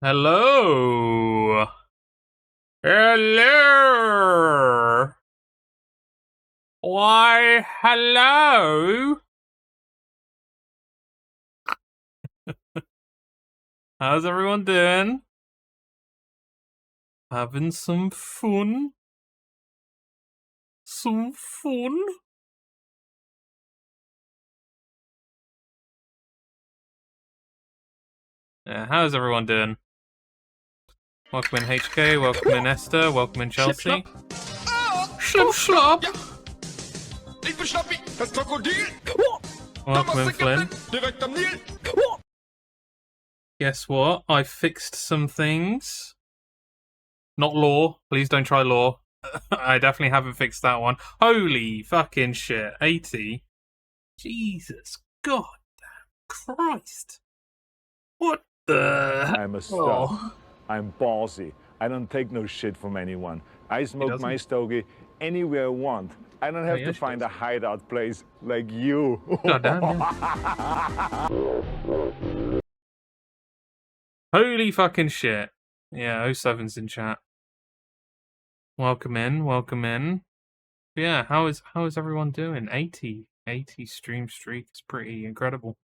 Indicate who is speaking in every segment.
Speaker 1: Hello. Hello. Why, hello. How's everyone doing? Having some fun? Some fun? Yeah, how's everyone doing? Welcome in HK, welcome in Esther, welcome in Chelsea. Schlip schlop.
Speaker 2: Ich bin Schnappi, das Krokodil.
Speaker 1: Welcome in Flynn.
Speaker 2: Direkt am Nil.
Speaker 1: Guess what? I fixed some things. Not law. Please don't try law. I definitely haven't fixed that one. Holy fucking shit. 80? Jesus God Christ. What the?
Speaker 3: I'm a star. I'm ballsy. I don't take no shit from anyone. I smoke my stogie anywhere I want. I don't have to find a hideout place like you.
Speaker 1: God damn you. Holy fucking shit. Yeah, 07's in chat. Welcome in, welcome in. Yeah, how is everyone doing? 80 stream streak is pretty incredible.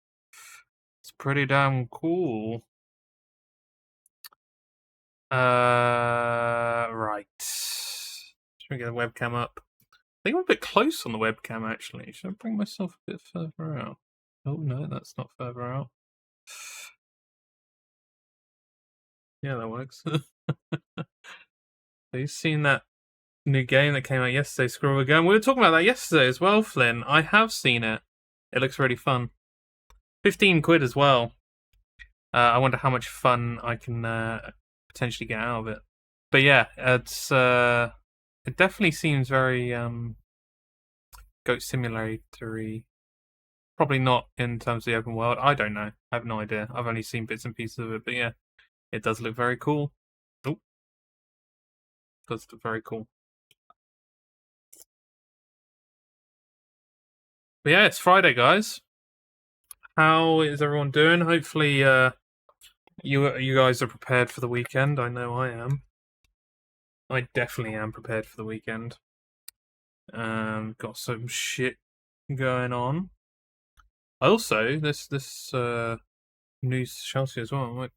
Speaker 1: It's pretty damn cool. Right. Should we get the webcam up? I think I'm a bit close on the webcam, actually. Should I bring myself a bit further out? Oh, no, that's not further out. Yeah, that works. Have you seen that new game that came out yesterday, Scroll Again? We were talking about that yesterday as well, Flynn. I have seen it. It looks really fun. 15 quid as well. I wonder how much fun I can potentially get out of it. But yeah, it's it definitely seems very Goat Simulator-y. Probably not in terms of the open world. I don't know. I have no idea. I've only seen bits and pieces of it, but yeah, it does look very cool. Oh, it does look very cool. But yeah, it's Friday, guys. How is everyone doing? Hopefully, you guys are prepared for the weekend. I know I am. I definitely am prepared for the weekend. Got some shit going on. Also, this news to Chelsea as well.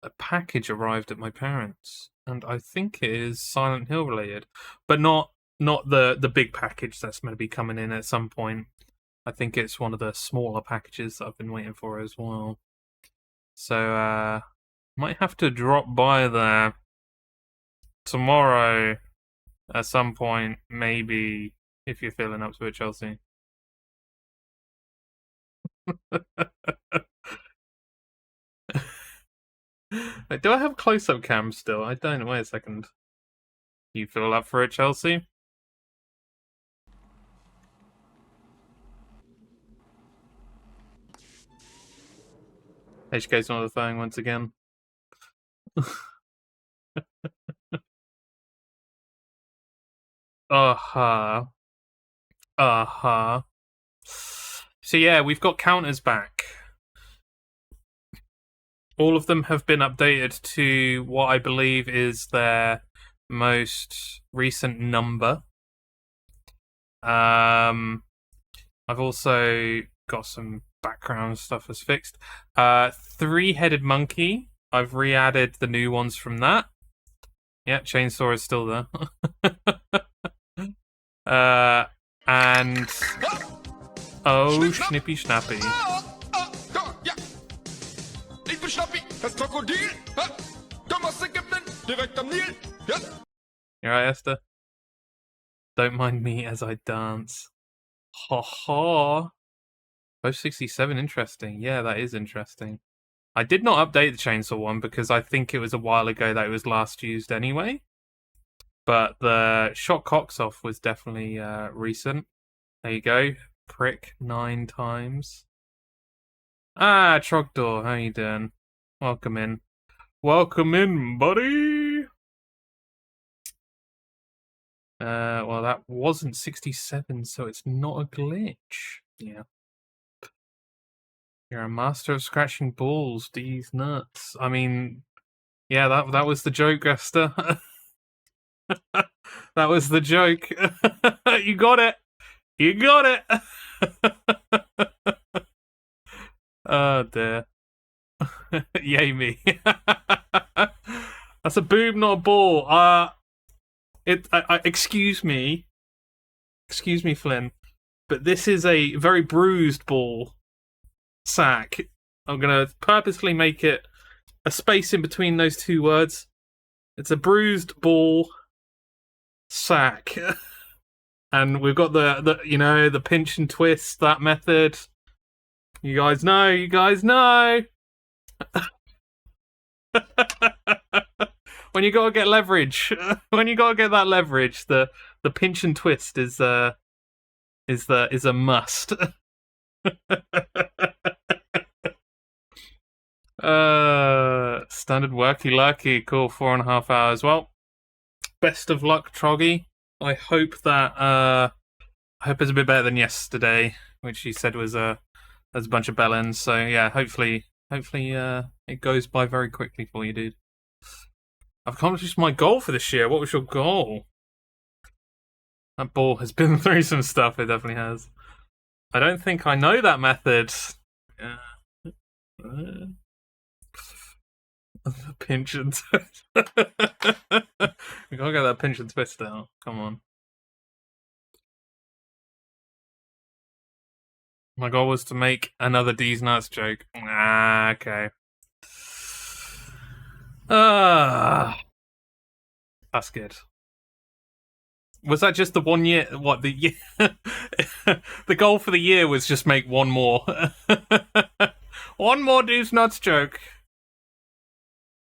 Speaker 1: A package arrived at my parents, and I think it is Silent Hill related, but not the big package that's going to be coming in at some point. I think it's one of the smaller packages that I've been waiting for as well. So might have to drop by there tomorrow at some point, maybe, if you're feeling up to it, Chelsea. Wait, do I have close-up cam still? I don't know. Wait a second. Do you feel up for it, Chelsea? HK's not the thing once again. Uh-huh. Uh-huh. So yeah, we've got counters back. All of them have been updated to what I believe is their most recent number. I've also got some background stuff as fixed. Three-headed monkey. I've re-added the new ones from that. Yeah, chainsaw is still there. And oh, Schnippy Schnappy.
Speaker 2: Ich bin Schnappi, das Krokodil. Du musst Ägypten, direkt am Nil.
Speaker 1: You right, Esther? Don't mind me as I dance. Ha ha. Post 67, interesting. Yeah, that is interesting. I did not update the chainsaw one because I think it was a while ago that it was last used anyway. But the shot cocks off was definitely recent. There you go. Prick 9 times. Ah, Trogdor, how you doing? Welcome in. Welcome in, buddy! Well, that wasn't 67, so it's not a glitch. Yeah. You're a master of scratching balls, these nuts. I mean, Yeah, that was the joke, Esther. That was the joke. You got it. You got it. Oh dear. Yay me. That's a boob, not a ball. Excuse me, Flynn, but this is a very bruised ball sack. I'm gonna purposely make it a space in between those two words. It's a bruised ball sack. And we've got the pinch and twist, that method. You guys know. When you gotta get leverage, when you gotta get that leverage, the pinch and twist is a must. Standard worky lucky, cool, 4.5 hours. Well, best of luck, Troggy. I hope it's a bit better than yesterday, which he said was there's a bunch of bellends. So yeah, hopefully it goes by very quickly for you, dude. I've accomplished my goal for this year. What was your goal? That ball has been through some stuff. It definitely has. I don't think I know that method. The pinch and twist. We gotta get that pinch and twist out. Come on. My goal was to make another D's nuts joke. Ah, okay. That's good. Was that just the 1 year? What, the year? The goal for the year was just make one more. One more D's nuts joke.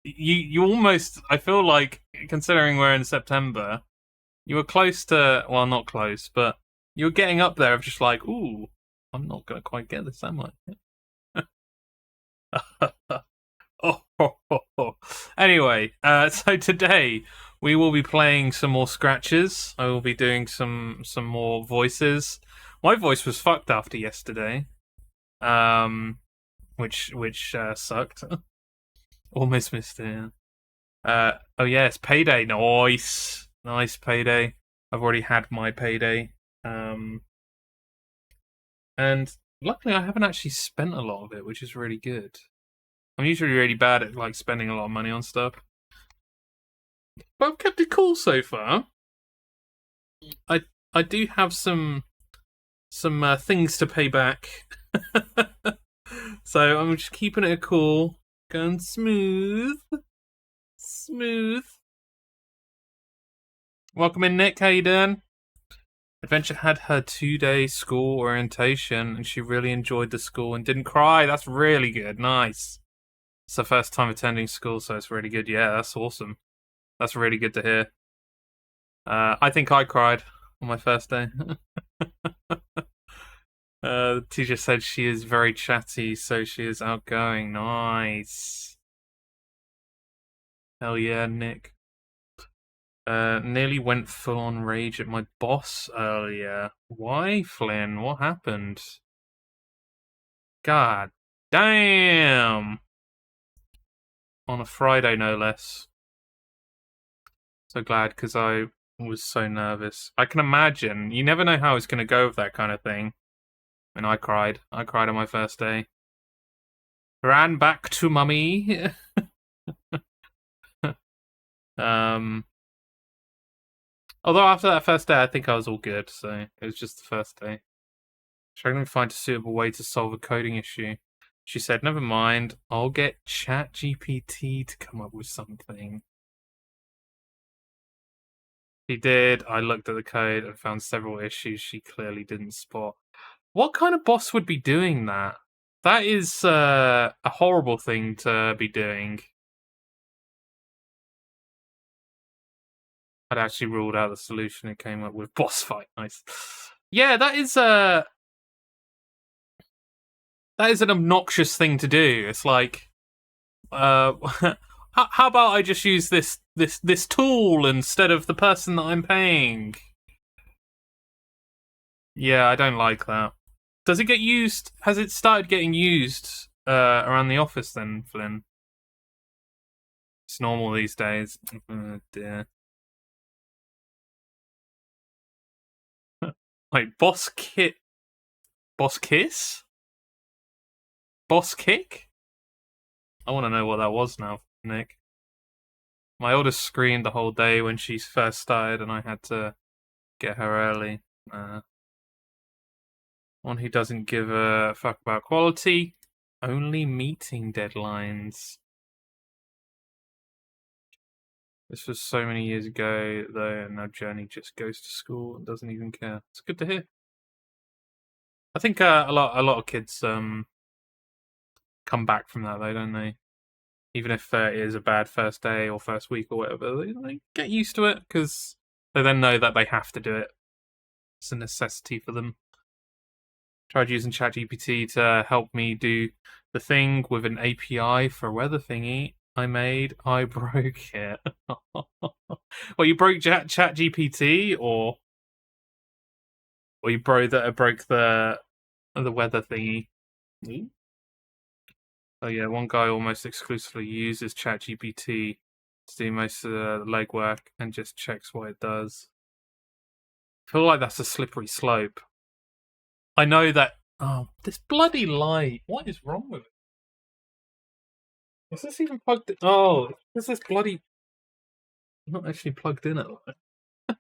Speaker 1: You almost, I feel like, considering we're in September, you were close to, well, not close, but you were getting up there of just like, ooh, I'm not going to quite get this, am I? Anyway, so today we will be playing some more scratches. I will be doing some more voices. My voice was fucked after yesterday, which sucked. Almost missed it. Yeah. Oh yeah, it's payday. Nice payday. I've already had my payday. And luckily I haven't actually spent a lot of it, which is really good. I'm usually really bad at like spending a lot of money on stuff, but I've kept it cool so far. I do have some things to pay back, so I'm just keeping it cool, going smooth. Welcome in, Nick. How you doing? Adventure had her 2-day school orientation, and she really enjoyed the school and didn't cry. That's really good. Nice. It's her first time attending school, so it's really good. Yeah, that's awesome. That's really good to hear. I think I cried on my first day. The teacher said she is very chatty, so she is outgoing. Nice. Hell yeah, Nick. Nearly went full on rage at my boss earlier. Why, Flynn? What happened? God damn! On a Friday, no less. So glad, because I was so nervous. I can imagine. You never know how it's going to go with that kind of thing. And I cried. I cried on my first day. Ran back to mummy. Although after that first day, I think I was all good, so it was just the first day. Struggling to find a suitable way to solve a coding issue. She said, never mind, I'll get ChatGPT to come up with something. She did. I looked at the code and found several issues she clearly didn't spot. What kind of boss would be doing that? That is a horrible thing to be doing. I'd actually ruled out the solution and came up with boss fight. Nice. Yeah, that is an obnoxious thing to do. It's like, how about I just use this tool instead of the person that I'm paying? Yeah, I don't like that. Does it get used? Has it started getting used around the office then, Flynn? It's normal these days. Oh, dear. Wait, Boss Kit. Boss Kiss? Boss Kick? I want to know what that was now, Nick. My oldest screamed the whole day when she first started, and I had to get her early. One who doesn't give a fuck about quality, only meeting deadlines. This was so many years ago, though, and now Journey just goes to school and doesn't even care. It's good to hear. I think a lot of kids come back from that, though, don't they? Even if it is a bad first day or first week or whatever, they get used to it because they then know that they have to do it. It's a necessity for them. Tried using ChatGPT to help me do the thing with an API for a weather thingy I made. I broke it. Well, you broke ChatGPT, or you broke the weather thingy. Oh yeah, one guy almost exclusively uses ChatGPT to do most of the legwork and just checks what it does. I feel like that's a slippery slope. I know that. Oh, this bloody light! What is wrong with it? Is this even plugged in? Oh, is this bloody not actually plugged in at all? Damn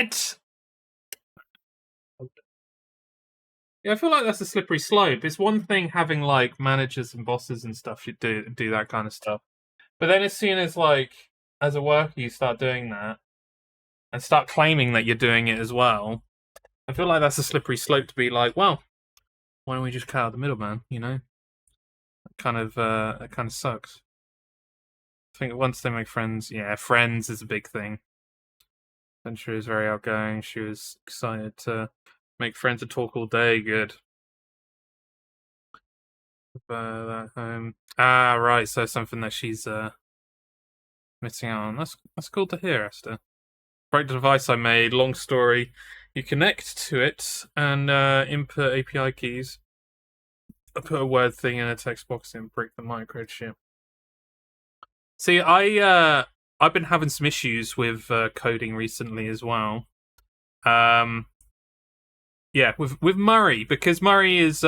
Speaker 1: it! Yeah, I feel like that's a slippery slope. It's one thing having like managers and bosses and stuff should do that kind of stuff, but then as soon as like as a worker you start doing that and start claiming that you're doing it as well, I feel like that's a slippery slope to be like, well, why don't we just cut out the middleman? You know, that kind of sucks. I think once they make friends, yeah, friends is a big thing. Ventura is very outgoing. She was excited to make friends and talk all day. Good. That home. Ah, right. So something that she's missing out on. That's cool to hear, Esther. Break the device I made. Long story. You connect to it and input API keys. I put a word thing in a text box and break the microchip. See, I've been having some issues with coding recently as well. Yeah, with Murray, because Murray is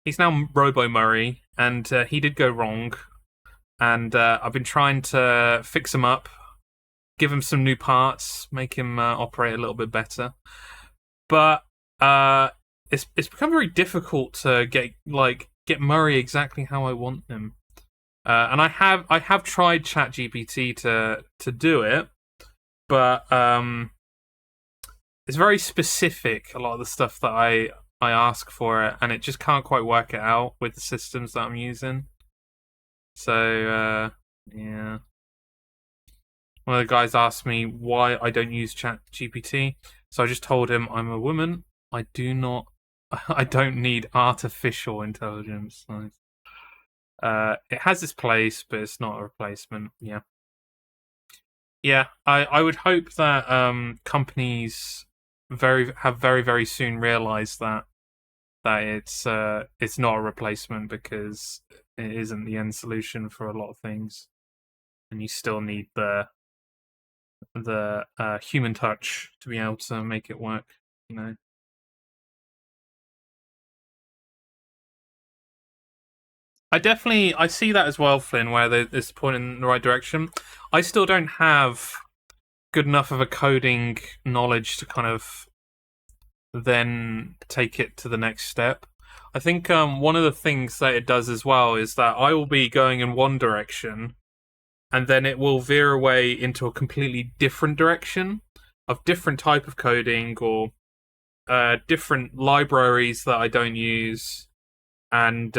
Speaker 1: he's now Robo Murray, and he did go wrong, and I've been trying to fix him up, give him some new parts, make him operate a little bit better, but it's become very difficult to get Murray exactly how I want him. And I have tried ChatGPT to do it, but it's very specific, a lot of the stuff that I ask for it, and it just can't quite work it out with the systems that I'm using. So yeah. One of the guys asked me why I don't use ChatGPT, so I just told him I'm a woman. I don't need artificial intelligence. It has its place, but it's not a replacement. Yeah. Yeah, I would hope that companies have very soon realised that it's not a replacement, because it isn't the end solution for a lot of things, and you still need the human touch to be able to make it work. You know. I see that as well, Flynn, where there's a point in the right direction. I still don't have good enough of a coding knowledge to kind of then take it to the next step. I think one of the things that it does as well is that I will be going in one direction, and then it will veer away into a completely different direction of different type of coding, or different libraries that I don't use, and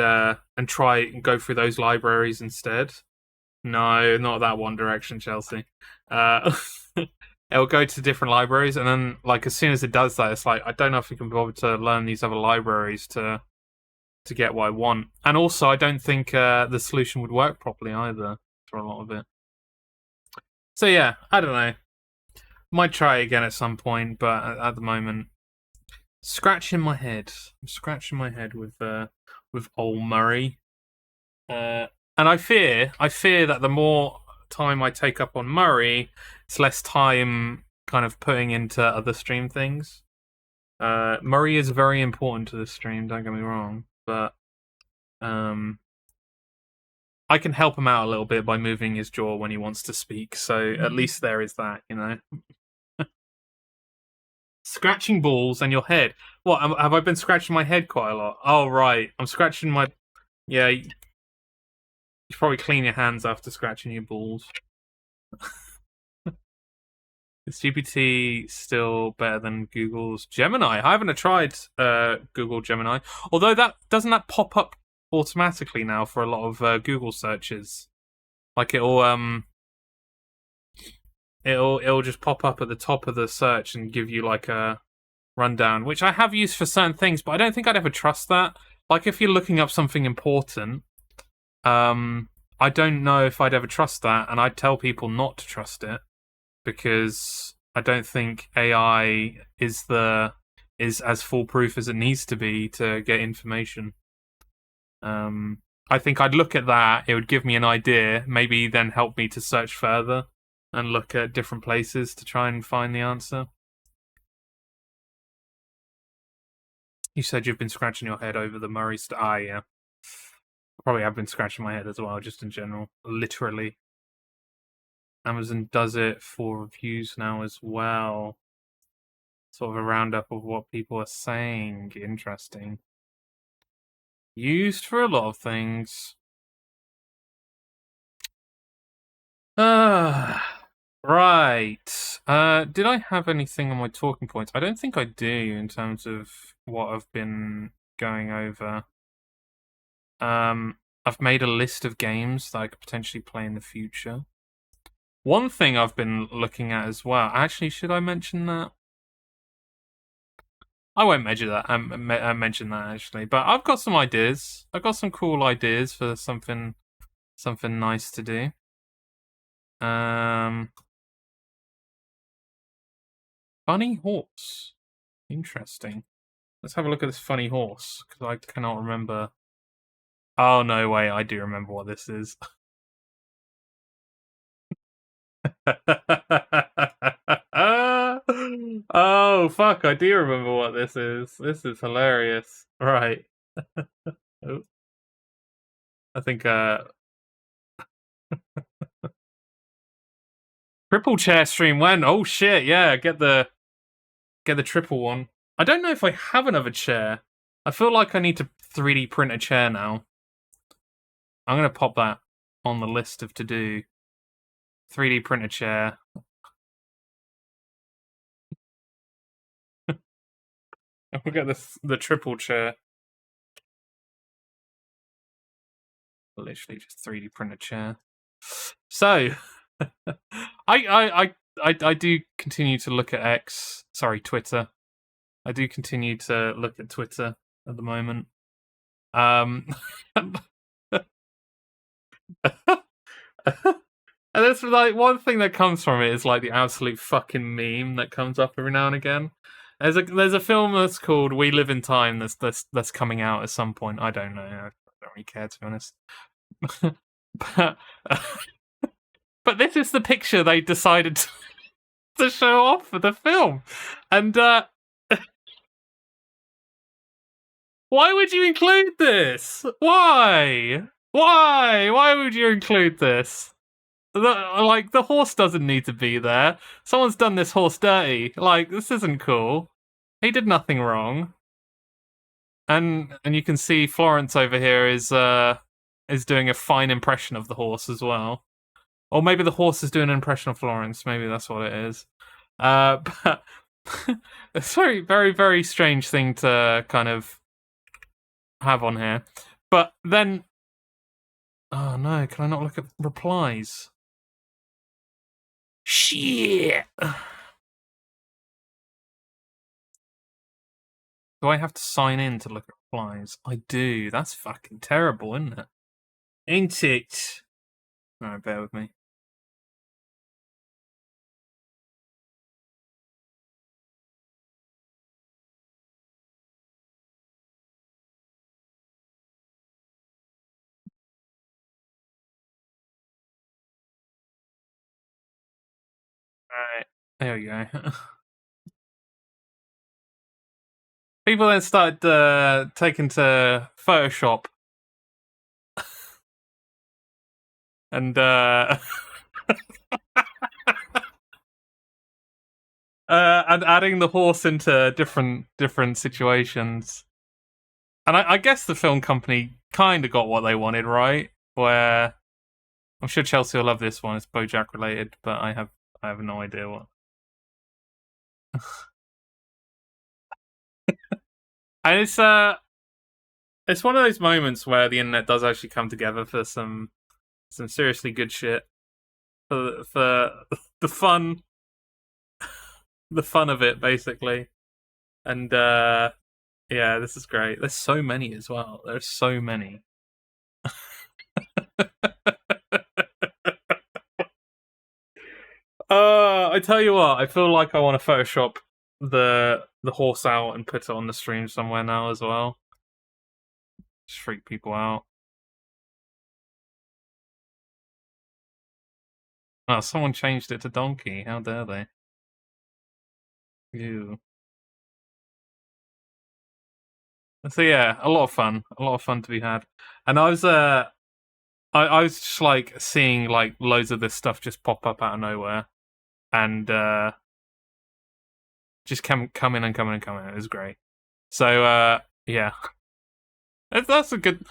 Speaker 1: try and go through those libraries instead. No, not that one direction, Chelsea. It'll go to different libraries, and then like as soon as it does that, it's like I don't know if we can bother to learn these other libraries to get what I want. And also, I don't think the solution would work properly either for a lot of it. So yeah, I don't know. Might try again at some point, but at the moment, scratching my head. I'm scratching my head with old Murray. And I fear that the more time I take up on Murray, it's less time kind of putting into other stream things. Murray is very important to this stream, don't get me wrong, but I can help him out a little bit by moving his jaw when he wants to speak, so at least there is that, you know. Scratching balls and your head. What, have I been scratching my head quite a lot? Oh, right. I'm scratching my... Yeah, you should probably clean your hands after scratching your balls. Is GPT still better than Google's Gemini? I haven't tried Google Gemini. Although doesn't that pop up automatically now for a lot of Google searches? Like it'll just pop up at the top of the search and give you like a rundown, which I have used for certain things, but I don't think I'd ever trust that. Like if you're looking up something important, I don't know if I'd ever trust that, and I'd tell people not to trust it because I don't think AI is as foolproof as it needs to be to get information. I think I'd look at that, it would give me an idea, maybe then help me to search further and look at different places to try and find the answer. You said you've been scratching your head over the Murray yeah. Probably have been scratching my head as well, just in general. Literally. Amazon does it for reviews now as well. Sort of a roundup of what people are saying. Interesting. Used for a lot of things. Right. Did I have anything on my talking points? I don't think I do in terms of what I've been going over. I've made a list of games that I could potentially play in the future. One thing I've been looking at as well. Actually, should I mention that? I won't mention that. Mention that actually, but I've got some ideas. I've got some cool ideas for something nice to do. Funny horse. Interesting. Let's have a look at this funny horse because I cannot remember. Oh no way! I do remember what this is. Oh fuck! I do remember what this is. This is hilarious. Right. Oh. I think triple chair stream when? Oh shit! Yeah, get the triple one. I don't know if I have another chair. I feel like I need to 3D print a chair now. I'm gonna pop that on the list of to do. 3D print a chair. We'll get the triple chair. Literally just 3D print a chair. So, I do continue to look at Twitter. I do continue to look at Twitter at the moment. And that's like one thing that comes from it is like the absolute fucking meme that comes up every now and again. There's a film that's called We Live in Time that's coming out at some point. I don't know. I don't really care, to be honest. But this is the picture they decided to show off for the film, and why would you include this? Why would you include this? The horse doesn't need to be there. Someone's done this horse dirty. Like, this isn't cool. He did nothing wrong. And you can see Florence over here is doing a fine impression of the horse as well. Or maybe the horse is doing an impression of Florence. Maybe that's what it is. But it's a very, very, very strange thing to kind of have on here. But then, oh no, can I not look at replies? Shit! Do I have to sign in to look at replies? I do. That's fucking terrible, isn't it? Ain't it? Alright, bear with me. Alright, there we go. People then started taking to Photoshop and and adding the horse into different situations. And I guess the film company kind of got what they wanted, right? Where I'm sure Chelsea will love this one. It's BoJack related, but I have no idea what. And it's one of those moments where the internet does actually come together for some seriously good shit, for the fun of it basically. And yeah, this is great. There's so many as well. There's so many. I tell you what, I feel like I want to Photoshop the horse out and put it on the stream somewhere now as well. Just freak people out. Oh, someone changed it to donkey. How dare they? Ew. So yeah, a lot of fun to be had. And I was I was just like seeing like loads of this stuff just pop up out of nowhere, and just come in and come in and come in. It was great. So yeah, that's a good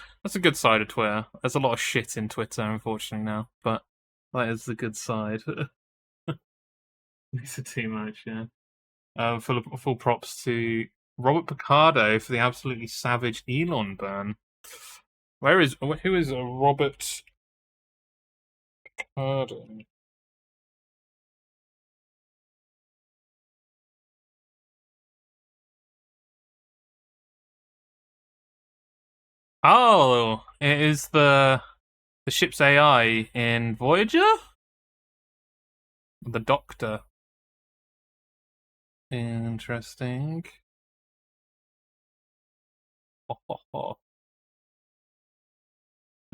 Speaker 1: side of Twitter. There's a lot of shit in Twitter, unfortunately now, but that is the good side. These are too much, yeah. Full props to Robert Picardo for the absolutely savage Elon burn. Who is Robert Picardo? Oh, it is the ship's AI in Voyager? The Doctor. Interesting.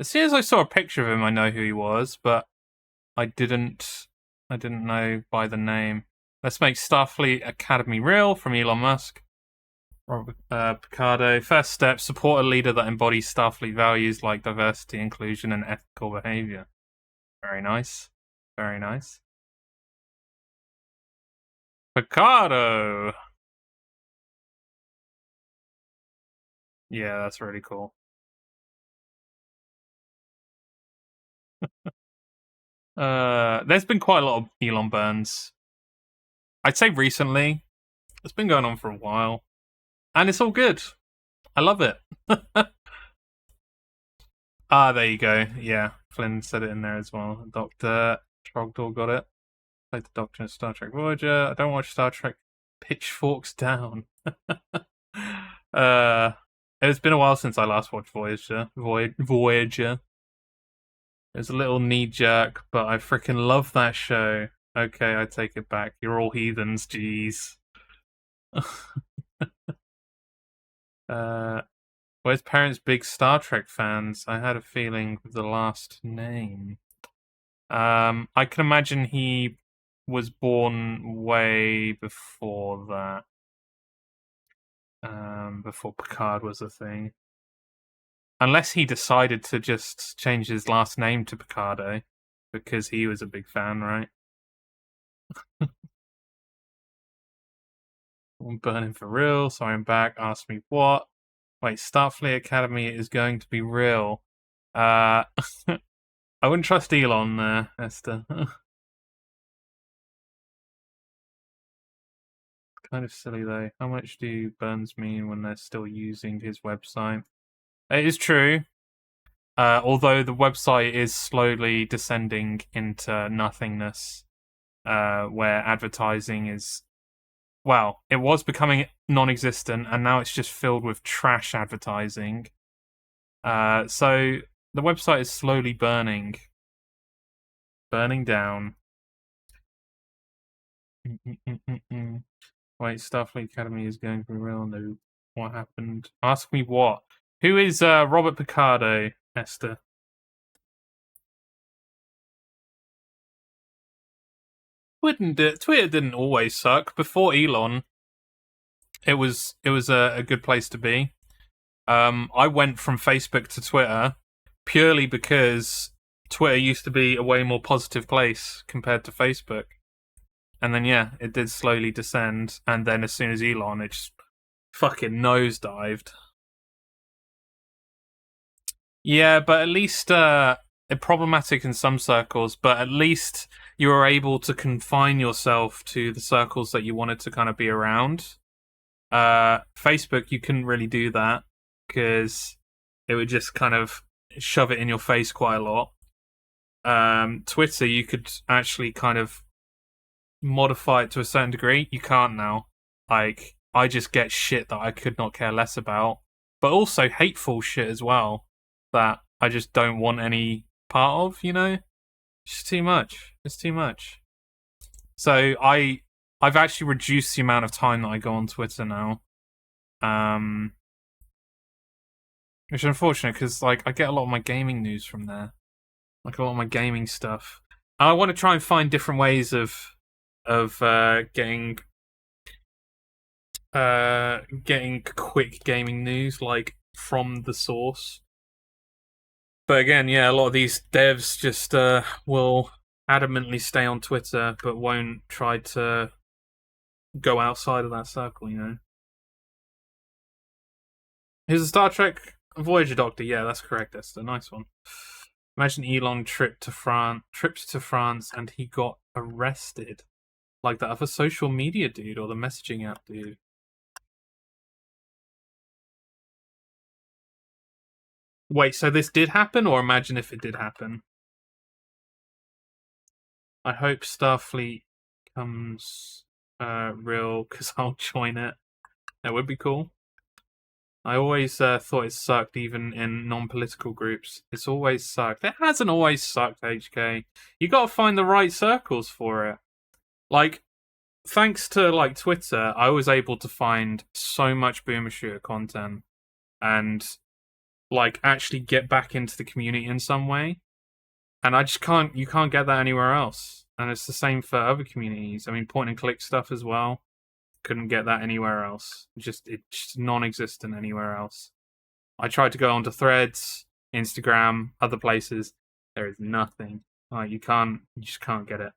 Speaker 1: As soon as I saw a picture of him, I know who he was, but I didn't know by the name. Let's make Starfleet Academy real from Elon Musk. Robert Picardo. First step, support a leader that embodies Starfleet values like diversity, inclusion, and ethical behavior. Very nice. Very nice. Picardo! Yeah, that's really cool. There's been quite a lot of Elon burns. I'd say recently. It's been going on for a while. And it's all good. I love it. There you go. Yeah, Flynn said it in there as well. Dr. Trogdor got it. Played the Doctor in Star Trek Voyager. I don't watch Star Trek. Pitchforks down. It's been a while since I last watched Voyager. Voyager. It was a little knee jerk, but I freaking love that show. Okay, I take it back. You're all heathens, jeez. Where's parents big Star Trek fans? I had a feeling with the last name. I can imagine he was born way before that. Before Picard was a thing. Unless he decided to just change his last name to Picardo, because he was a big fan, right? I'm burning for real, sorry I'm back, ask me what? Wait, Starfleet Academy is going to be real. I wouldn't trust Elon there, Esther. Kind of silly though. How much do burns mean when they're still using his website? It is true. Although the website is slowly descending into nothingness, where advertising is, well, it was becoming non-existent, and now it's just filled with trash advertising. So the website is slowly burning down. Wait, Starfleet Academy is going for real. No, what happened? Ask me what? Who is Robert Picardo, Esther? Twitter didn't always suck. Before Elon, it was a good place to be. I went from Facebook to Twitter purely because Twitter used to be a way more positive place compared to Facebook. And then, yeah, it did slowly descend. And then as soon as Elon, it just fucking nosedived. Yeah, but at least problematic in some circles, but at least you were able to confine yourself to the circles that you wanted to kind of be around. Facebook, you couldn't really do that because it would just kind of shove it in your face quite a lot. Twitter, you could actually kind of modify it to a certain degree. You can't now. Like, I just get shit that I could not care less about, but also hateful shit as well that I just don't want any part of, you know? It's too much. It's too much. So I've actually reduced the amount of time that I go on Twitter now. Which is unfortunate because like I get a lot of my gaming news from there. Like a lot of my gaming stuff. And I want to try and find different ways of getting quick gaming news, like from the source. But again, yeah, a lot of these devs just will adamantly stay on Twitter, but won't try to go outside of that circle. You know. Here's a Star Trek Voyager Doctor. Yeah, that's correct. That's a nice one. Imagine Elon tripped to France, and he got arrested, like that other social media dude or the messaging app dude. Wait, so this did happen, or imagine if it did happen? I hope Starfleet comes real, because I'll join it. That would be cool. I always thought it sucked, even in non-political groups. It's always sucked. It hasn't always sucked, HK. You gotta find the right circles for it. Like, thanks to like Twitter, I was able to find so much Boomer Shooter content and like actually get back into the community in some way. And I just can't. You can't get that anywhere else. And it's the same for other communities. I mean, point and click stuff as well. Couldn't get that anywhere else. It's just non-existent anywhere else. I tried to go onto Threads, Instagram, other places. There is nothing. Like you just can't get it.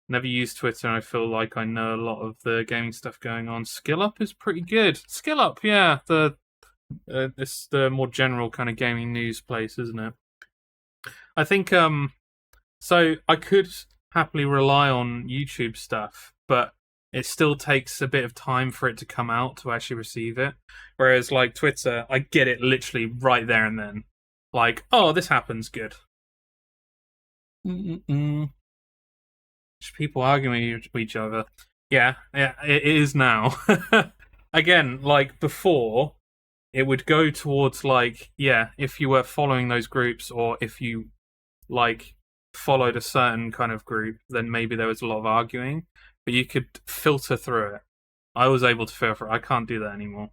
Speaker 1: Never used Twitter, and I feel like I know a lot of the gaming stuff going on. Skill Up is pretty good. Skill Up, yeah, it's the more general kind of gaming news place, isn't it? I think so I could happily rely on YouTube stuff, but it still takes a bit of time for it to come out to actually receive it. Whereas like Twitter, I get it literally right there and then. Like, oh, this happens, good. Just people arguing with each other. Yeah, it is now. Again, like before, it would go towards like, yeah, if you were following those groups or if you like followed a certain kind of group, then maybe there was a lot of arguing, but you could filter through it. I was able to filter it. I can't do that anymore.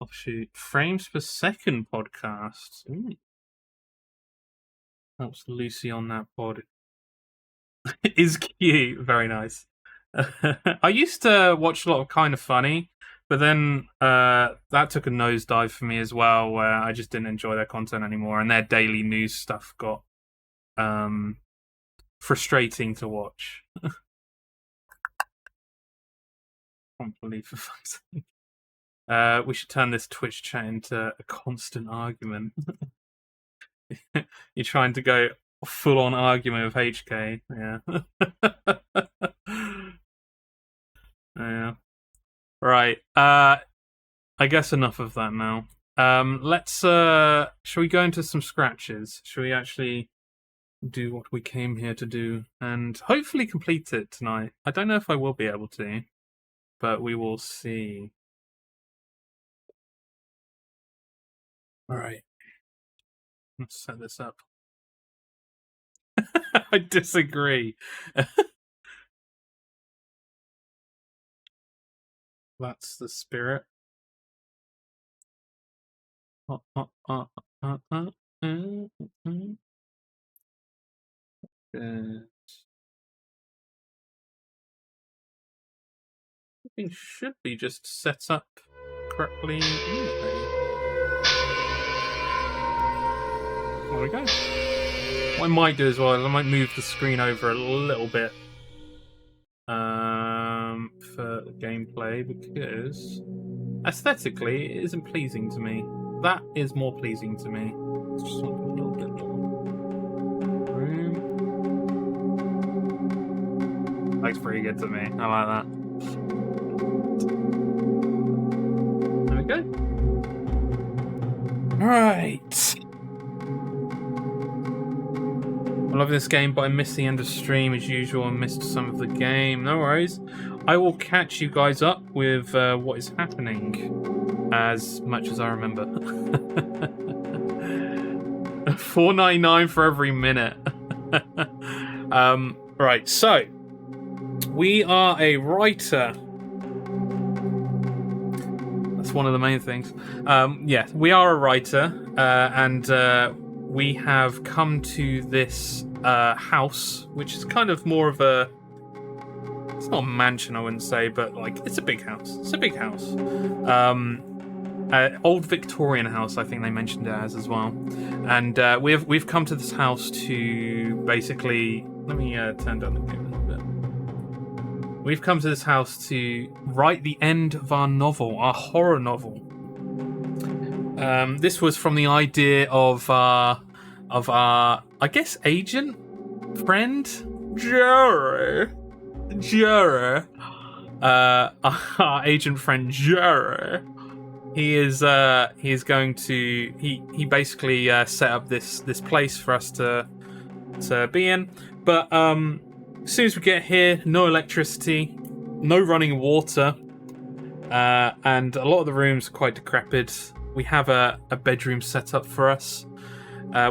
Speaker 1: Offshoot. Frames per second podcast. Ooh. Helps Lucy on that pod. Is cute. Very nice. I used to watch a lot of Kind of Funny, but then that took a nosedive for me as well, where I just didn't enjoy their content anymore, and their daily news stuff got frustrating to watch. Can't believe, for fuck's sake. We should turn this Twitch chat into a constant argument. You're trying to go full-on argument with HK, yeah. Yeah. Right. I guess enough of that now. Let's shall we go into some scratches? Shall we actually do what we came here to do and hopefully complete it tonight? I don't know if I will be able to, but we will see. Alright. Let's set this up. I disagree. That's the spirit. Everything should be just set up correctly. There we go. What I might do as well is I might move the screen over a little bit for the gameplay, because aesthetically it isn't pleasing to me. That is more pleasing to me. It's just a little bit more room. Looks pretty good to me. I like that. There we go. Alright. I love this game, but I missed the end of stream as usual. I missed some of the game. No worries. I will catch you guys up with what is happening as much as I remember. $4.99 for every minute. Right, so we are a writer. That's one of the main things. Yeah, we are a writer, and we have come to this house, which is kind of more of a... It's not a mansion, I wouldn't say, but like it's a big house. It's a big house. Old Victorian house, I think they mentioned it as well. And we've come to this house to basically... Let me turn down the game a little bit. We've come to this house to write the end of our novel, our horror novel. This was from the idea of our, I guess, agent, friend, Jerry, our agent friend Jerry. He is going to he basically set up this place for us to be in, but as soon as we get here, no electricity, no running water, and a lot of the rooms are quite decrepit. We have a bedroom set up for us.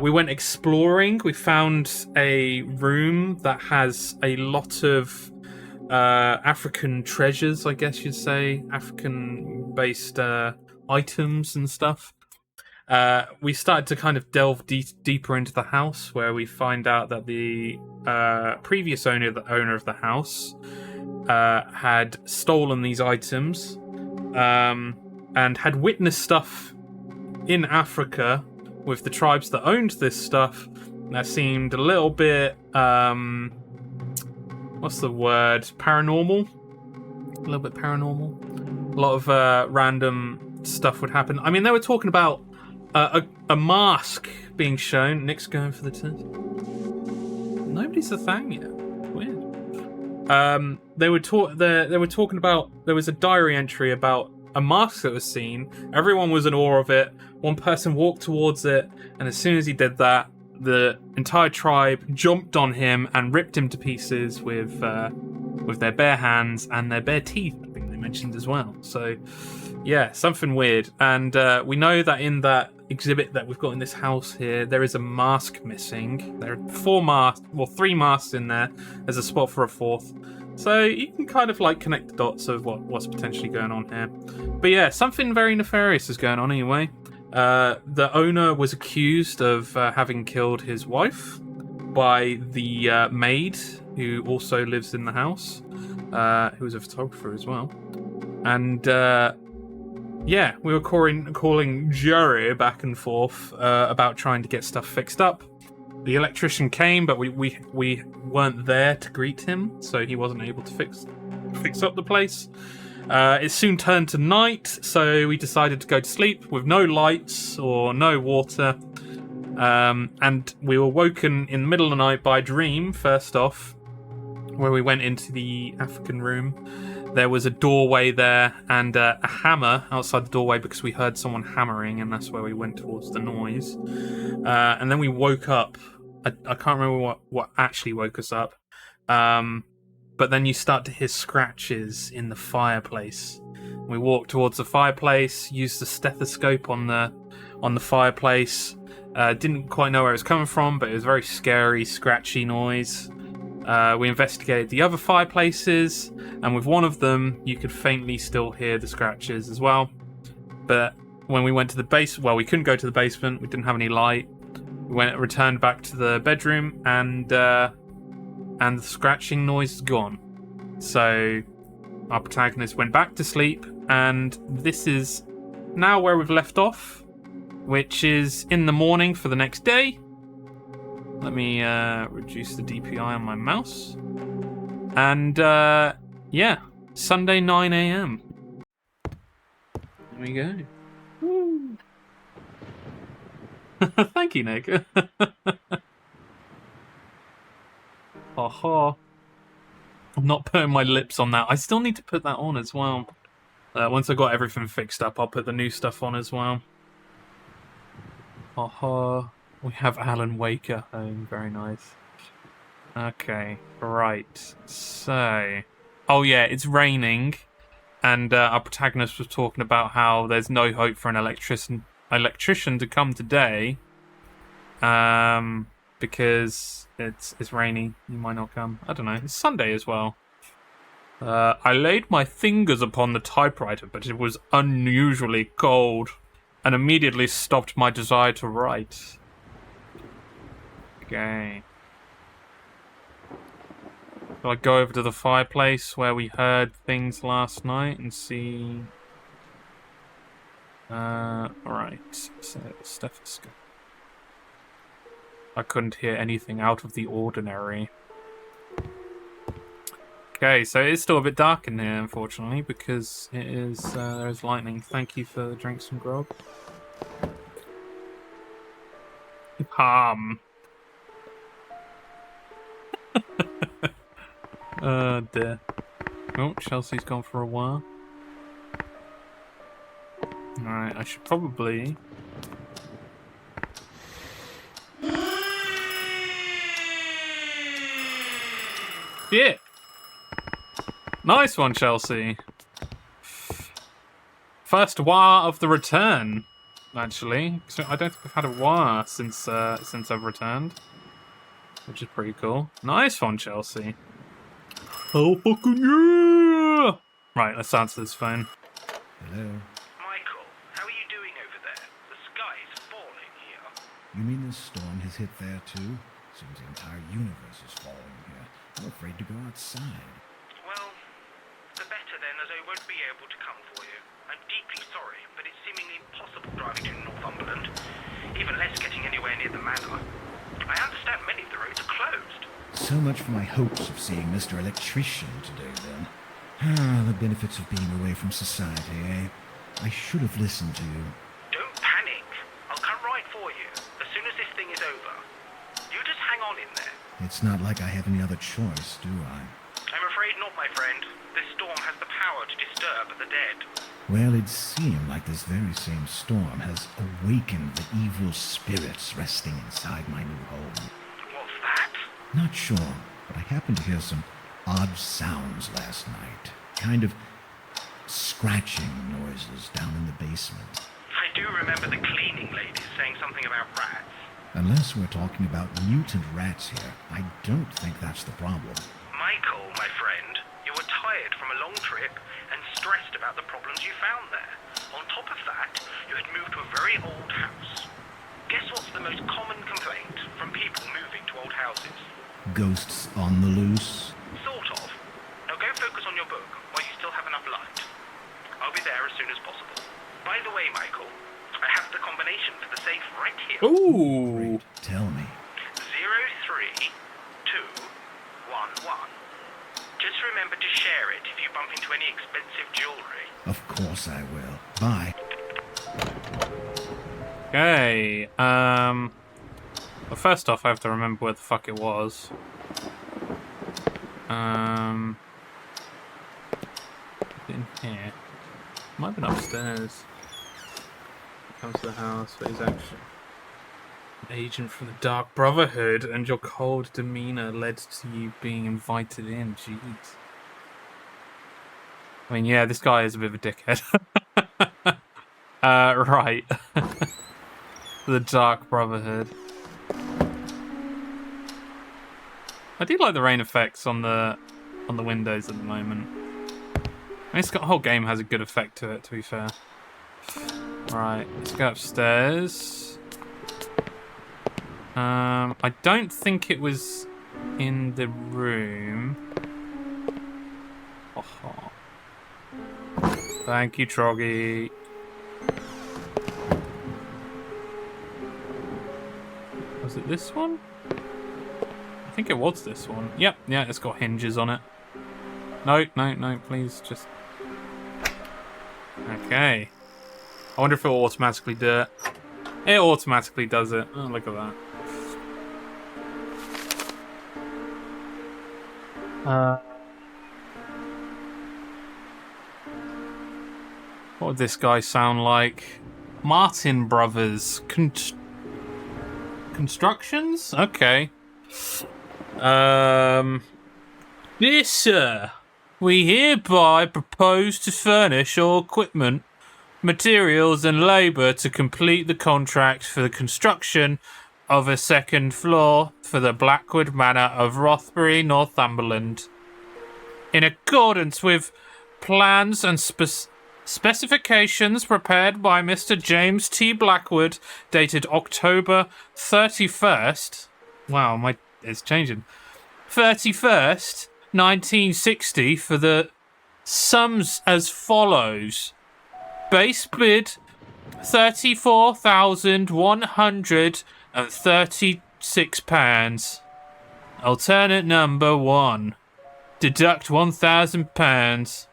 Speaker 1: We went exploring. We found a room that has a lot of African treasures, I guess you'd say, African-based items and stuff. We started to kind of delve deeper into the house, where we find out that the previous owner of the house had stolen these items and had witnessed stuff in Africa with the tribes that owned this stuff that seemed a little bit what's the word? Paranormal? A little bit paranormal. A lot of random stuff would happen. I mean, they were talking about a mask being shown. Nick's going for the test. Nobody's a thing yet. Weird. They were talking about, there was a diary entry about a mask that was seen. Everyone was in awe of it. One person walked towards it, and as soon as he did that, the entire tribe jumped on him and ripped him to pieces with their bare hands and their bare teeth, I think they mentioned as well. So, yeah, something weird. And we know that in that exhibit that we've got in this house here, there is a mask missing. There are 3 masks in there. There's a spot for a 4th. So you can kind of like connect the dots of what's potentially going on here. But yeah, something very nefarious is going on anyway. The owner was accused of having killed his wife by the maid who also lives in the house, who was a photographer as well. And yeah, we were calling Jerry back and forth about trying to get stuff fixed up. The electrician came, but we weren't there to greet him, so he wasn't able to fix up the place. It soon turned to night, so we decided to go to sleep with no lights or no water. And we were woken in the middle of the night by a dream, first off, where we went into the African room. There was a doorway there and a hammer outside the doorway because we heard someone hammering, and that's where we went towards the noise. And then we woke up. I can't remember what actually woke us up. But then you start to hear scratches in the fireplace. We walked towards the fireplace, used the stethoscope on the fireplace. Didn't quite know where it was coming from, but it was a very scary, scratchy noise. We investigated the other fireplaces, and with one of them, you could faintly still hear the scratches as well. But when we went to the basement, well, we couldn't go to the basement. We didn't have any light. We returned back to the bedroom, and and the scratching noise is gone. So our protagonist went back to sleep, and this is now where we've left off, which is in the morning for the next day. Let me reduce the DPI on my mouse. And yeah, Sunday 9 a.m. There we go. Woo. Thank you, Nick. Haha. I'm not putting my lips on that. I still need to put that on as well. Once I've got everything fixed up, I'll put the new stuff on as well. Haha. We have Alan Wake at home. Very nice. Okay, right. So... Oh yeah, it's raining. And our protagonist was talking about how there's no hope for an electrician to come today. Because it's rainy. He might not come. I don't know. It's Sunday as well. I laid my fingers upon the typewriter, but it was unusually cold, and immediately stopped my desire to write. Okay. So I go over to the fireplace where we heard things last night and see... Alright. So, stethoscope. I couldn't hear anything out of the ordinary. Okay, so it's still a bit dark in here, unfortunately, because it is, there's lightning. Thank you for the drinks and grog. Dear. Oh, Chelsea's gone for a while. Alright, I should probably... Yeah! Nice one, Chelsea. First wah of the return, actually. So I don't think I've had a wah since I've returned, which is pretty cool. Nice one, Chelsea. Oh fucking yeah! Right, let's answer this phone.
Speaker 4: Hello.
Speaker 5: Michael, how are you doing over there? The sky is falling here.
Speaker 4: You mean this storm has hit there too? Seems the entire universe is falling here. I'm afraid to go outside.
Speaker 5: Well, the better then, as I won't be able to come for you. I'm deeply sorry, but it's seemingly impossible driving to Northumberland. Even less getting anywhere near the manor. I understand many of the roads are closed.
Speaker 4: So much for my hopes of seeing Mr. Electrician today, then. Ah, the benefits of being away from society, eh? I should have listened to you.
Speaker 5: Don't panic. I'll come right for you, as soon as this thing is over. You just hang on in there.
Speaker 4: It's not like I have any other choice, do I?
Speaker 5: I'm afraid not, my friend. This storm has the power to disturb the dead.
Speaker 4: Well, it seemed like this very same storm has awakened the evil spirits resting inside my new home.
Speaker 5: What's that?
Speaker 4: Not sure, but I happened to hear some odd sounds last night. Kind of scratching noises down in the basement.
Speaker 5: I do remember the cleaning ladies saying something about rats.
Speaker 4: Unless we're talking about mutant rats here, I don't think that's the problem.
Speaker 5: Michael, my friend, you were tired from a long trip and stressed about the problems you found there. On top of that, you had moved to a very old house. Guess what's the most common complaint from people moving to old houses?
Speaker 4: Ghosts on the loose?
Speaker 5: Sort of. Now go focus on your book while you still have enough light. I'll be there as soon as possible. By the way, Michael, I have the combination for the safe right here.
Speaker 1: Ooh!
Speaker 4: Tell me.
Speaker 5: 03211. Just remember to share it if you bump into any expensive jewelry.
Speaker 4: Of course I will. Bye.
Speaker 1: Okay, well, first off, I have to remember where the fuck it was. In here. Might have been upstairs. Comes to the house, but he's actually an agent from the Dark Brotherhood, and your cold demeanor led to you being invited in. Jeez. I mean, yeah, this guy is a bit of a dickhead. Right. The Dark Brotherhood. I do like the rain effects on the windows at the moment. I mean, the whole game has a good effect to it, to be fair. Right, let's go upstairs. I don't think it was in the room. Oh. Thank you, Troggy. Was it this one? I think it was this one. Yep, yeah, it's got hinges on it. No, please, just... Okay. I wonder if it will automatically do it. It automatically does it. Oh, look at that. What would this guy sound like? Martin Brothers. Constructions? Okay. Dear sir, we hereby propose to furnish all equipment, materials and labour to complete the contract for the construction of a second floor for the Blackwood Manor of Rothbury, Northumberland. In accordance with plans and specifications prepared by Mr. James T. Blackwood, dated October 31st. Wow, it's changing. 31st, 1960, for the sums as follows. Base bid, £34,136. Alternate number 1. Deduct £1,000.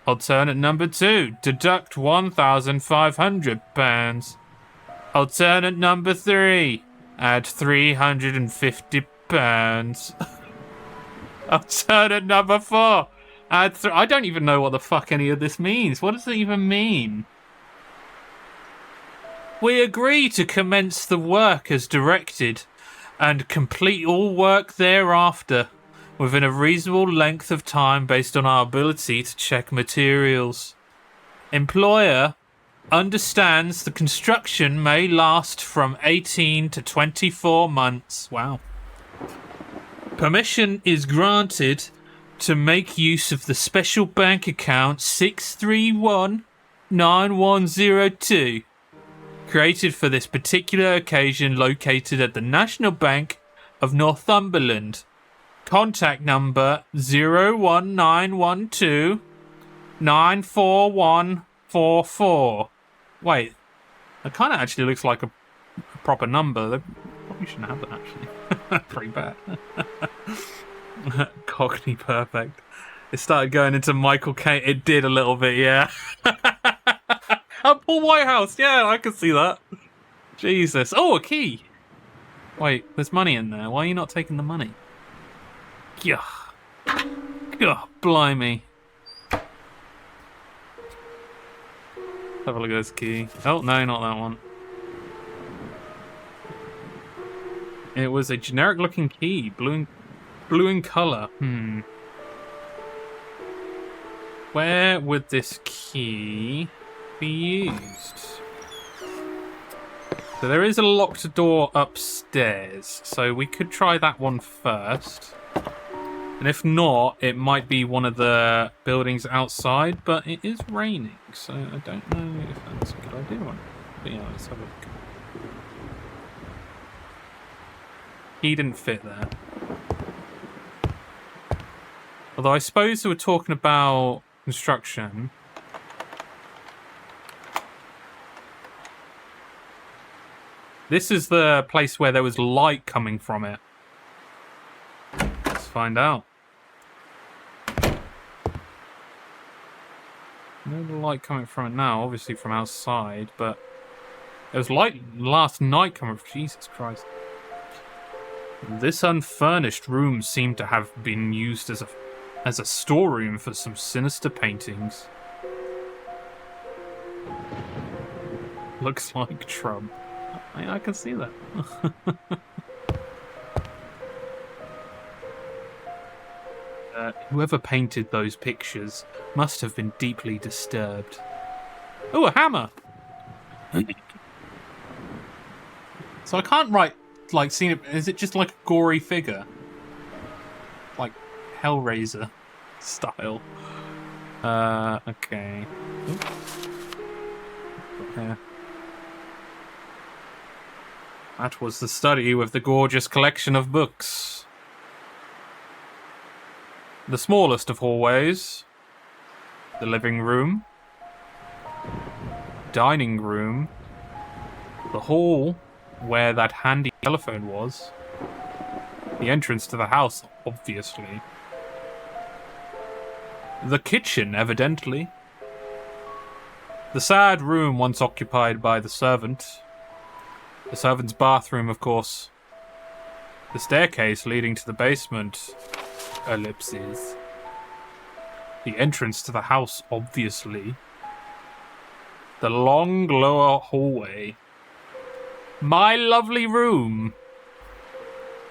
Speaker 1: Alternate number 2. Deduct £1,500. Alternate number 3. Add £350. Alternate number 4. Add I don't even know what the fuck any of this means. What does it even mean? We agree to commence the work as directed and complete all work thereafter within a reasonable length of time based on our ability to check materials. Employer understands the construction may last from 18 to 24 months. Wow. Permission is granted to make use of the special bank account 6319102, created for this particular occasion, located at the National Bank of Northumberland. Contact number 01912 94144. Wait, that kind of actually looks like a proper number. They probably shouldn't have that, actually. Pretty bad. Cockney perfect. It started going into Michael Caine. It did a little bit, yeah. Oh, Paul Whitehouse. Yeah, I can see that. Jesus. Oh, a key. Wait, there's money in there. Why are you not taking the money? Gah. Gah, blimey. Have a look at this key. Oh, no, not that one. It was a generic looking key. Blue in colour. Where would this key be used? So there is a locked door upstairs, so we could try that one first. And if not, it might be one of the buildings outside, but it is raining, so I don't know if that's a good idea or not. But yeah, let's have a look. He didn't fit there. Although I suppose we were talking about construction. This is the place where there was light coming from it. Let's find out. No light coming from it now, obviously from outside, but there was light last night coming from... Jesus Christ. This unfurnished room seemed to have been used as a storeroom for some sinister paintings. Looks like Trump. I can see that. Whoever painted those pictures must have been deeply disturbed. Oh, a hammer! So I can't see it. Is it just like a gory figure? Like Hellraiser style. Okay. Yeah. That was the study with the gorgeous collection of books. The smallest of hallways. The living room. Dining room. The hall where that handy telephone was. The entrance to the house, obviously. The kitchen, evidently. The sad room once occupied by the servant. The servant's bathroom, of course. The staircase leading to the basement. Ellipses. The entrance to the house, obviously. The long lower hallway. My lovely room.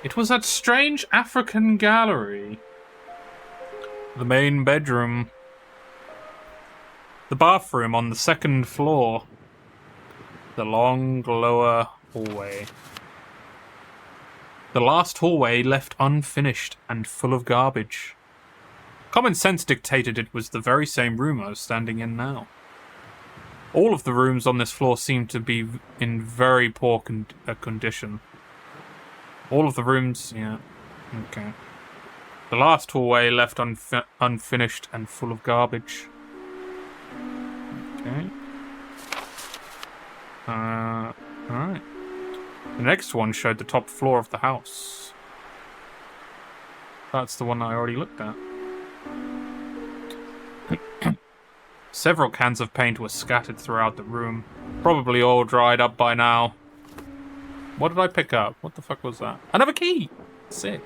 Speaker 1: It was that strange African gallery. The main bedroom. The bathroom on the second floor. The long lower hallway. The last hallway left unfinished and full of garbage. Common sense dictated it was the very same room I was standing in now. All of the rooms on this floor seemed to be in very poor condition. All of the rooms, yeah, okay. The last hallway left unfinished and full of garbage. Okay. Alright. The next one showed the top floor of the house. That's the one I already looked at. Several cans of paint were scattered throughout the room. Probably all dried up by now. What did I pick up? What the fuck was that? Another key! Sick.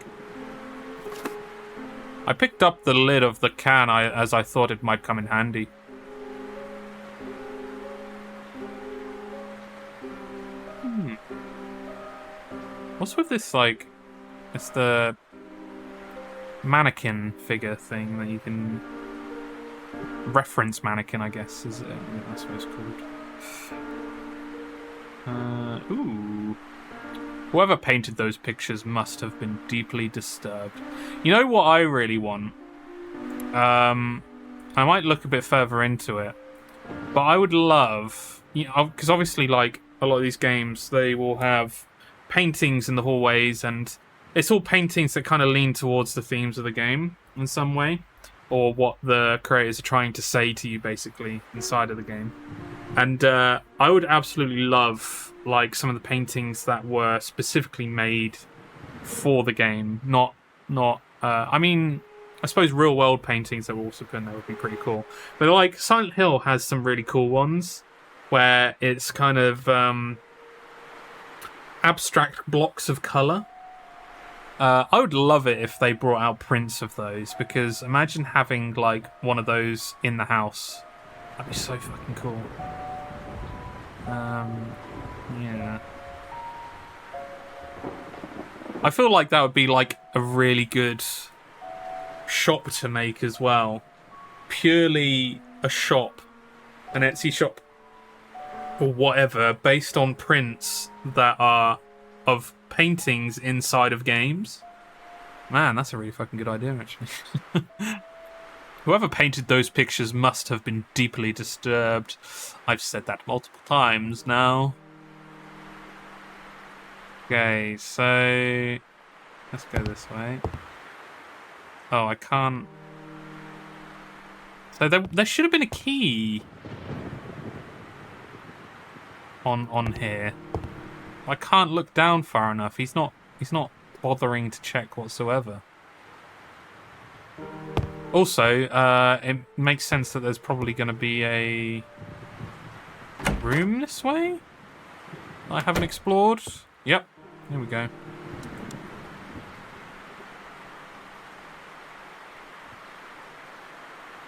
Speaker 1: I picked up the lid of the can as I thought it might come in handy. What's with this, like... It's the... mannequin figure thing that you can... Reference mannequin, I guess, is it? That's what it's called. Ooh. Whoever painted those pictures must have been deeply disturbed. You know what I really want? I might look a bit further into it. But I would love... You know, because obviously, like, a lot of these games, they will have paintings in the hallways, and it's all paintings that kind of lean towards the themes of the game in some way, or what the creators are trying to say to you, basically, inside of the game. And I would absolutely love, like, some of the paintings that were specifically made for the game, not I mean, I suppose real-world paintings that were also put in there would be pretty cool. But, like, Silent Hill has some really cool ones, where it's kind of abstract blocks of colour. I would love it if they brought out prints of those, because imagine having, like, one of those in the house. That'd be so fucking cool. Yeah. I feel like that would be, like, a really good shop to make as well. Purely a shop, an Etsy shop, or whatever, based on prints that are of paintings inside of games. Man, that's a really fucking good idea, actually. Whoever painted those pictures must have been deeply disturbed. I've said that multiple times now. Okay, so... let's go this way. Oh, I can't... So there should have been a key on here. I can't look down far enough. He's not bothering to check whatsoever. Also, it makes sense that there's probably going to be a room this way I haven't explored. Yep, here we go.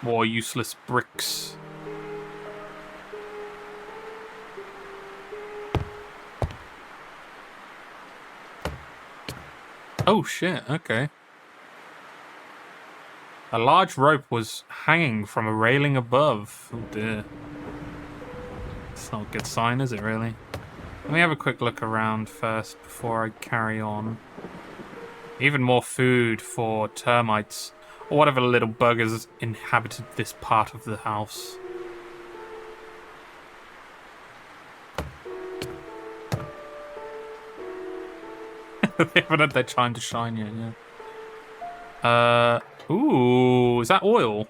Speaker 1: More useless bricks. Oh shit, okay. A large rope was hanging from a railing above. Oh dear. It's not a good sign, is it really? Let me have a quick look around first before I carry on. Even more food for termites, or whatever little buggers inhabited this part of the house. They haven't had their time to shine yet, yeah. Ooh, is that oil?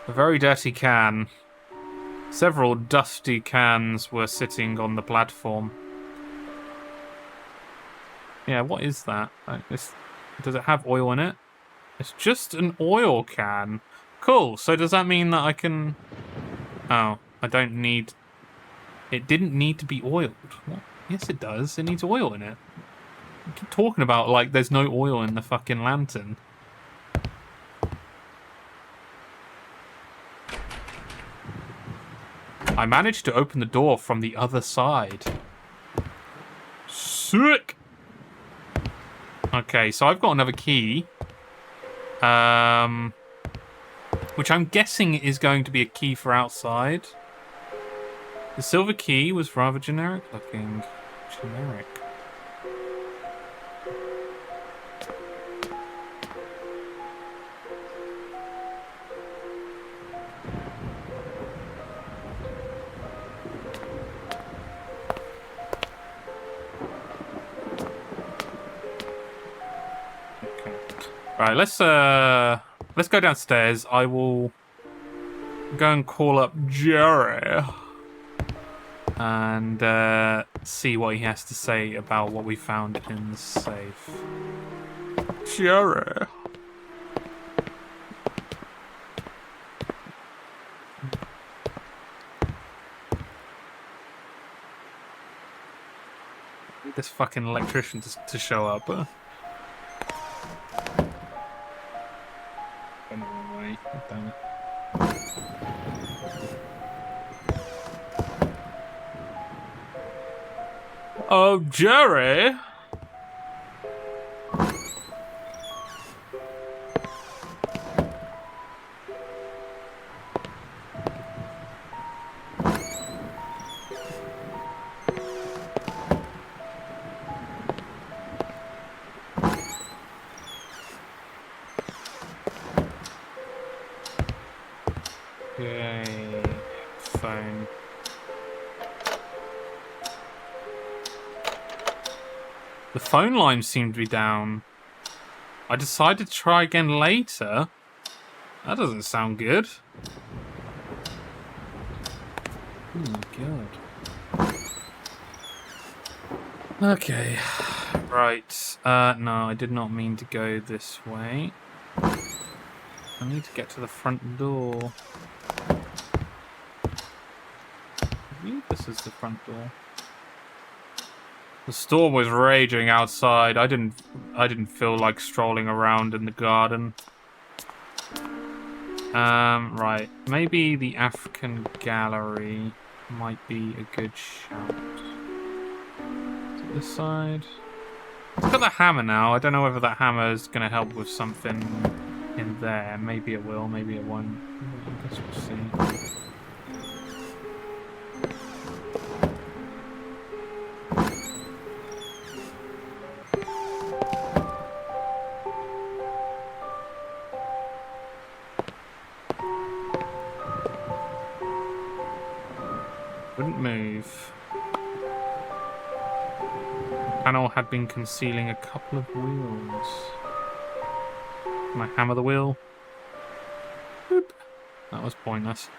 Speaker 1: A very dirty can. Several dusty cans were sitting on the platform. Yeah, what is that? Does it have oil in it? It's just an oil can. Cool, so does that mean that I can... Oh, I don't need... It didn't need to be oiled. What? Yes, it does. It needs oil in it. I keep talking about, like, there's no oil in the fucking lantern. I managed to open the door from the other side. Sick! Okay, so I've got another key. Which I'm guessing is going to be a key for outside. The silver key was rather generic looking. Generic. Right, let's go downstairs. I will go and call up Jerry and see what he has to say about what we found in the safe. Jerry. I need this fucking electrician to show up. Damn it. Oh, Jerry! Okay, phone. The phone lines seem to be down. I decided to try again later. That doesn't sound good. Oh my god. Okay. Right. No, I did not mean to go this way. I need to get to the front door. I believe this is the front door. The storm was raging outside. I didn't feel like strolling around in the garden. Right. Maybe the African Gallery might be a good shout. To this side. It's got the hammer now. I don't know whether that hammer is going to help with something in there. Maybe it will, maybe it won't. I guess we'll see. Wouldn't move. The panel had been concealing a couple of wheels. Can I hammer the wheel? Boop. That was pointless.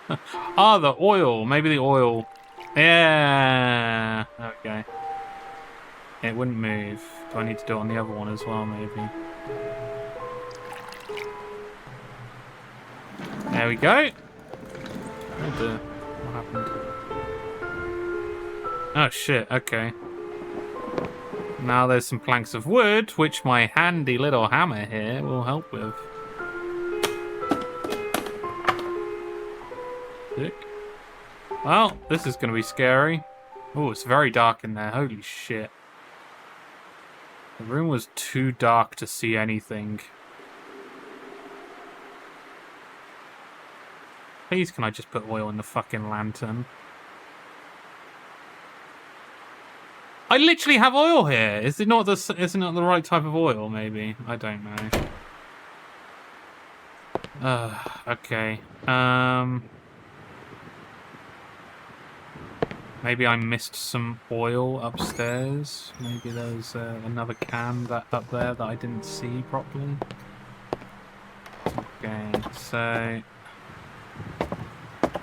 Speaker 1: Ah, the oil. Maybe the oil. Yeah. Okay. It wouldn't move. Do I need to do it on the other one as well, maybe? There we go. Oh dear. What happened? Oh shit, okay. Now there's some planks of wood, which my handy little hammer here will help with. Sick. Well, this is going to be scary. Oh, it's very dark in there. Holy shit. The room was too dark to see anything. Please, can I just put oil in the fucking lantern? I literally have oil here. Is it not the right type of oil? Maybe I don't know. Okay. Maybe I missed some oil upstairs. Maybe there's another can up there that I didn't see properly. So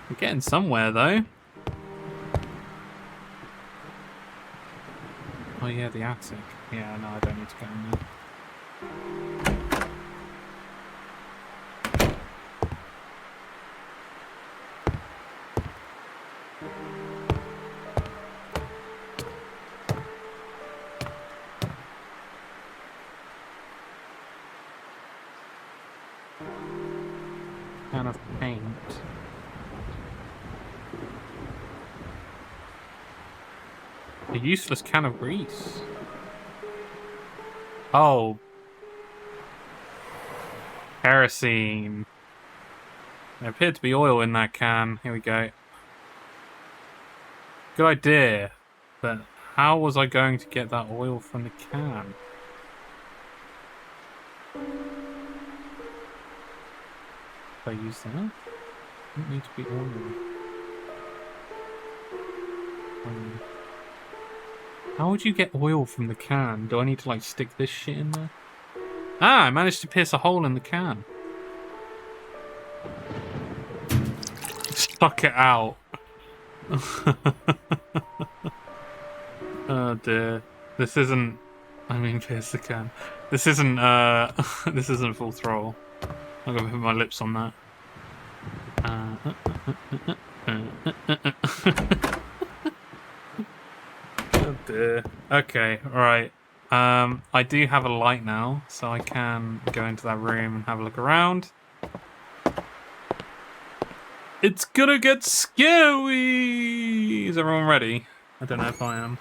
Speaker 1: we're getting somewhere though. Oh yeah, the attic. Yeah, no, I don't need to go in there. Can of paint. A useless can of grease. Oh. Kerosene. There appeared to be oil in that can. Here we go. Good idea. But how was I going to get that oil from the can? If I use that? Doesn't need to be oil. How would you get oil from the can? Do I need to like stick this shit in there? Ah, I managed to pierce a hole in the can. Suck it out. Oh dear. This isn't... I mean, pierce the can. This isn't, this isn't full throttle. I'm gonna put my lips on that. Oh dear. Okay, alright. I do have a light now, so I can go into that room and have a look around. It's gonna get scary! Is everyone ready? I don't know if I am.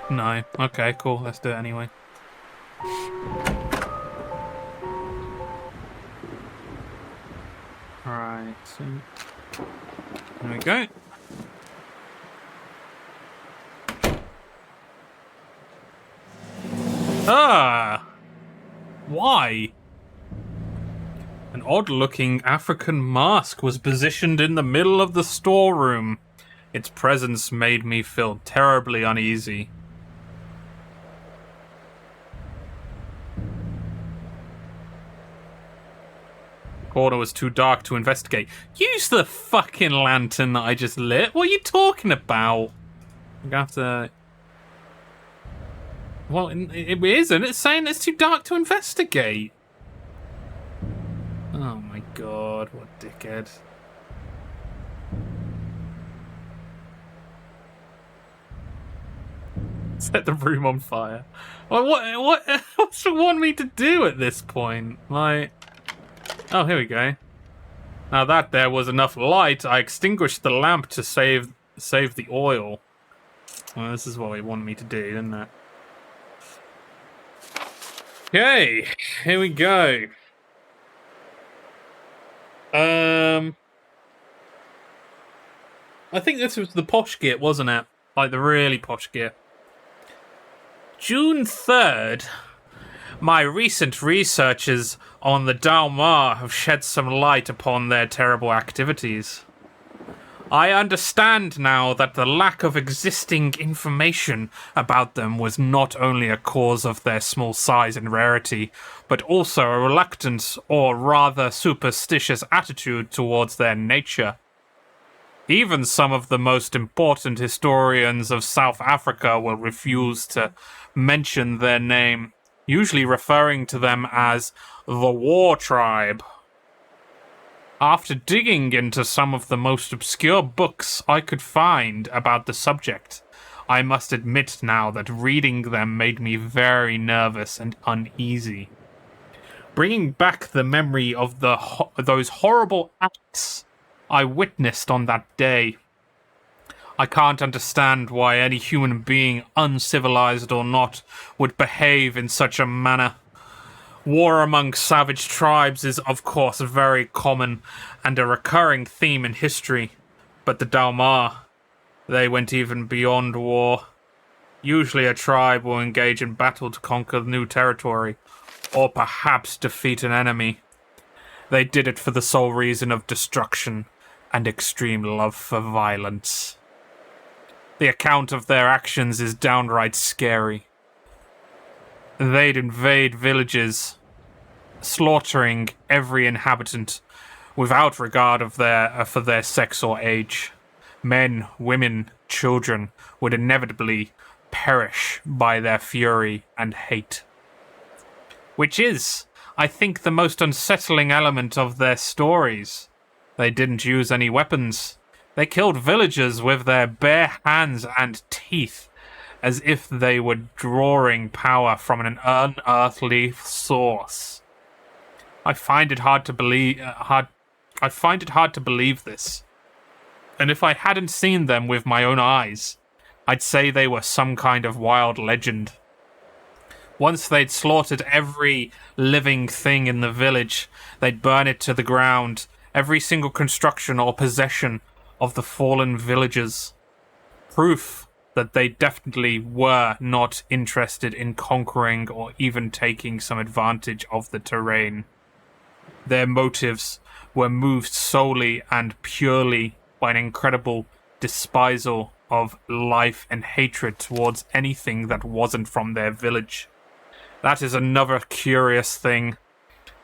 Speaker 1: No. Okay, cool. Let's do it anyway. Alright, so... There we go. Ah! Why? An odd-looking African mask was positioned in the middle of the storeroom. Its presence made me feel terribly uneasy. The corner was too dark to investigate. Use the fucking lantern that I just lit. What are you talking about? I'm gonna have to... Well, it isn't. It's saying it's too dark to investigate. Oh my god, what a dickhead. Set the room on fire. Well, what's it want me to do at this point? Like... Oh, here we go. Now that there was enough light, I extinguished the lamp to save the oil. Well, this is what it wanted me to do, didn't it? Okay, here we go. I think this was the posh Skit, wasn't it? Like the really posh Skit. June 3rd. My recent researches on the Dalmar have shed some light upon their terrible activities. I understand now that the lack of existing information about them was not only a cause of their small size and rarity, but also a reluctant, or rather superstitious attitude towards their nature. Even some of the most important historians of South Africa will refuse to mention their name, usually referring to them as the War Tribe. After digging into some of the most obscure books I could find about the subject, I must admit now that reading them made me very nervous and uneasy. Bringing back the memory of those horrible acts I witnessed on that day, I can't understand why any human being, uncivilized or not, would behave in such a manner. War among savage tribes is, of course, very common and a recurring theme in history, but the Dalmar, they went even beyond war. Usually a tribe will engage in battle to conquer new territory, or perhaps defeat an enemy. They did it for the sole reason of destruction and extreme love for violence. The account of their actions is downright scary. they'd invade villages, slaughtering every inhabitant without regard of for their sex or age. Men, women, children would inevitably perish by their fury and hate. Which is, I think, the most unsettling element of their stories. They didn't use any weapons. They killed villagers with their bare hands and teeth, as if they were drawing power from an unearthly source. I find it hard to believe this. And if I hadn't seen them with my own eyes, I'd say they were some kind of wild legend. Once they'd slaughtered every living thing in the village, they'd burn it to the ground, every single construction or possession of the fallen villagers. Proof that they definitely were not interested in conquering or even taking some advantage of the terrain. Their motives were moved solely and purely by an incredible despisal of life and hatred towards anything that wasn't from their village. That is another curious thing.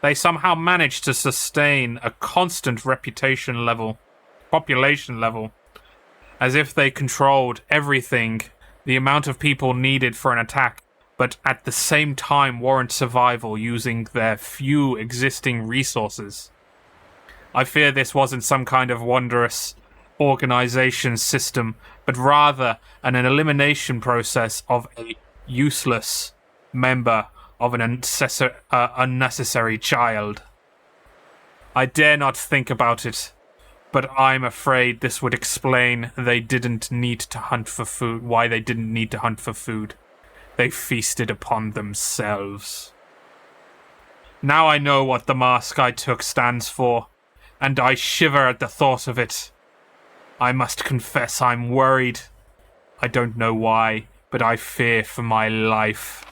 Speaker 1: They somehow managed to sustain a constant population level, as if they controlled everything, the amount of people needed for an attack, but at the same time warrant survival using their few existing resources. I fear this wasn't some kind of wondrous organization system, but rather an elimination process of a useless member of an unnecessary child. I dare not think about it, but I'm afraid this would explain why they didn't need to hunt for food. They feasted upon themselves. Now I know what the mask I took stands for, and I shiver at the thought of it. I must confess I'm worried. I don't know why, but I fear for my life.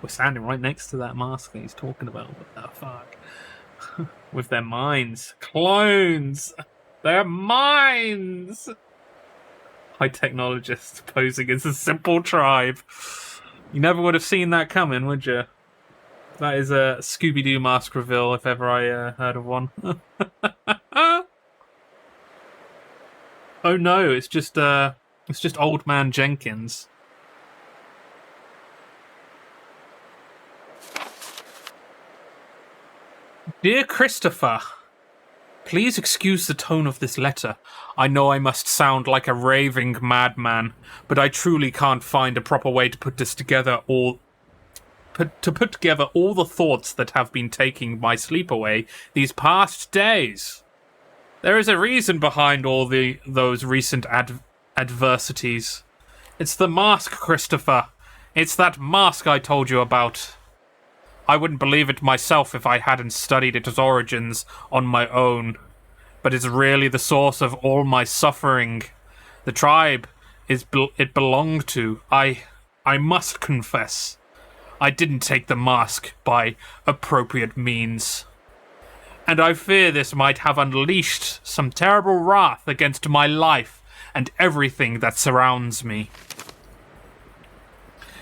Speaker 1: We're standing right next to that mask that he's talking about. What the fuck? With their minds. Clones! Their minds! High technologists posing as a simple tribe. You never would have seen that coming, would you? That is a Scooby-Doo mask reveal, if ever I heard of one. Oh no, it's just Old Man Jenkins. Dear Christopher, please excuse the tone of this letter. I know I must sound like a raving madman, but I truly can't find a proper way to put together all the thoughts that have been taking my sleep away these past days. There is a reason behind all those recent adversities. It's the mask, Christopher. It's that mask I told you about. I wouldn't believe it myself if I hadn't studied its origins on my own. But it's really the source of all my suffering. The tribe it belonged to. I must confess, I didn't take the mask by appropriate means. And I fear this might have unleashed some terrible wrath against my life and everything that surrounds me.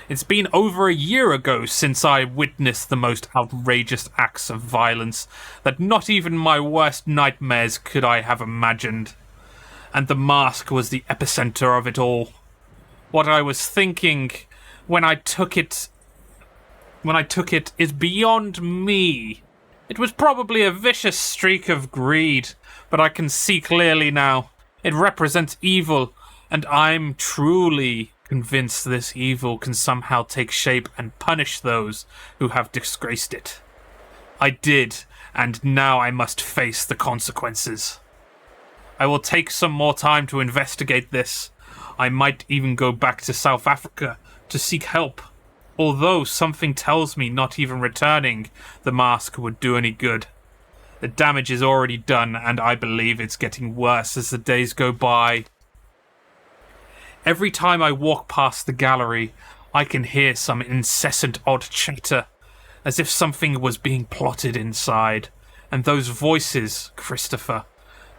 Speaker 1: It's been over a year ago since I witnessed the most outrageous acts of violence that not even my worst nightmares could I have imagined. And the mask was the epicenter of it all. What I was thinking when I took it is beyond me. It was probably a vicious streak of greed, but I can see clearly now. It represents evil, and I'm truly convinced this evil can somehow take shape and punish those who have disgraced it. I did, and now I must face the consequences. I will take some more time to investigate this. I might even go back to South Africa to seek help, although something tells me not even returning the mask would do any good. The damage is already done, and I believe it's getting worse as the days go by. Every time I walk past the gallery, I can hear some incessant odd chatter, as if something was being plotted inside. And those voices, Christopher,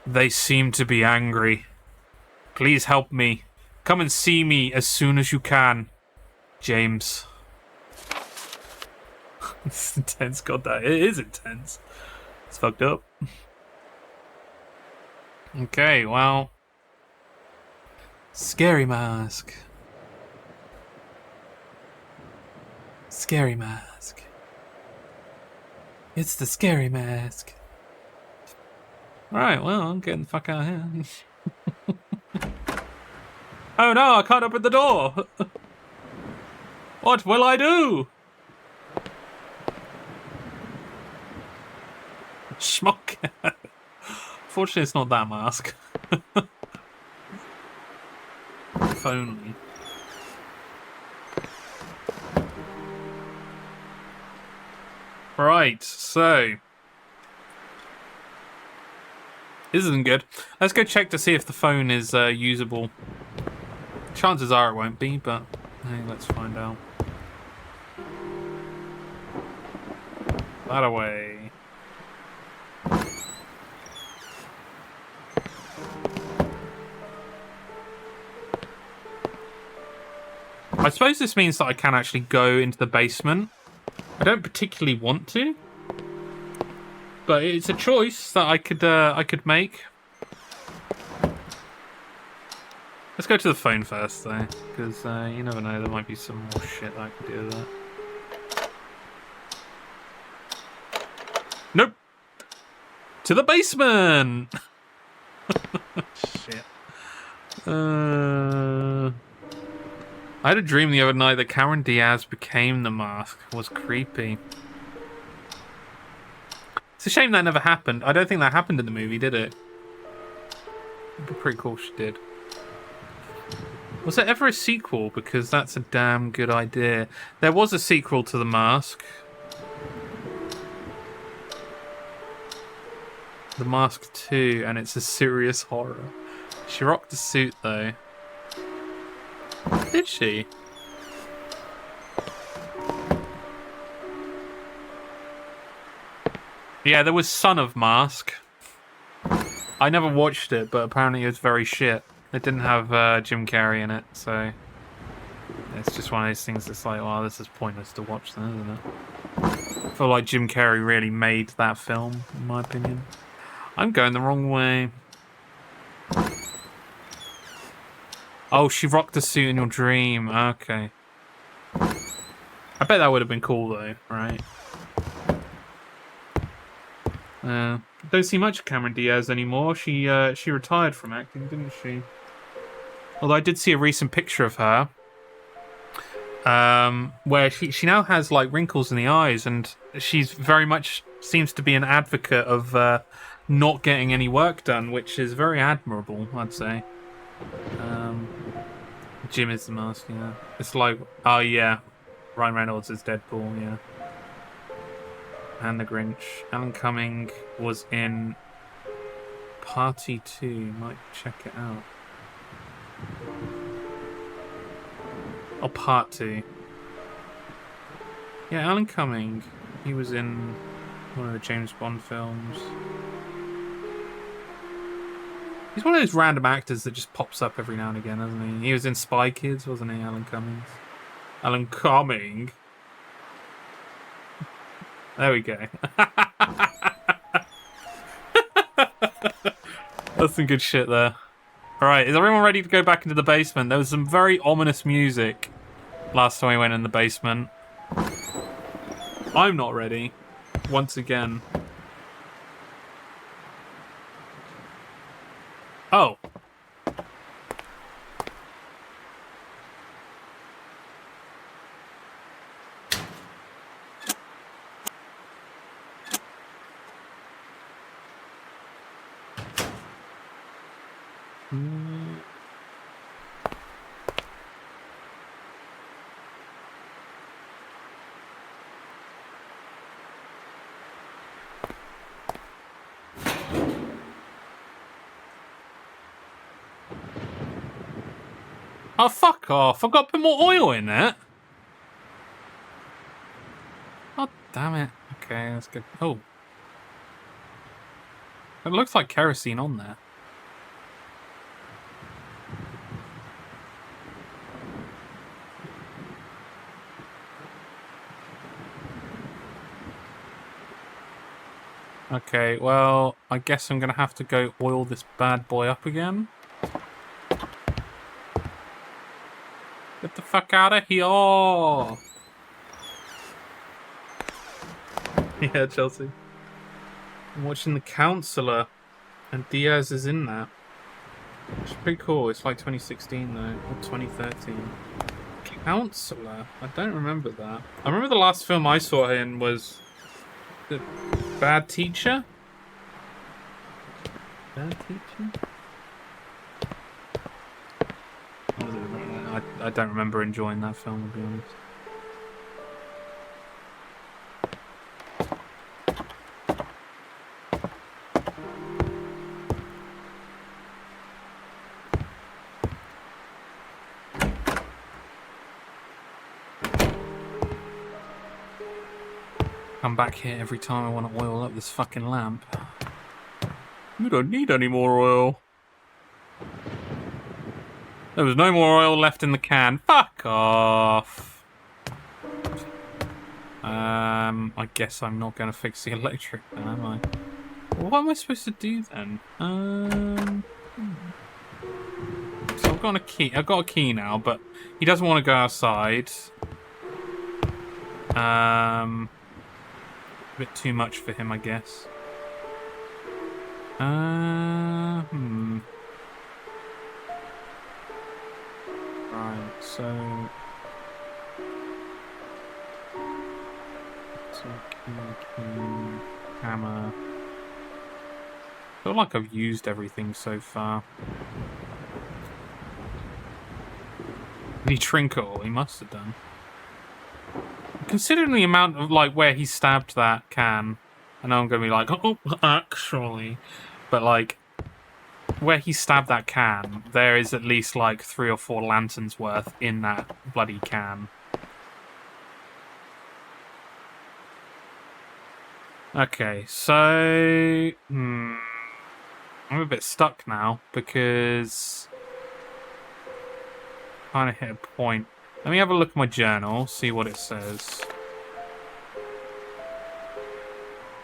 Speaker 1: they seem to be angry. Please help me. Come and see me as soon as you can, James. It's intense, god, that it is intense. It's fucked up. Okay, well, scary mask. Scary mask. It's the scary mask. Alright, well, I'm getting the fuck out of here. Oh no, I can't open the door! What will I do? Schmuck. Fortunately, it's not that mask. If only. Right, so this isn't good. Let's go check to see if the phone is usable. Chances are it won't be, but hey, let's find out. That away. I suppose this means that I can actually go into the basement. I don't particularly want to, but it's a choice that I could make. Let's go to the phone first, though, because you never know, there might be some more shit that I can do with that. Nope. To the basement. Shit. I had a dream the other night that Cameron Diaz became the mask. It was creepy. It's a shame that never happened. I don't think that happened in the movie, did it? It'd be pretty cool if she did. Was there ever a sequel? Because that's a damn good idea. There was a sequel to The Mask. The Mask 2, and it's a serious horror. She rocked the suit, though. Did she? Yeah, there was Son of Mask. I never watched it, but apparently it was very shit. It didn't have Jim Carrey in it, so it's just one of those things that's like, wow, this is pointless to watch then, isn't it? I feel like Jim Carrey really made that film, in my opinion. I'm going the wrong way. Oh, she rocked the suit in your dream. Okay. I bet that would have been cool, though, right? Don't see much of Cameron Diaz anymore. She retired from acting, didn't she? Although I did see a recent picture of her, where she now has like wrinkles in the eyes, and she's very much seems to be an advocate of not getting any work done, which is very admirable, I'd say. Jim is the mask, yeah. It's like, oh yeah, Ryan Reynolds is Deadpool, yeah. And the Grinch. Alan Cumming was in Party 2. Might check it out. Oh, Part 2. Yeah, Alan Cumming. He was in one of the James Bond films. He's one of those random actors that just pops up every now and again, doesn't he? He was in Spy Kids, wasn't he, Alan Cummings? Alan Cumming. There we go. That's some good shit there. Alright, is everyone ready to go back into the basement? There was some very ominous music last time we went in the basement. I'm not ready. Once again. Oh. Oh, fuck off. I've got to put more oil in that. Oh, damn it. Okay, that's good. Oh. It looks like kerosene on there. Okay, well, I guess I'm gonna have to go oil this bad boy up again. Get the fuck out of here! Yeah, Chelsea. I'm watching The Counselor, and Diaz is in there. It's pretty cool. It's like 2016 though, or 2013. Counselor? I don't remember that. I remember the last film I saw her in was The Bad Teacher? Bad Teacher? I don't remember enjoying that film, to be honest. Come back here every time I want to oil up this fucking lamp. You don't need any more oil. There was no more oil left in the can. Fuck off. I guess I'm not going to fix the electric then, am I? What am I supposed to do then? So I've got a key. I've got a key now, but he doesn't want to go outside. A bit too much for him, I guess. Right, so key, hammer. I feel like I've used everything so far. Did he drink it all? He must have done. Considering the amount of, like, where he stabbed that can, I know I'm going to be like, oh, actually. But, like, where he stabbed that can, there is at least, like, 3 or 4 lanterns worth in that bloody can. Okay, so... I'm a bit stuck now, because... kind of hit a point. Let me have a look at my journal, see what it says.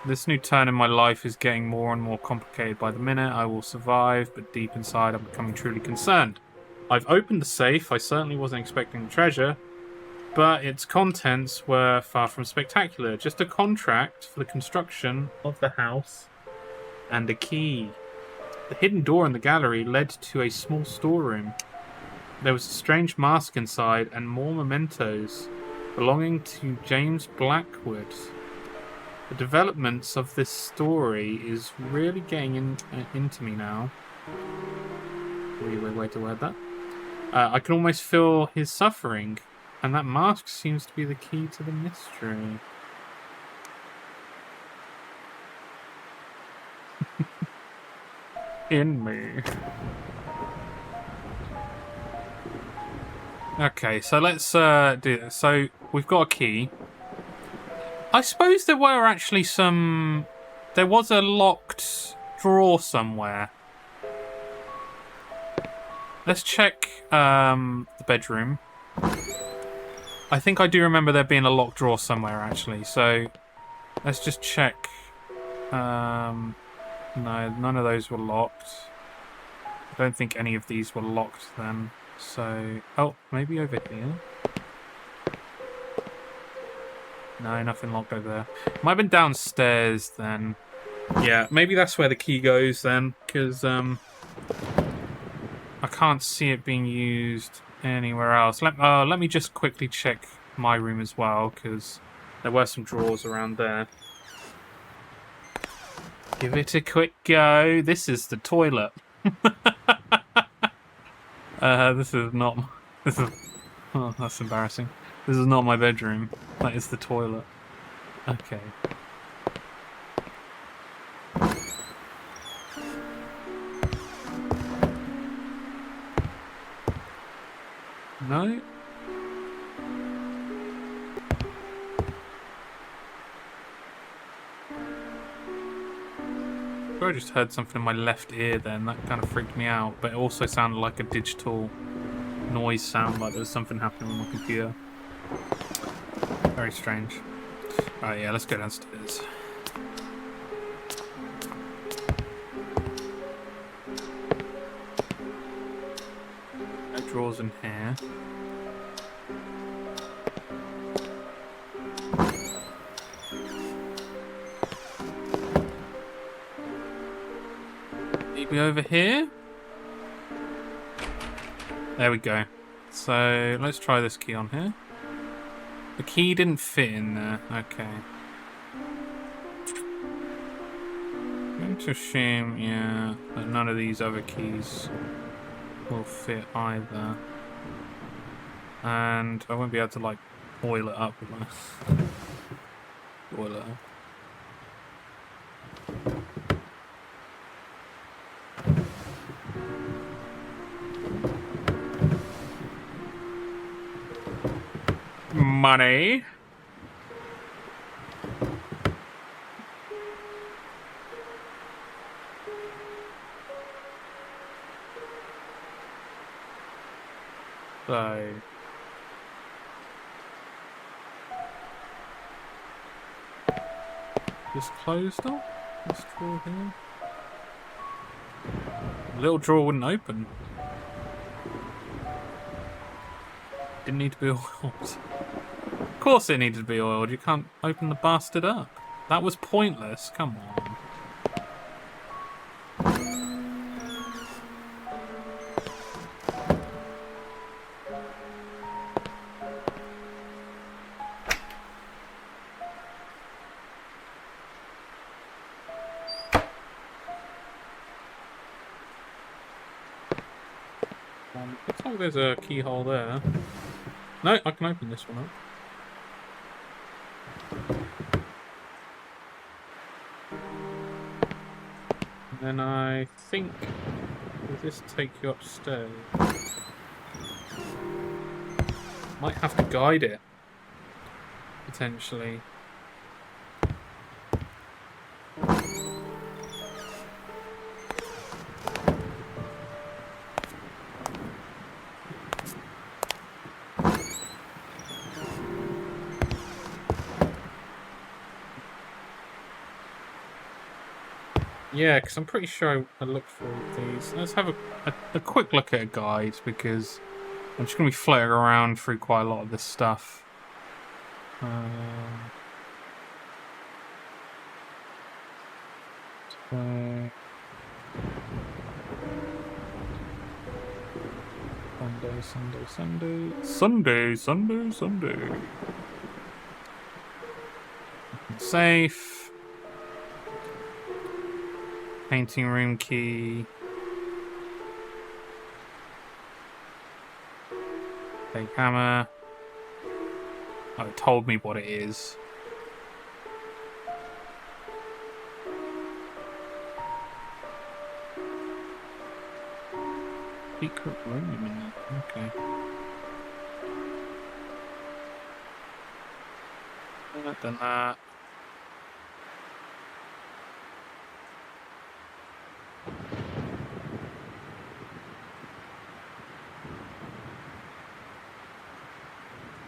Speaker 1: This new turn in my life is getting more and more complicated by the minute. I will survive, but deep inside I'm becoming truly concerned. I've opened the safe. I certainly wasn't expecting the treasure, but its contents were far from spectacular. Just a contract for the construction of the house and a key. The hidden door in the gallery led to a small storeroom. There was a strange mask inside and more mementos belonging to James Blackwood. The developments of this story is really getting into me now. Way to word that. I can almost feel his suffering, and that mask seems to be the key to the mystery. In me. Okay, so let's do this. So we've got a key. I suppose there were actually some... There was a locked drawer somewhere. Let's check the bedroom. I think I do remember there being a locked drawer somewhere, actually. So let's just check. No, none of those were locked. I don't think any of these were locked then. So... Oh, maybe over here. No, nothing locked over there. Might have been downstairs then. Yeah, maybe that's where the key goes then, because I can't see it being used anywhere else. Let me just quickly check my room as well, because there were some drawers around there. Give it a quick go. This is the toilet. This is not... This is... Oh, that's embarrassing. This is not my bedroom. That is the toilet. Okay. No? I just heard something in my left ear then. That kind of freaked me out. But it also sounded like a digital noise sound, like there was something happening on my computer. Very strange. Alright, yeah, let's go downstairs. drawers in here. Maybe over here? There we go. So, let's try this key on here. The key didn't fit in there. Okay. I'm going to assume, yeah, that none of these other keys will fit either. And I won't be able to, like, oil it up with my... Oil it up. Money. So... This closed off? This drawer here? The little drawer wouldn't open. Didn't need to be oiled. Of course it needed to be oiled. You can't open the bastard up. That was pointless. Come on. Looks like there's a keyhole there. No, I can open this one up. And then I think... Will this take you upstairs? Might have to guide it. Potentially. Yeah, because I'm pretty sure I looked for all these. Let's have a quick look at a guide, because I'm just going to be floating around through quite a lot of this stuff. Sunday. Safe. Painting room key. Big hammer. Oh, it told me what it is. Secret room. Okay. Done that.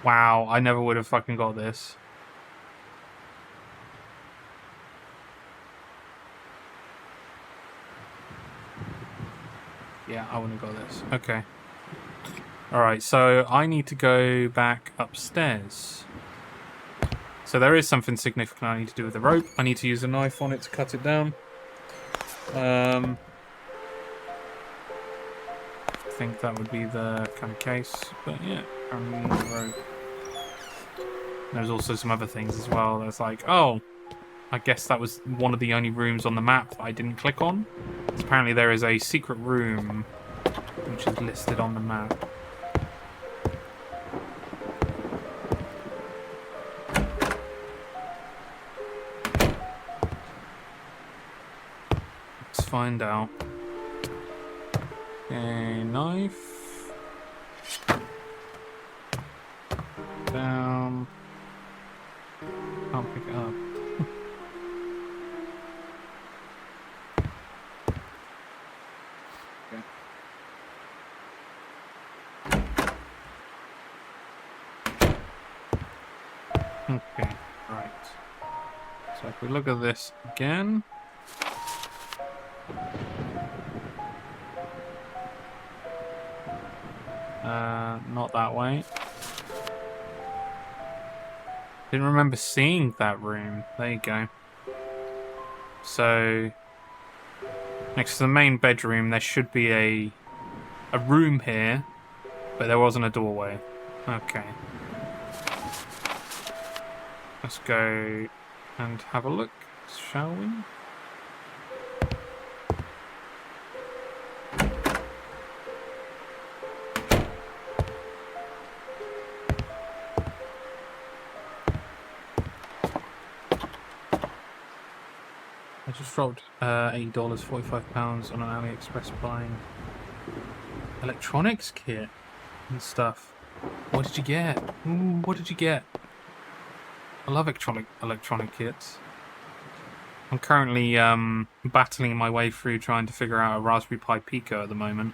Speaker 1: Wow, I never would have fucking got this. Yeah, I wouldn't have got this. Okay. Alright, so I need to go back upstairs. So there is something significant I need to do with the rope. I need to use a knife on it to cut it down. I think that would be the kind of case. But yeah, rope. There's also some other things as well. There's like, oh, I guess that was one of the only rooms on the map that I didn't click on. Apparently there is a secret room which is listed on the map. Let's find out. Okay, knife. Down. Can't pick it up. Okay, right. So if we look at this again. Not that way. Didn't remember seeing that room. There you go. So, next to the main bedroom, there should be a room here, but there wasn't a doorway. Okay. Let's go and have a look, shall we? I just dropped $80, £45 on an AliExpress buying electronics kit and stuff. What did you get? Ooh, what did you get? I love electronic kits. I'm currently battling my way through trying to figure out a Raspberry Pi Pico at the moment,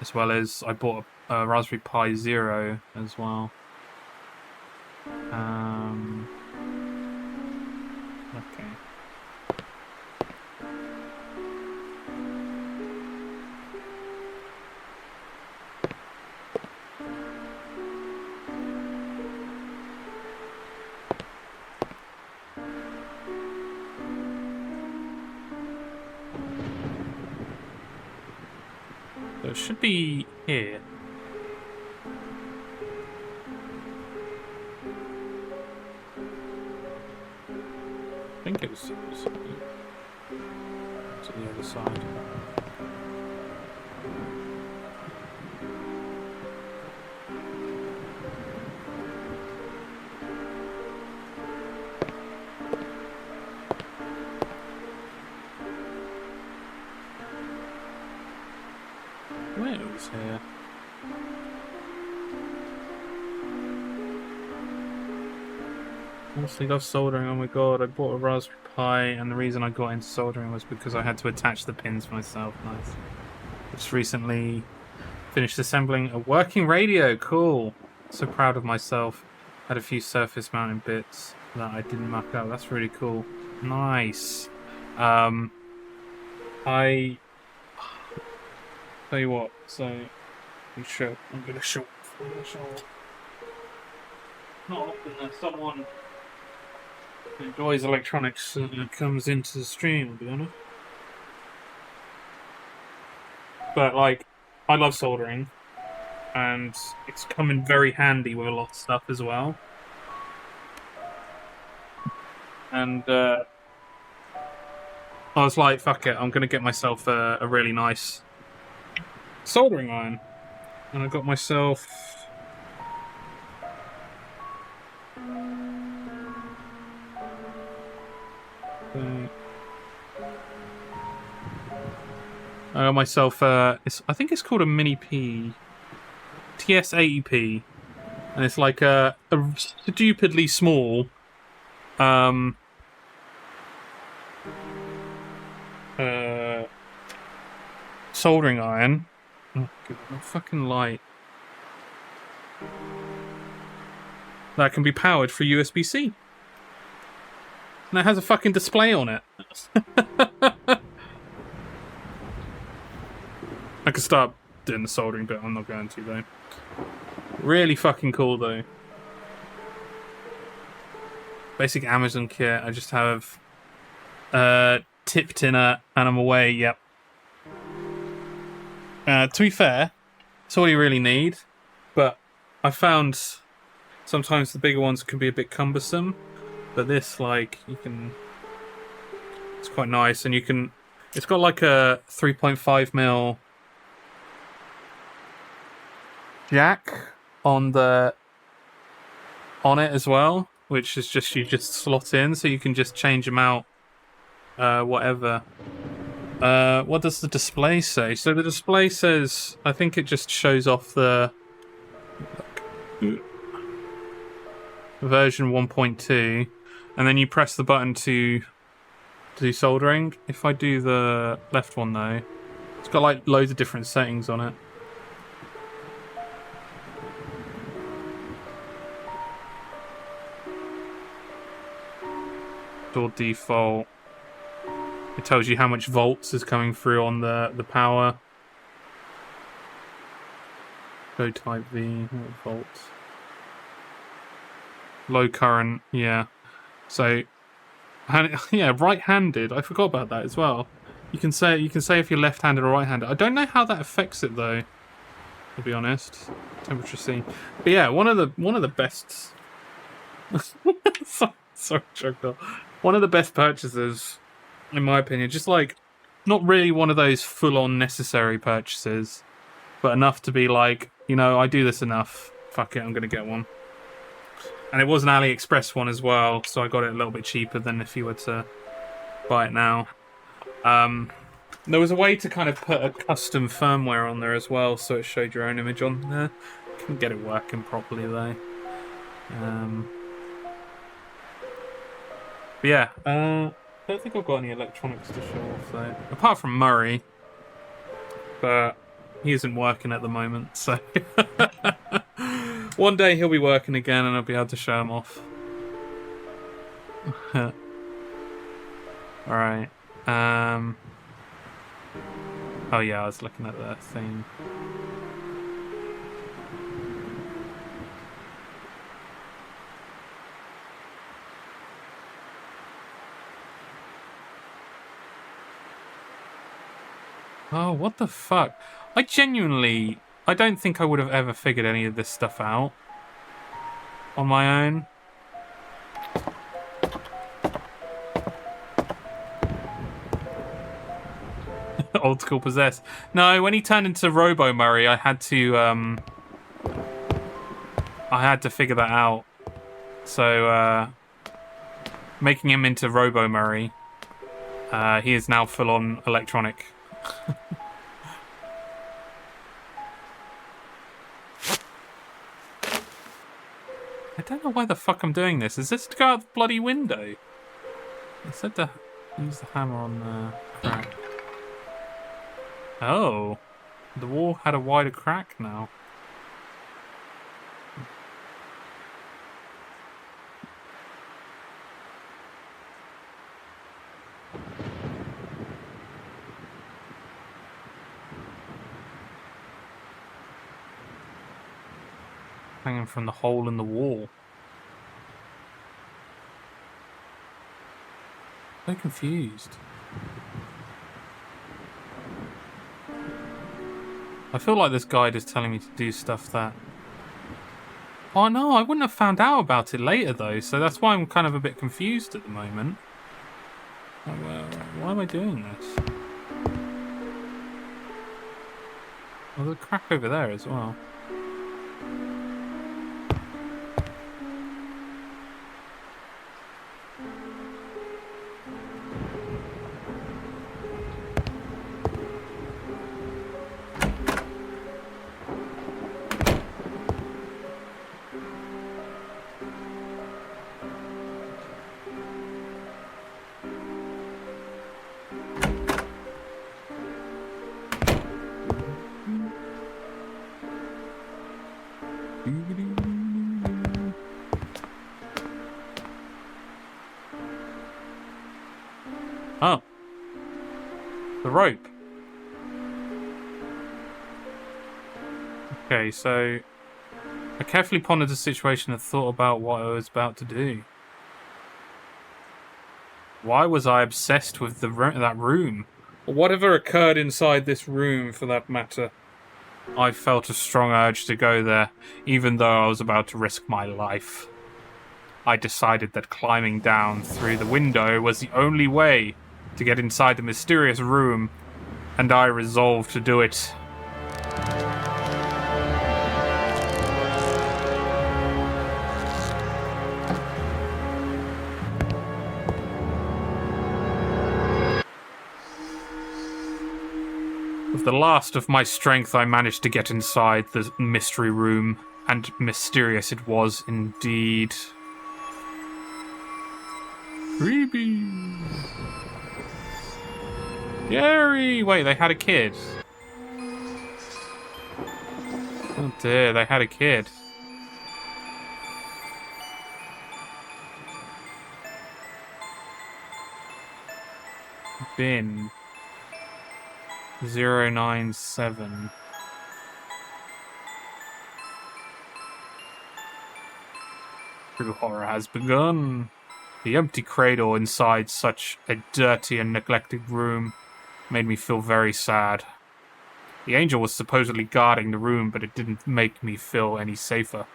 Speaker 1: as well as I bought a Raspberry Pi Zero as well. Okay. So it should be here. I think it was to the other side. Where it was here? Honestly love soldering, oh my god, I bought a Raspberry Pi and the reason I got into soldering was because I had to attach the pins myself. Nice. Just recently finished assembling a working radio, cool. So proud of myself. Had a few surface mounting bits that I didn't muck up, that's really cool. Nice. I tell you what, so I'm gonna show not often that someone who enjoys electronics comes into the stream, I'll be honest. But like, I love soldering, and it's come in very handy with a lot of stuff as well. And I was like, fuck it, I'm gonna get myself a really nice soldering iron. And I got myself I think it's called a Mini P TS80P, and it's like a stupidly small soldering iron. Oh god, my fucking light. That can be powered through USB-C. And it has a fucking display on it. I could start doing the soldering bit, I'm not going to though. Really fucking cool though. Basic Amazon kit, I just have tip tinner and I'm away, yep. To be fair, that's all you really need, but I found sometimes the bigger ones can be a bit cumbersome, but this, like, it's quite nice, and it's got like a 3.5mm jack on it as well, which is just, you just slot in, so you can just change them out, whatever. What does the display say? So the display says, I think it just shows off the version 1.2, and then you press the button to do soldering. If I do the left one though, it's got like loads of different settings on it. Or default. It tells you how much volts is coming through on the power. Go type V, volts. Low current, yeah. So, yeah, right-handed. I forgot about that as well. You can say if you're left-handed or right-handed. I don't know how that affects it though. To be honest, temperature scene. But yeah, one of the best. Sorry, choked up. One of the best purchases, in my opinion. Just like, not really one of those full-on necessary purchases, but enough to be like, I do this enough. Fuck it, I'm gonna get one. And it was an AliExpress one as well, so I got it a little bit cheaper than if you were to buy it now. There was a way to kind of put a custom firmware on there as well, so it showed your own image on there. Couldn't get it working properly though. But yeah, I don't think I've got any electronics to show off though, apart from Murray. But he isn't working at the moment, so one day he'll be working again, and I'll be able to show him off. All right. Oh yeah, I was looking at that thing. Oh, what the fuck? I don't think I would have ever figured any of this stuff out on my own. Old school possess. No, when he turned into Robo Murray, I had to figure that out. So making him into Robo Murray, he is now full on electronic. I don't know why the fuck I'm doing this. Is this to go out the bloody window? I said to use the hammer on the crack. Oh, the wall had a wider crack now. Hanging from the hole in the wall. So confused. I feel like this guide is telling me to do stuff that... Oh no, I wouldn't have found out about it later though, so that's why I'm kind of a bit confused at the moment. Like, why am I doing this? Oh, there's a crack over there as well. Oh. The rope. Okay, so... I carefully pondered the situation and thought about what I was about to do. Why was I obsessed with that room? Or whatever occurred inside this room, for that matter. I felt a strong urge to go there, even though I was about to risk my life. I decided that climbing down through the window was the only way to get inside the mysterious room, and I resolved to do it. With the last of my strength, I managed to get inside the mystery room, and mysterious it was indeed. Creepy. Gary! Wait, they had a kid. Oh dear, they had a kid. Bin 097. True horror has begun. The empty cradle inside such a dirty and neglected room made me feel very sad. The angel was supposedly guarding the room, but it didn't make me feel any safer.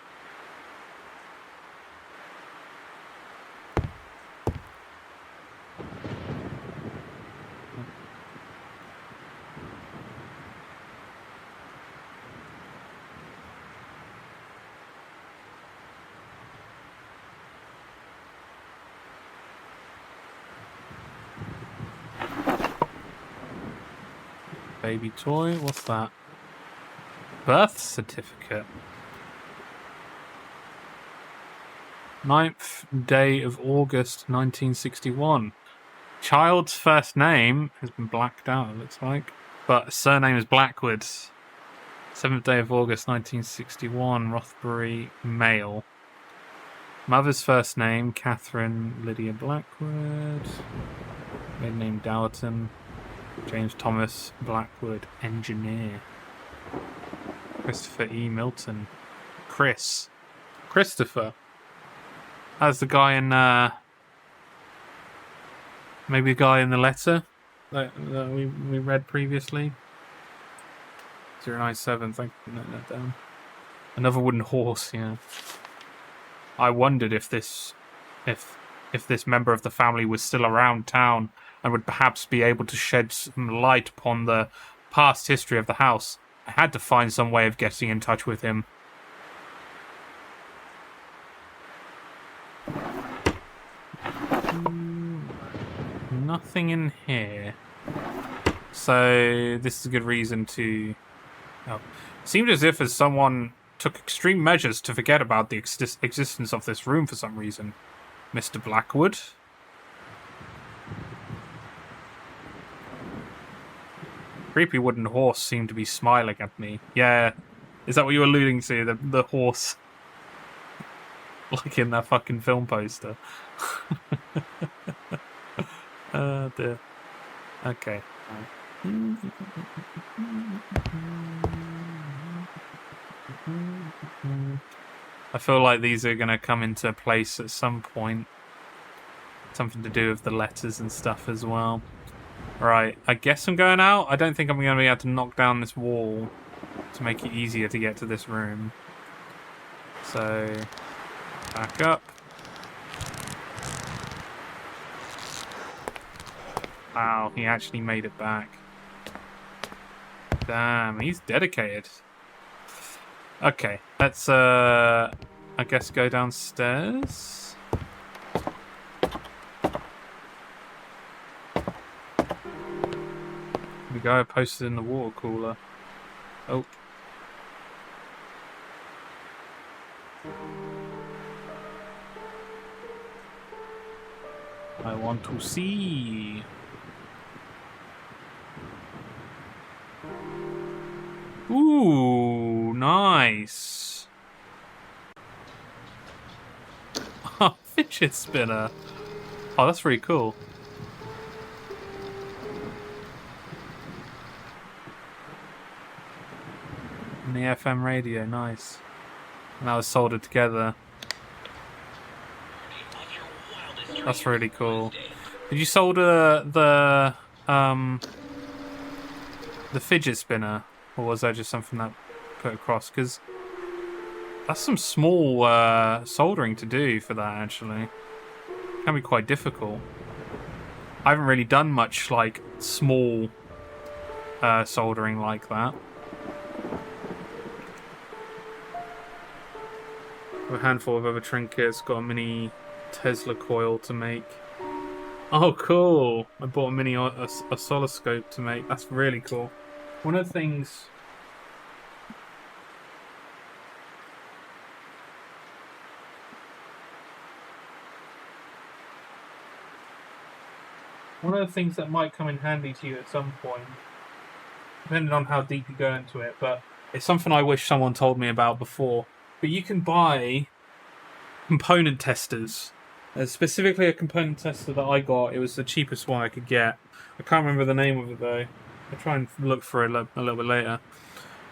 Speaker 1: Baby toy? What's that? Birth certificate. 9th day of August 1961. Child's first name has been blacked out, it looks like. But surname is Blackwood. 7th day of August 1961. Rothbury, male. Mother's first name, Catherine Lydia Blackwood. Maiden name, Dowerton. James Thomas Blackwood, engineer. Christopher E. Milton. Christopher. That's the guy in, maybe the guy in the letter that we read previously. 097, thank you for noting that down. Another wooden horse, yeah. I wondered if this member of the family was still around town and would perhaps be able to shed some light upon the past history of the house. I had to find some way of getting in touch with him. Nothing in here. So this is a good reason to... Oh. It seemed as if someone took extreme measures to forget about the existence of this room for some reason. Mr. Blackwood? Creepy wooden horse seemed to be smiling at me. Yeah, is that what you were alluding to? The horse? Like in that fucking film poster. Oh dear. Okay. I feel like these are going to come into place at some point. Something to do with the letters and stuff as well. Right, I guess I'm going out. I don't think I'm going to be able to knock down this wall to make it easier to get to this room. So, back up. Wow, he actually made it back. Damn, he's dedicated. Okay, let's, I guess go downstairs. The guy posted in the water cooler. Oh. I want to see. Ooh, nice. Oh, fidget spinner. Oh, that's really cool. And the FM radio, nice. And that was soldered together. That's really cool. Did you solder the fidget spinner, or was that just something that put across? Because that's some small soldering to do for that. Actually, it can be quite difficult. I haven't really done much like small soldering like that. A handful of other trinkets, got a mini Tesla coil to make. Oh, cool! I bought a mini oscilloscope to make. That's really cool. One of the things... One of the things that might come in handy to you at some point, depending on how deep you go into it, but it's something I wish someone told me about before. But you can buy component testers. Specifically a component tester that I got. It was the cheapest one I could get. I can't remember the name of it though. I'll try and look for it a little bit later.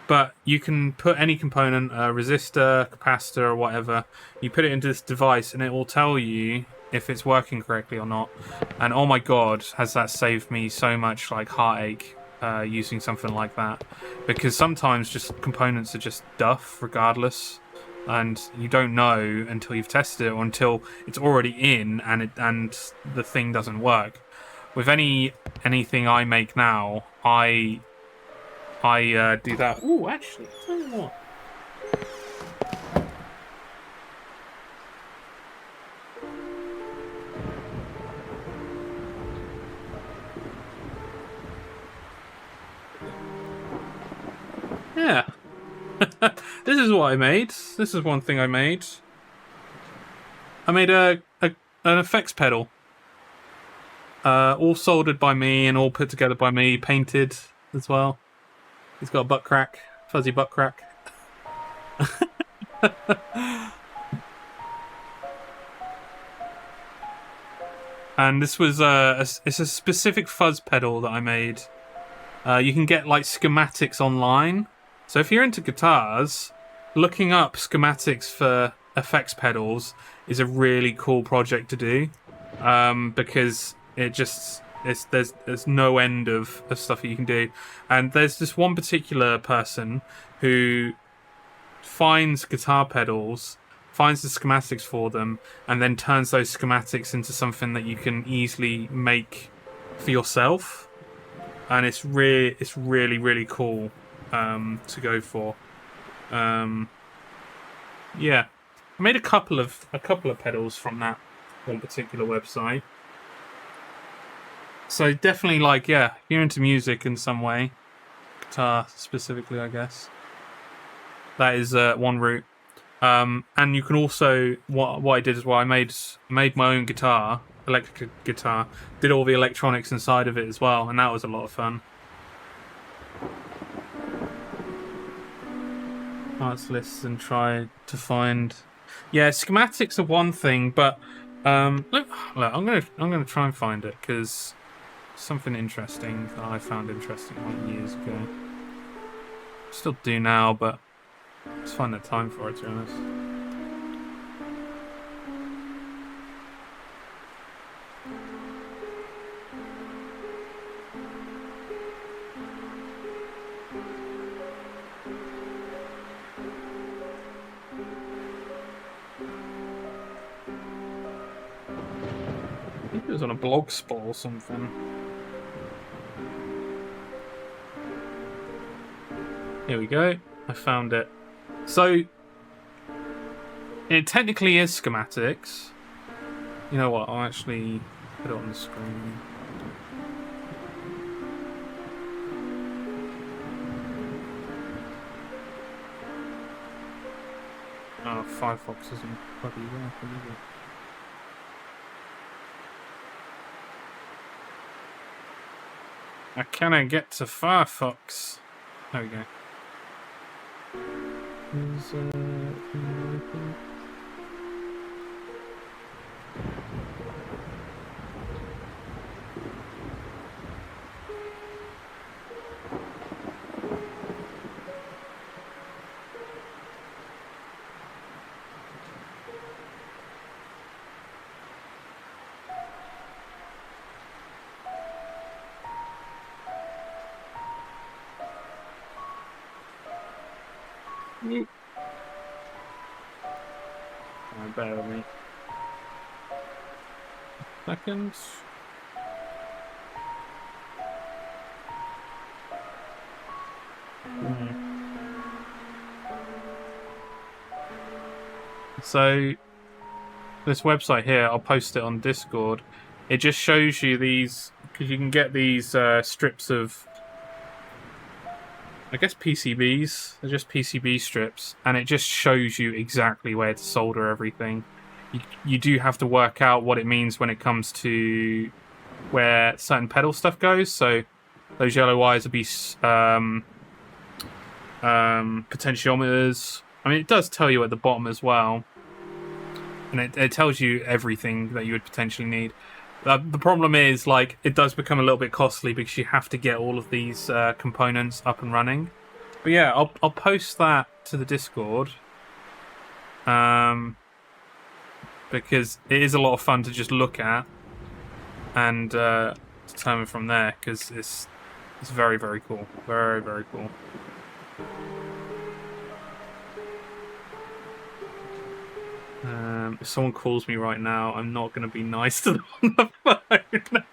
Speaker 1: but you can put any component, a resistor, capacitor, or whatever. You put it into this device, and it will tell you if it's working correctly or not. And oh my god, has that saved me so much like heartache using something like that, because sometimes just components are just duff regardless, and you don't know until you've tested it or until it's already in and the thing doesn't work. With anything I make now, I do that. Ooh, actually, tell you what. Yeah. This is what I made. This is one thing I made. I made an effects pedal. All soldered by me and all put together by me, painted as well. He's got a butt crack, fuzzy butt crack. And this was it's a specific fuzz pedal that I made. You can get like schematics online. So if you're into guitars, looking up schematics for effects pedals is a really cool project to do, because there's no end of stuff that you can do. And there's this one particular person who finds guitar pedals, finds the schematics for them, and then turns those schematics into something that you can easily make for yourself. And it's really, really cool to go for. Yeah, I made a couple of pedals from that one particular website. So definitely, like, yeah, if you're into music in some way, guitar specifically, I guess, that is one route. And you can also, what I did is, well, I made my own guitar, electric guitar, did all the electronics inside of it as well, and that was a lot of fun. Parts lists and try to find. Yeah, schematics are one thing, but look, I'm gonna try and find it, because something interesting that I found interesting like years ago. Still do now, but just find the time for it, to be honest. I think it was on a blog spot or something. Here we go. I found it. So, it technically is schematics. You know what? I'll actually put it on the screen. Oh, Firefox isn't bloody working, is it? I cannot get to Firefox. There we go. Bear with me. Seconds. So this website here, I'll post it on Discord. It just shows you these, because you can get these strips of, I guess, PCBs. They're just PCB strips, and it just shows you exactly where to solder everything. You do have to work out what it means when it comes to where certain pedal stuff goes. So those yellow wires will be potentiometers. I mean, it does tell you at the bottom as well, and it tells you everything that you would potentially need. The problem is, like, it does become a little bit costly because you have to get all of these components up and running. But yeah, I'll post that to the Discord. Because it is a lot of fun to just look at and determine from there, because it's very, very cool. Very, very cool. If someone calls me right now, I'm not going to be nice to them on the phone.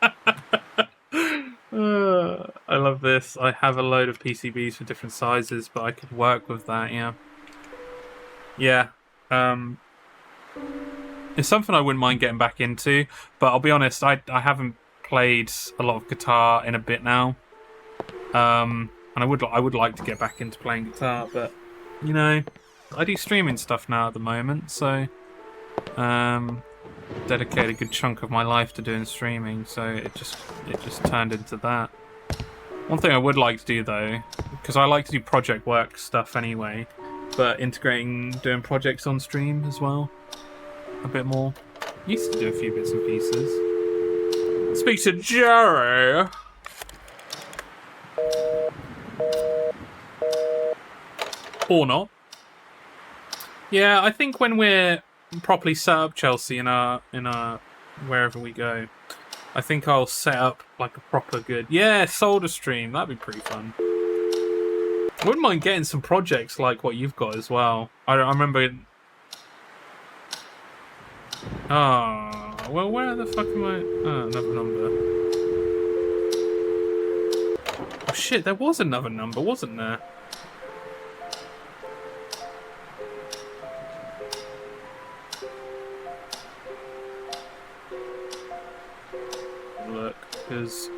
Speaker 1: I love this. I have a load of PCBs for different sizes, but I could work with that, yeah. Yeah. It's something I wouldn't mind getting back into, but I'll be honest, I haven't played a lot of guitar in a bit now. And I would like to get back into playing guitar, but you know, I do streaming stuff now at the moment, so dedicate a good chunk of my life to doing streaming, so it just turned into that. One thing I would like to do though, because I like to do project work stuff anyway, but doing projects on stream as well a bit more. Used to do a few bits and pieces. Speak to Jerry. Or not. Yeah, I think when we're properly set up, Chelsea, in our wherever we go, I think I'll set up like a proper good solder stream. That'd be pretty fun. I wouldn't mind getting some projects like what you've got as well. I remember. Oh, well, where the fuck am I? Oh, another number. Oh shit, there was another number, wasn't there? Look, because...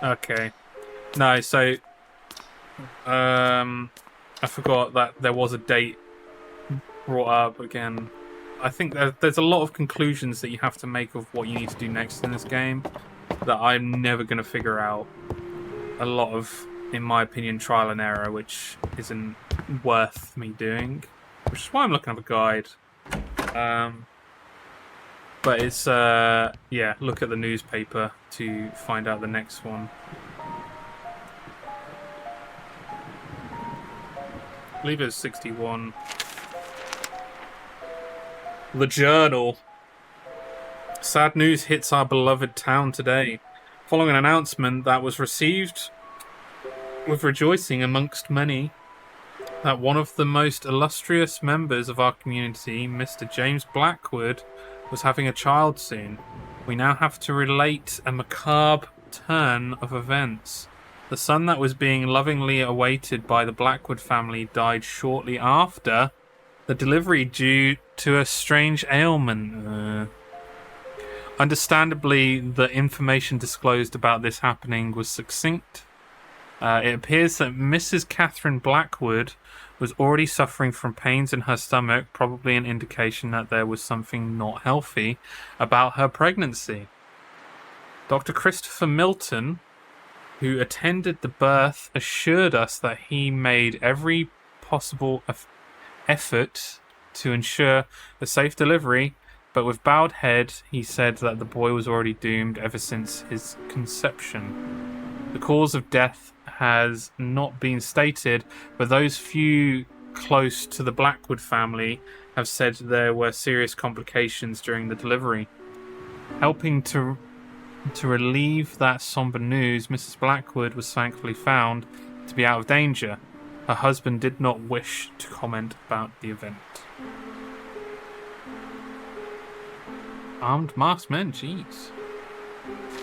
Speaker 1: Okay. No, so... I forgot that there was a date brought up again. I think there's a lot of conclusions that you have to make of what you need to do next in this game that I'm never going to figure out. A lot of, in my opinion, trial and error, which isn't worth me doing. Which is why I'm looking at a guide. But it's, yeah, look at the newspaper to find out the next one. I believe it's 61. The Journal. Sad news hits our beloved town today, following an announcement that was received with rejoicing amongst many, that one of the most illustrious members of our community, Mr. James Blackwood, was having a child soon. We now have to relate a macabre turn of events. The son that was being lovingly awaited by the Blackwood family died shortly after the delivery due to a strange ailment. Understandably, the information disclosed about this happening was succinct. It appears that Mrs. Catherine Blackwood was already suffering from pains in her stomach, probably an indication that there was something not healthy about her pregnancy. Dr. Christopher Milton, who attended the birth, assured us that he made every possible effort to ensure a safe delivery, but with bowed head, he said that the boy was already doomed ever since his conception. The cause of death has not been stated, but those few close to the Blackwood family have said there were serious complications during the delivery. Helping to relieve that somber news, Mrs. Blackwood was thankfully found to be out of danger. Her husband did not wish to comment about the event. Armed masked men, jeez.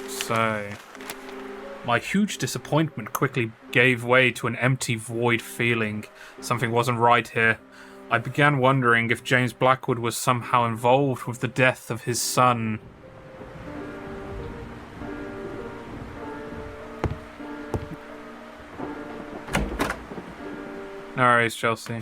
Speaker 1: So, my huge disappointment quickly gave way to an empty void feeling. Something wasn't right here. I began wondering if James Blackwood was somehow involved with the death of his son. No worries, Chelsea.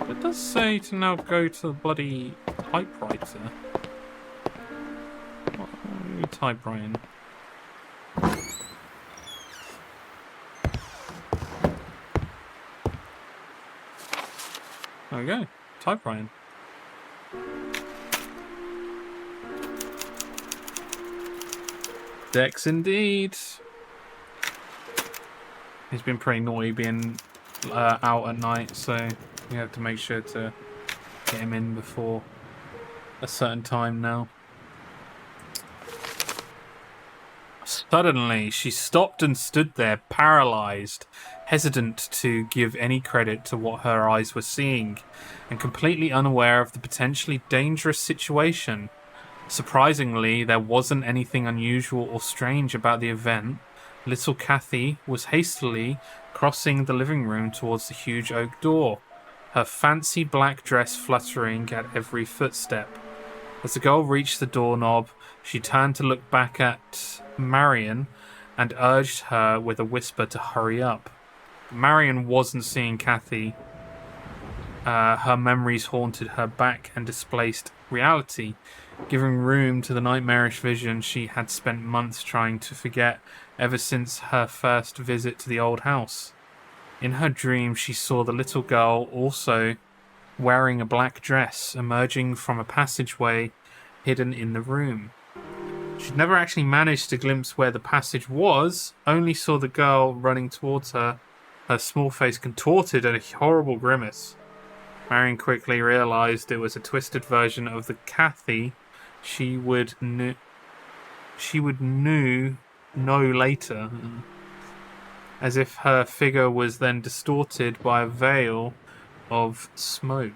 Speaker 1: It does say to now go to the bloody typewriter. What are you typewriting? There we go. Typewriting. Dex indeed. He's been pretty naughty being out at night, so we have to make sure to get him in before a certain time now. Suddenly, she stopped and stood there, paralyzed, hesitant to give any credit to what her eyes were seeing, and completely unaware of the potentially dangerous situation. Surprisingly, there wasn't anything unusual or strange about the event. Little Kathy was hastily crossing the living room towards the huge oak door, her fancy black dress fluttering at every footstep. As the girl reached the doorknob, she turned to look back at Marion and urged her with a whisper to hurry up. Marion wasn't seeing Kathy. Her memories haunted her back and displaced reality, giving room to the nightmarish vision she had spent months trying to forget ever since her first visit to the old house. In her dream, she saw the little girl also wearing a black dress emerging from a passageway hidden in the room. She'd never actually managed to glimpse where the passage was, only saw the girl running towards her, her small face contorted in a horrible grimace. Marion quickly realized it was a twisted version of the Kathy she would know later, as if her figure was then distorted by a veil of smoke.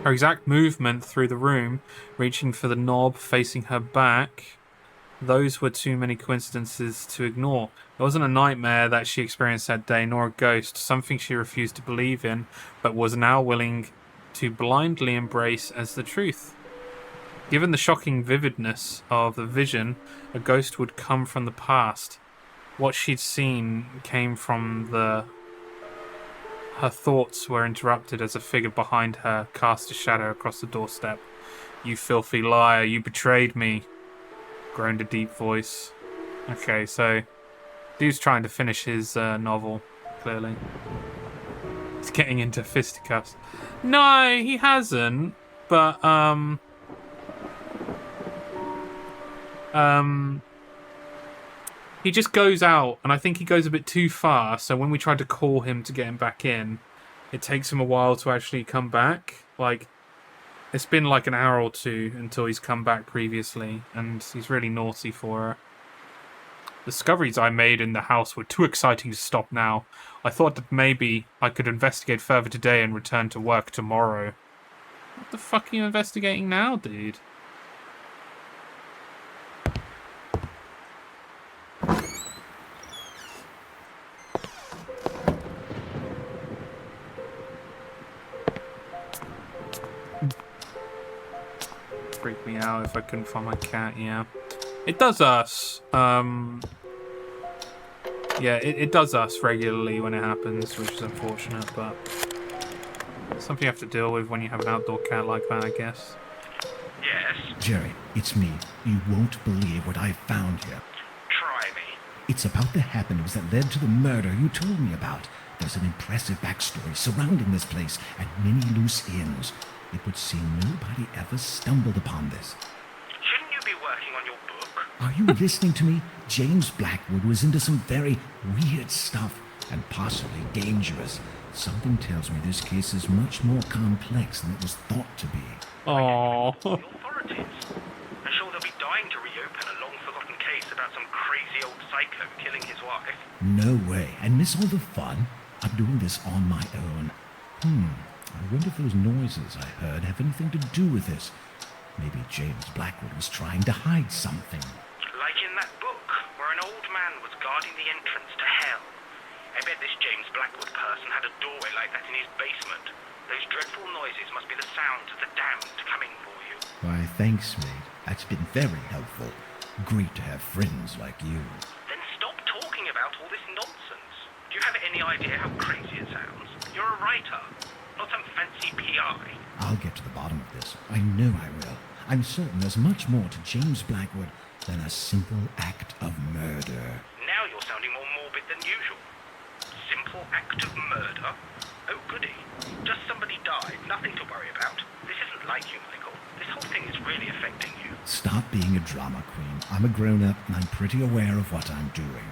Speaker 1: Her exact movement through the room, reaching for the knob, facing her back, those were too many coincidences to ignore. It wasn't a nightmare that she experienced that day, nor a ghost, something she refused to believe in, but was now willing to blindly embrace as the truth. Given the shocking vividness of the vision, a ghost would come from the past. What she'd seen came from the... Her thoughts were interrupted as a figure behind her cast a shadow across the doorstep. "You filthy liar, you betrayed me," groaned a deep voice. Okay, so dude's trying to finish his novel, clearly. He's getting into fisticuffs. No, he hasn't, but he just goes out, and I think he goes a bit too far, so when we tried to call him to get him back in, it takes him a while to actually come back. Like, it's been like an hour or two until he's come back previously, and he's really naughty for her. "The discoveries I made in the house were too exciting to stop now. I thought that maybe I could investigate further today and return to work tomorrow." What the fuck are you investigating now, dude? Freak me out if I couldn't find my cat, yeah. It does us. Yeah, it does us regularly when it happens, which is unfortunate, but something you have to deal with when you have an outdoor cat like that, I guess.
Speaker 5: Yes?
Speaker 4: Jerry, it's me. You won't believe what I found here.
Speaker 5: Try me.
Speaker 4: It's about the happenings that led to the murder you told me about. There's an impressive backstory surrounding this place and many loose ends. It would seem nobody ever stumbled upon this.
Speaker 5: Shouldn't you be working on your book?
Speaker 4: Are you listening to me? James Blackwood was into some very weird stuff, and possibly dangerous. Something tells me this case is much more complex than it was thought to be.
Speaker 1: Aww.
Speaker 5: The authorities. I'm sure they'll be dying to reopen a long-forgotten case about some crazy old psycho killing his wife.
Speaker 4: No way. And miss all the fun? I'm doing this on my own. I wonder if those noises I heard have anything to do with this. Maybe James Blackwood was trying to hide something.
Speaker 5: Like in that book, where an old man was guarding the entrance to hell. I bet this James Blackwood person had a doorway like that in his basement. Those dreadful noises must be the sounds of the damned coming for you.
Speaker 4: Why, thanks, mate. That's been very helpful. Great to have friends like you.
Speaker 5: Then stop talking about all this nonsense. Do you have any idea how crazy it sounds? You're a writer, not some fancy PI.
Speaker 4: I'll get to the bottom of this. I know I will. I'm certain there's much more to James Blackwood than a simple act of murder.
Speaker 5: Now you're sounding more morbid than usual. Simple act of murder? Oh, goody. Just somebody died, nothing to worry about. This isn't like you, Michael. This whole thing is really affecting you.
Speaker 4: Stop being a drama queen. I'm a grown-up and I'm pretty aware of what I'm doing.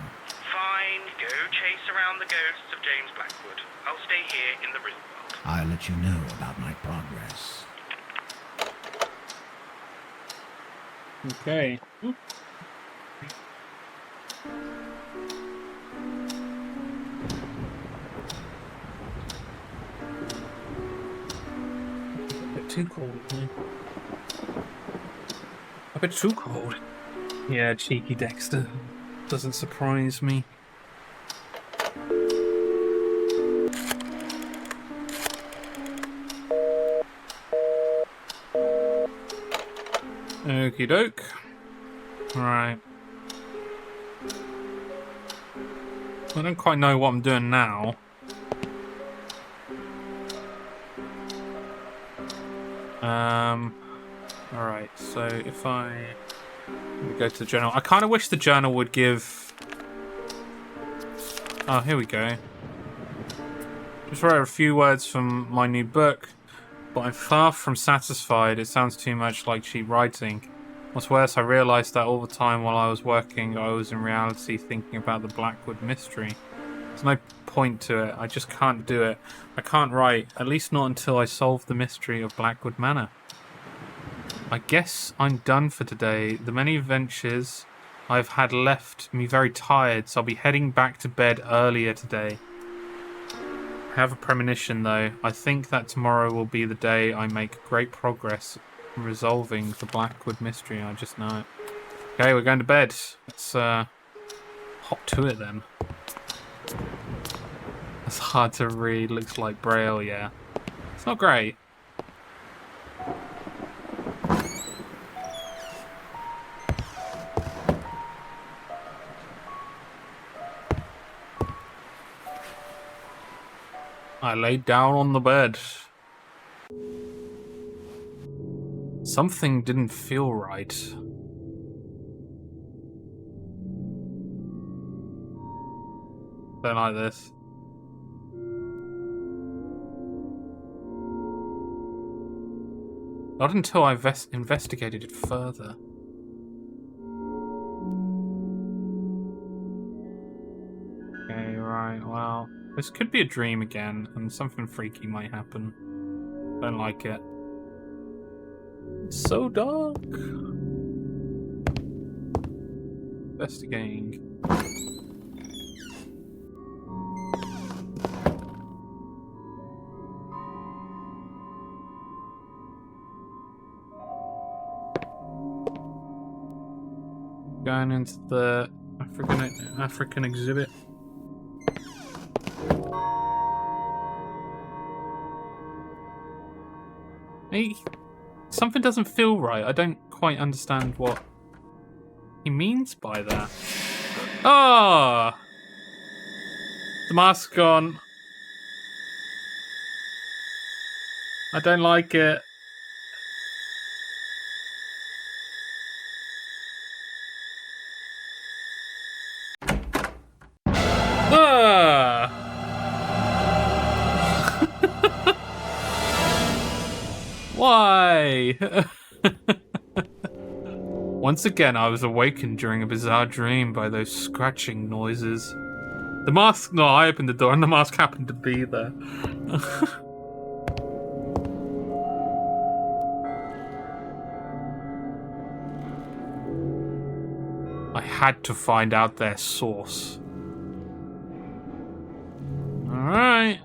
Speaker 5: Fine, go chase around the ghosts of James Blackwood. I'll stay here in the real world.
Speaker 4: I'll let you know about my progress.
Speaker 1: Okay. A bit too cold, isn't it? A bit too cold. Yeah, cheeky Dexter. Doesn't surprise me. Okie doke. Alright. I don't quite know what I'm doing now. Alright, so if I go to the journal. I kind of wish the journal would give... Oh, here we go. Just wrote a few words from my new book, but I'm far from satisfied. It sounds too much like cheap writing. What's worse, I realised that all the time while I was working, I was in reality thinking about the Blackwood mystery. There's no point to it. I just can't do it. I can't write, at least not until I solve the mystery of Blackwood Manor. I guess I'm done for today. The many adventures I've had left me very tired, so I'll be heading back to bed earlier today. I have a premonition, though. I think that tomorrow will be the day I make great progress in resolving the Blackwood mystery. I just know it. Okay, we're going to bed. Let's hop to it then. It's hard to read. Looks like Braille, yeah. It's not great. I laid down on the bed. Something didn't feel right. Don't like this. Not until I investigated it further. Okay, right, well... This could be a dream again, and something freaky might happen. Don't like it. It's so dark. Investigating. Going into the African exhibit. Hey, something doesn't feel right. I don't quite understand what he means by that. Ah! The mask's gone. I don't like it. Ah! Why? Once again, I was awakened during a bizarre dream by those scratching noises. The mask... No, I opened the door and the mask happened to be there. I had to find out their source. Alright.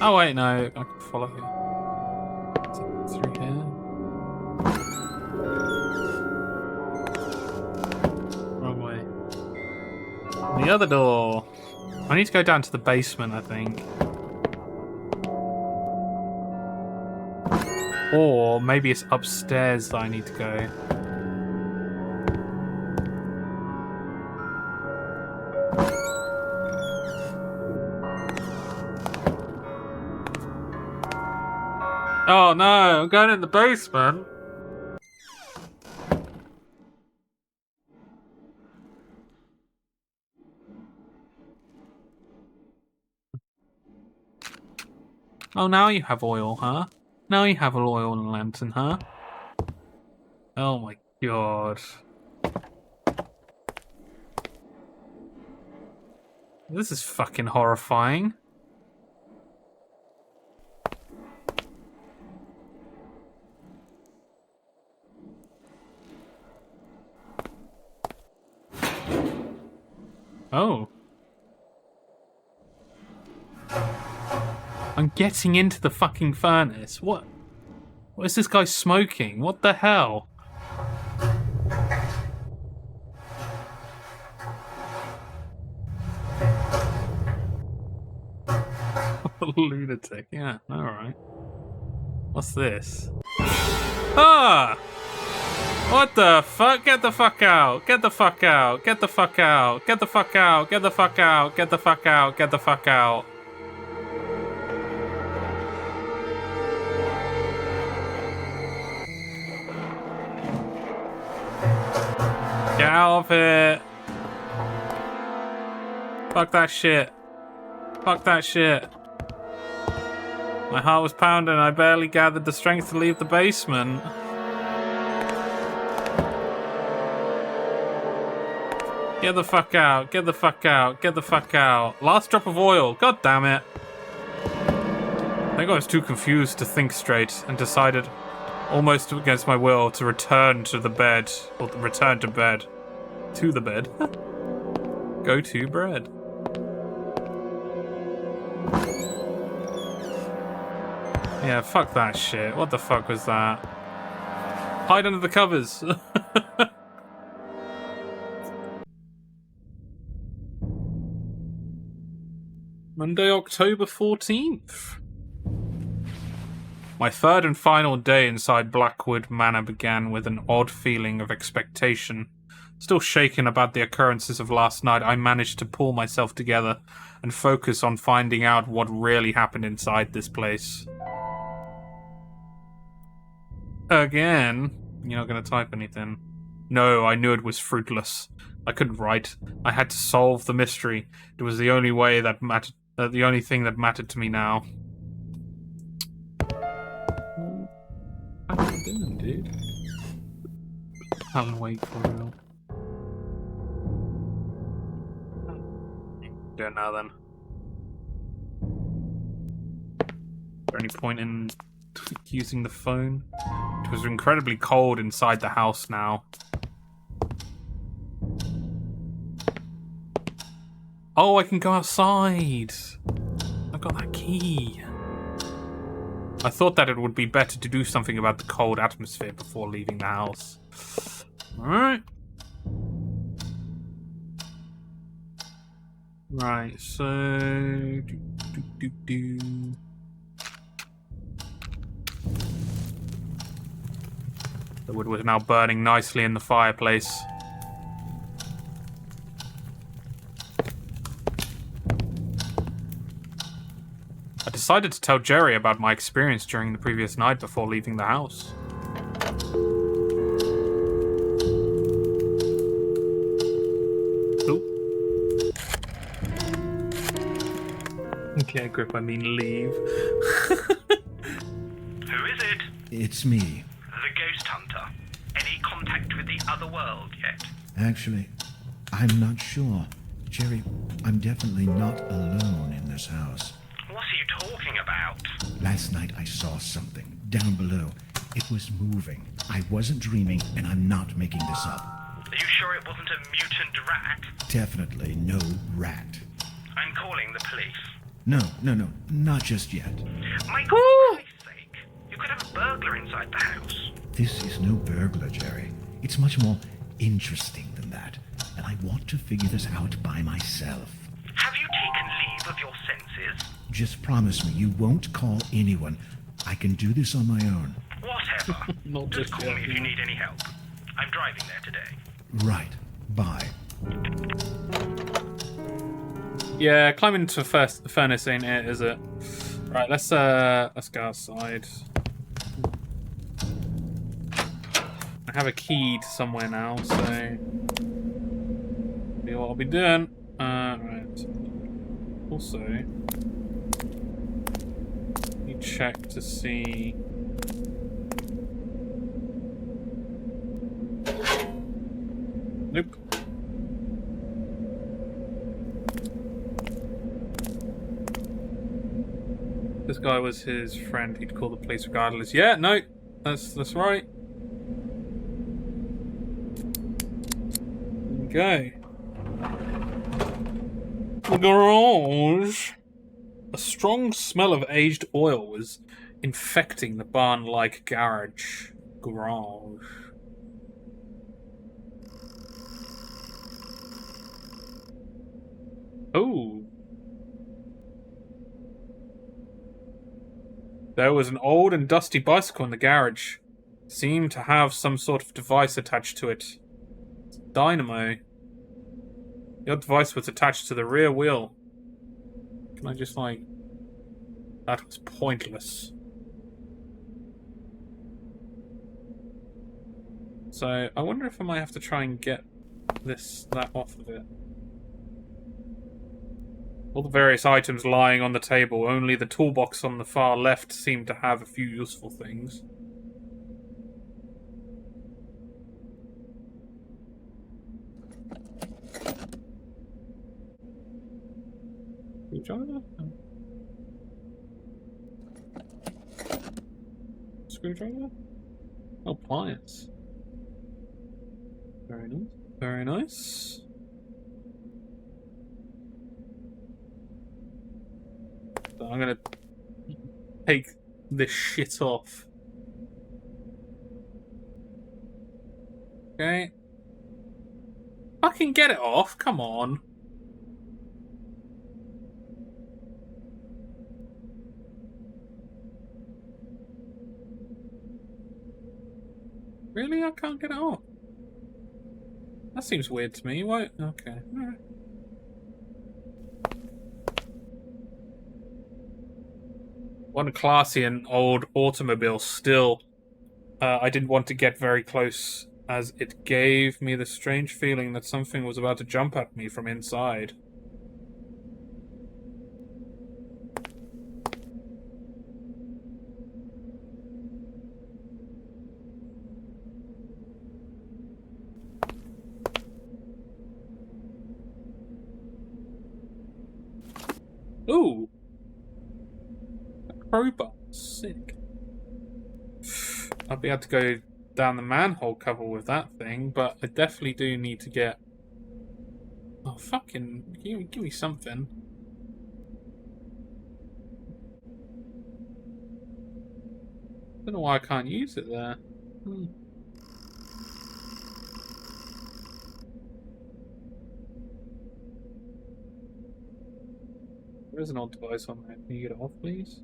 Speaker 1: Oh wait, no, I can follow here. Through here. the other door. I need to go down to the basement, I think. Or maybe it's upstairs that I need to go. Oh no, I'm going in the basement. Oh, now you have oil, huh? Now you have an oil and lantern, huh? Oh my god. This is fucking horrifying. Oh. I'm getting into the fucking furnace. What is this guy smoking? What the hell? Lunatic. Yeah, alright. What's this? Ah! What the fuck? Get the fuck out! Get the fuck out! Get the fuck out! Get the fuck out! Get the fuck out! Get the fuck out! Get the fuck out! Get out of here! Fuck that shit. Fuck that shit. My heart was pounding. I barely gathered the strength to leave the basement. Get the fuck out. Get the fuck out. Get the fuck out. Last drop of oil. God damn it. I think I was too confused to think straight and decided, almost against my will, to return to the bed. Or return to bed. To the bed. Go to bed. Yeah, fuck that shit. What the fuck was that? Hide under the covers. Monday, October 14th. My third and final day inside Blackwood Manor began with an odd feeling of expectation. Still shaken about the occurrences of last night, I managed to pull myself together and focus on finding out what really happened inside this place. Again? You're not going to type anything? No, I knew it was fruitless. I couldn't write. I had to solve the mystery. It was the only way that mattered. The only thing that mattered to me now. What are you doing, dude? Alan Wake for real. Do it now then. Is there any point in using the phone? It was incredibly cold inside the house now. Oh, I can go outside. I've got that key. I thought that it would be better to do something about the cold atmosphere before leaving the house. Alright. Right, so... The wood was now burning nicely in the fireplace. I decided to tell Jerry about my experience during the previous night before leaving the house. Oop. Okay, Grip, I mean leave.
Speaker 5: Who is it?
Speaker 4: It's me.
Speaker 5: The ghost hunter. Any contact with the other world yet?
Speaker 4: Actually, I'm not sure. Jerry, I'm definitely not alone in this house.
Speaker 5: What are you talking about?
Speaker 4: Last night I saw something down below. It was moving. I wasn't dreaming, and I'm not making this up.
Speaker 5: Are you sure it wasn't a mutant rat?
Speaker 4: Definitely no rat.
Speaker 5: I'm calling the police.
Speaker 4: No, not just yet.
Speaker 5: My God, for Christ's sake. You could have a burglar inside the house.
Speaker 4: This is no burglar, Jerry. It's much more interesting than that. and I want to figure this out by myself.
Speaker 5: Have you taken leave of your senses?
Speaker 4: Just promise me you won't call anyone. I can do this on my own.
Speaker 5: Whatever.
Speaker 1: Not
Speaker 5: Just
Speaker 1: just
Speaker 5: call
Speaker 1: yet.
Speaker 5: me if you need any help. I'm driving there today.
Speaker 4: Right. Bye.
Speaker 1: Yeah, climbing into a furnace ain't it, is it? Right, let's go outside. I have a key to somewhere now, so see what I'll be doing. Right. Also, you check to see. Nope. This guy was his friend. He'd call the police regardless. Yeah, no, that's right. Okay. The garage. A strong smell of aged oil was infecting the barn-like garage. Garage. Oh. There was an old and dusty bicycle in the garage. Seemed to have some sort of device attached to it. Dynamo. The odd device was attached to the rear wheel. Can I just, like... That was pointless. So, I wonder if I might have to try and get that off of it. All the various items lying on the table, only the toolbox on the far left seemed to have a few useful things. Screwdriver? Screwdriver? Oh, appliance. Very nice. Very nice. So I'm gonna take this shit off. Okay. Fucking get it off, come on. Really? I can't get it off. That seems weird to me. Why? Okay. Alright. One classy and old automobile still. I didn't want to get very close, as it gave me the strange feeling that something was about to jump at me from inside. Ooh! A crowbar. Sick. I'll be able to go down the manhole cover with that thing, but I definitely do need to get... Oh, fucking... Give me something. Don't know why I can't use it there. There is an old device on there. Can you get it off, please?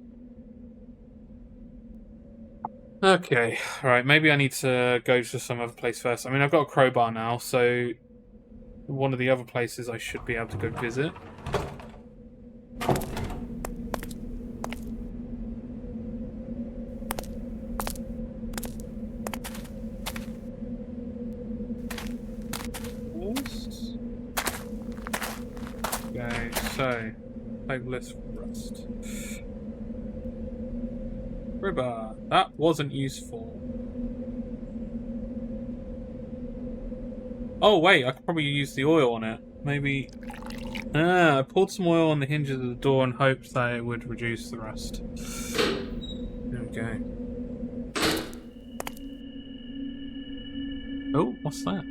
Speaker 1: Okay, right, maybe I need to go to some other place first. I mean, I've got a crowbar now, so one of the other places I should be able to go visit. Okay, so, hopeless rust. Crowbar. That wasn't useful. Oh wait, I could probably use the oil on it. Maybe... I poured some oil on the hinges of the door and hoped that it would reduce the rust. There we go. Oh, what's that?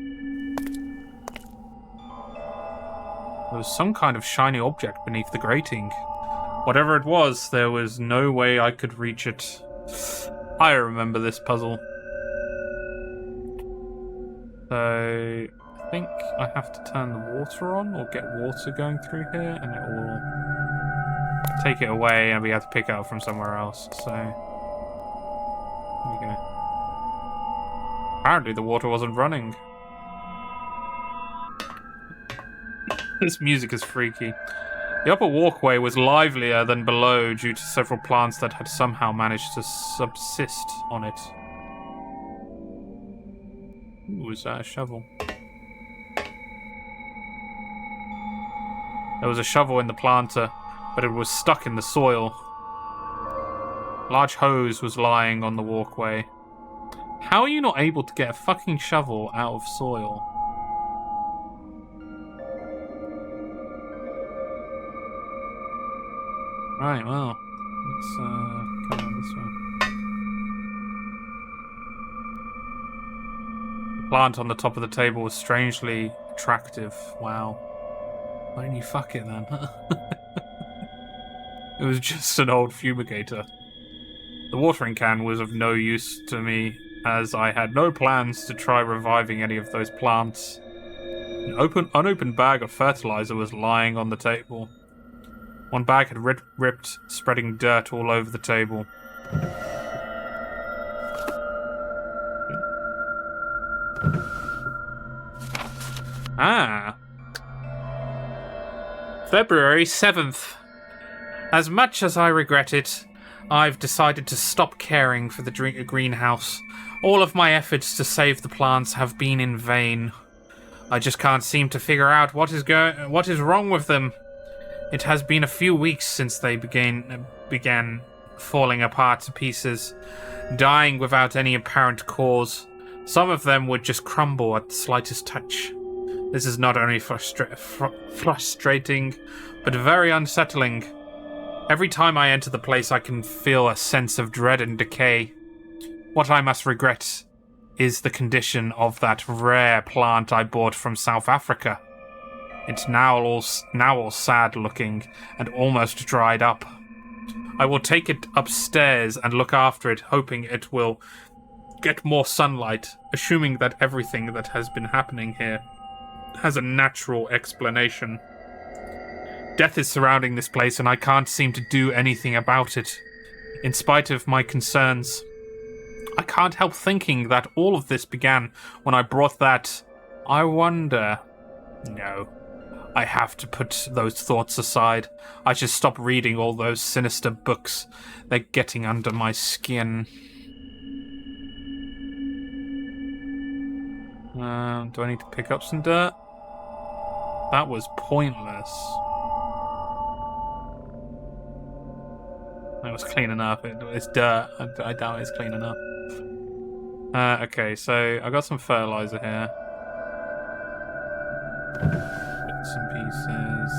Speaker 1: There was some kind of shiny object beneath the grating. Whatever it was, there was no way I could reach it. I remember this puzzle. So, I think I have to turn the water on or get water going through here, and it will take it away and we have to pick it up from somewhere else. So there we go. Apparently the water wasn't running. This music is freaky. The upper walkway was livelier than below due to several plants that had somehow managed to subsist on it. Ooh, is that a shovel? There was a shovel in the planter, but it was stuck in the soil. A large hose was lying on the walkway. How are you not able to get a fucking shovel out of soil? Right, well, let's go down this way. The plant on the top of the table was strangely attractive. Wow. Why didn't you fuck it then? It was just an old fumigator. The watering can was of no use to me, as I had no plans to try reviving any of those plants. An unopened bag of fertilizer was lying on the table. One bag had ripped, spreading dirt all over the table. Ah. February 7th. As much as I regret it, I've decided to stop caring for the greenhouse. All of my efforts to save the plants have been in vain. I just can't seem to figure out what is wrong with them. It has been a few weeks since they began falling apart to pieces, dying without any apparent cause. Some of them would just crumble at the slightest touch. This is not only frustrating, but very unsettling. Every time I enter the place, I can feel a sense of dread and decay. What I must regret is the condition of that rare plant I bought from South Africa. It's now all sad looking and almost dried up. I will take it upstairs and look after it, hoping it will get more sunlight, assuming that everything that has been happening here has a natural explanation. Death is surrounding this place and I can't seem to do anything about it. In spite of my concerns, I can't help thinking that all of this began when I brought that... I wonder... No. I have to put those thoughts aside. I should stop reading all those sinister books. They're getting under my skin. Do I need to pick up some dirt? That was pointless. That was clean enough. It's dirt. I doubt it's clean enough. Okay, so I got some fertilizer here. Bits and pieces.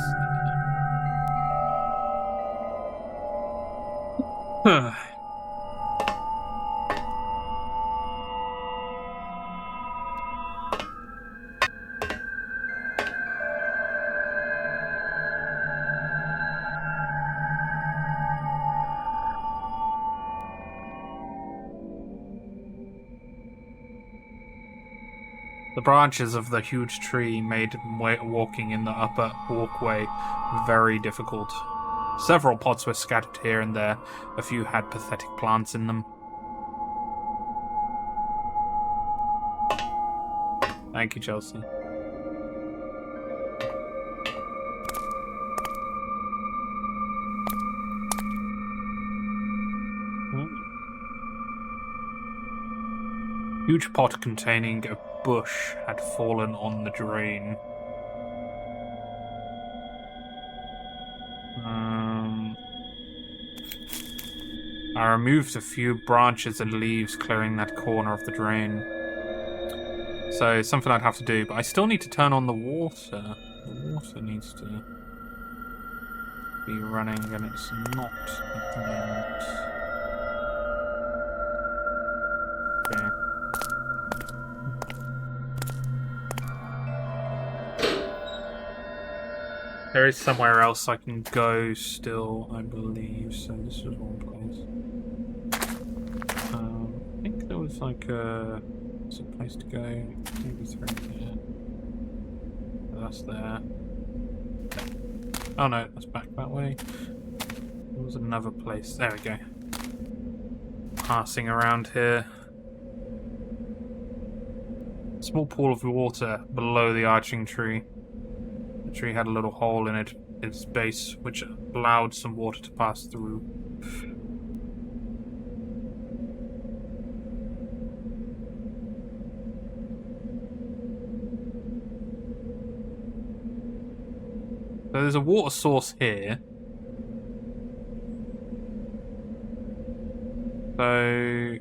Speaker 1: The branches of the huge tree made walking in the upper walkway very difficult. Several pots were scattered here and there. A few had pathetic plants in them. Thank you, Chelsea. Huge pot containing a bush had fallen on the drain. I removed a few branches and leaves, clearing that corner of the drain. So, something I'd have to do, but I still need to turn on the water. The water needs to be running, and it's not at the moment. Okay. There is somewhere else I can go still, I believe, so this is one place. I think there was like a... What's a place to go? Maybe through here. past there. Oh no, that's back that way. There was another place. There we go. Passing around here. Small pool of water below the arching tree. The tree had a little hole in its base, which allowed some water to pass through. So there's a water source here. So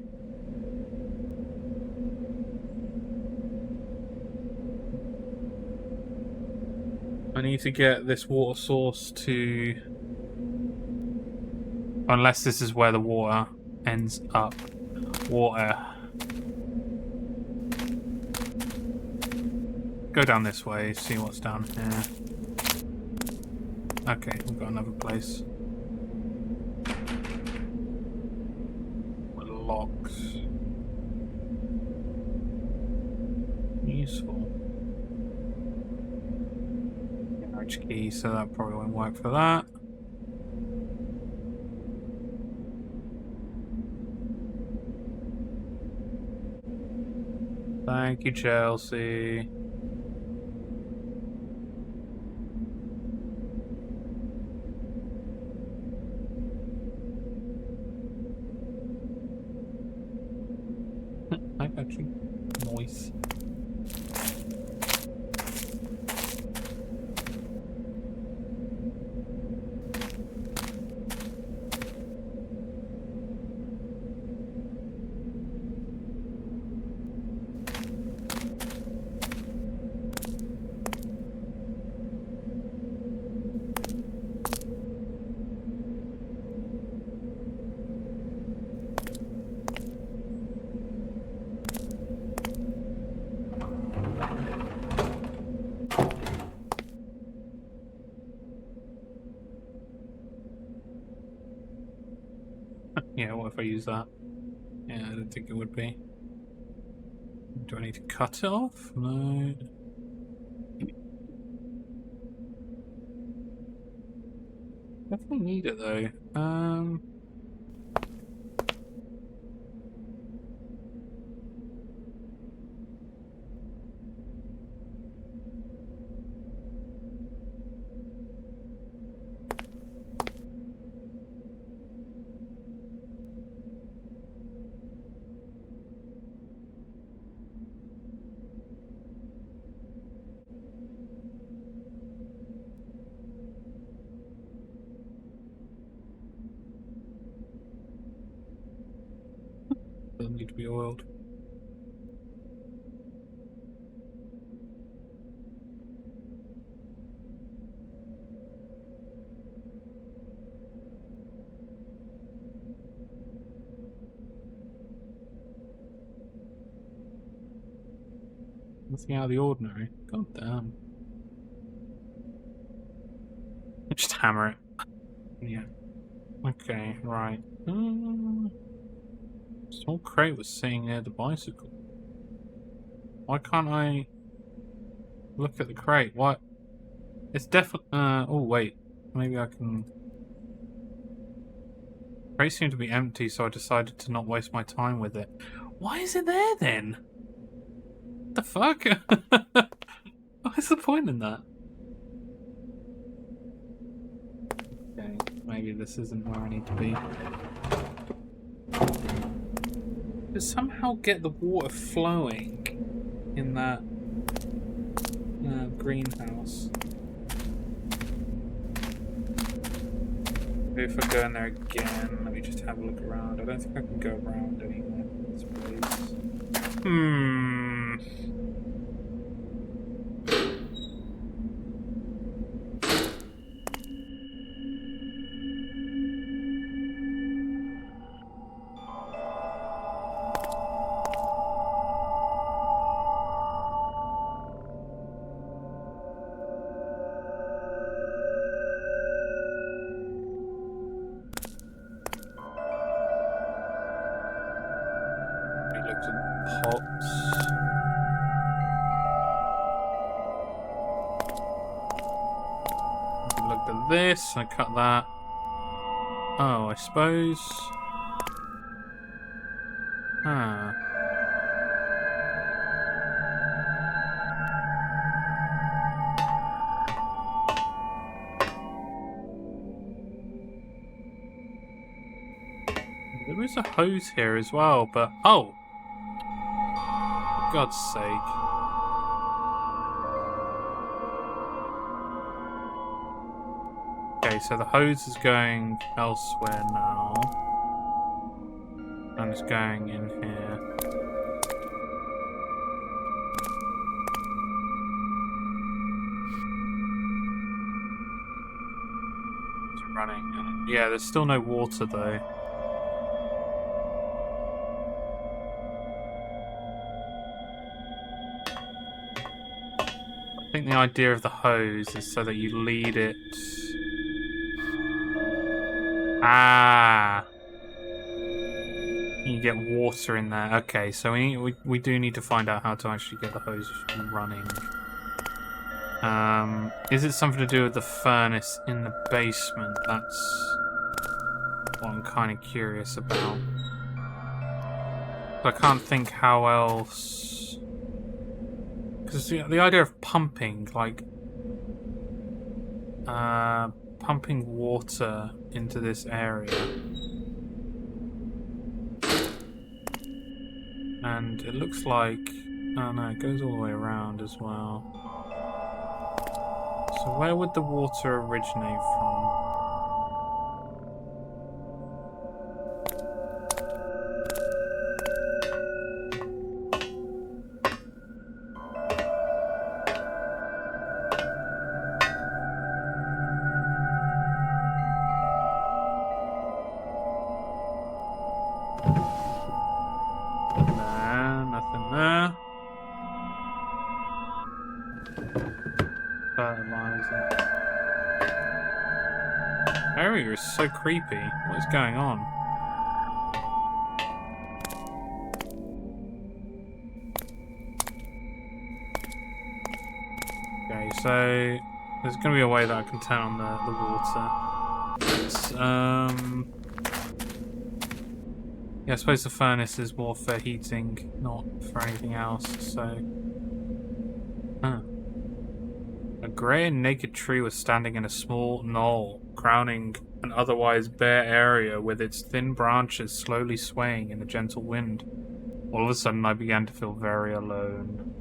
Speaker 1: I need to get this water source to... Unless this is where the water ends up. Water. Go down this way, see what's down here. Okay, we've got another place. We're locked. Useful. Garage key, so that probably won't work for that. Thank you, Chelsea. I got you. Noise. Yeah, what if I use that? Yeah, I don't think it would be. Do I need to cut it off? No. Definitely need it though. Doesn't need to be oiled. Nothing out of the ordinary. God damn. Just hammer it. Yeah. Okay, right. Small crate was sitting near the bicycle. Why can't I look at the crate? What? It's definitely. Oh wait, maybe I can. Crate seemed to be empty, so I decided to not waste my time with it. Why is it there then? What the fuck? What's the point in that? Okay, maybe this isn't where I need to be. To somehow get the water flowing in that greenhouse. Maybe if I go in there again, let me just have a look around. I don't think I can go around anywhere in this place. Pots. at this. I cut that. Oh, I suppose. Ah. There is a hose here as well, but oh, for God's sake. Okay, so the hose is going elsewhere now. And it's going in here. It's running. Yeah, there's still no water though. I think the idea of the hose is so that you lead it. Ah, you get water in there. Okay, so we do need to find out how to actually get the hose running. Is it something to do with the furnace in the basement? That's what I'm kind of curious about. I can't think how else. Because the idea of pumping, like, pumping water into this area. And it looks like, oh no, it goes all the way around as well. So where would the water originate from? Nah, nothing there. Fertilizer. Area is so creepy. What is going on? Okay, so there's going to be a way that I can turn on the water. It's, yeah, I suppose the furnace is more for heating, not for anything else, so... Huh. A grey and naked tree was standing in a small knoll, crowning an otherwise bare area with its thin branches slowly swaying in a gentle wind. All of a sudden I began to feel very alone.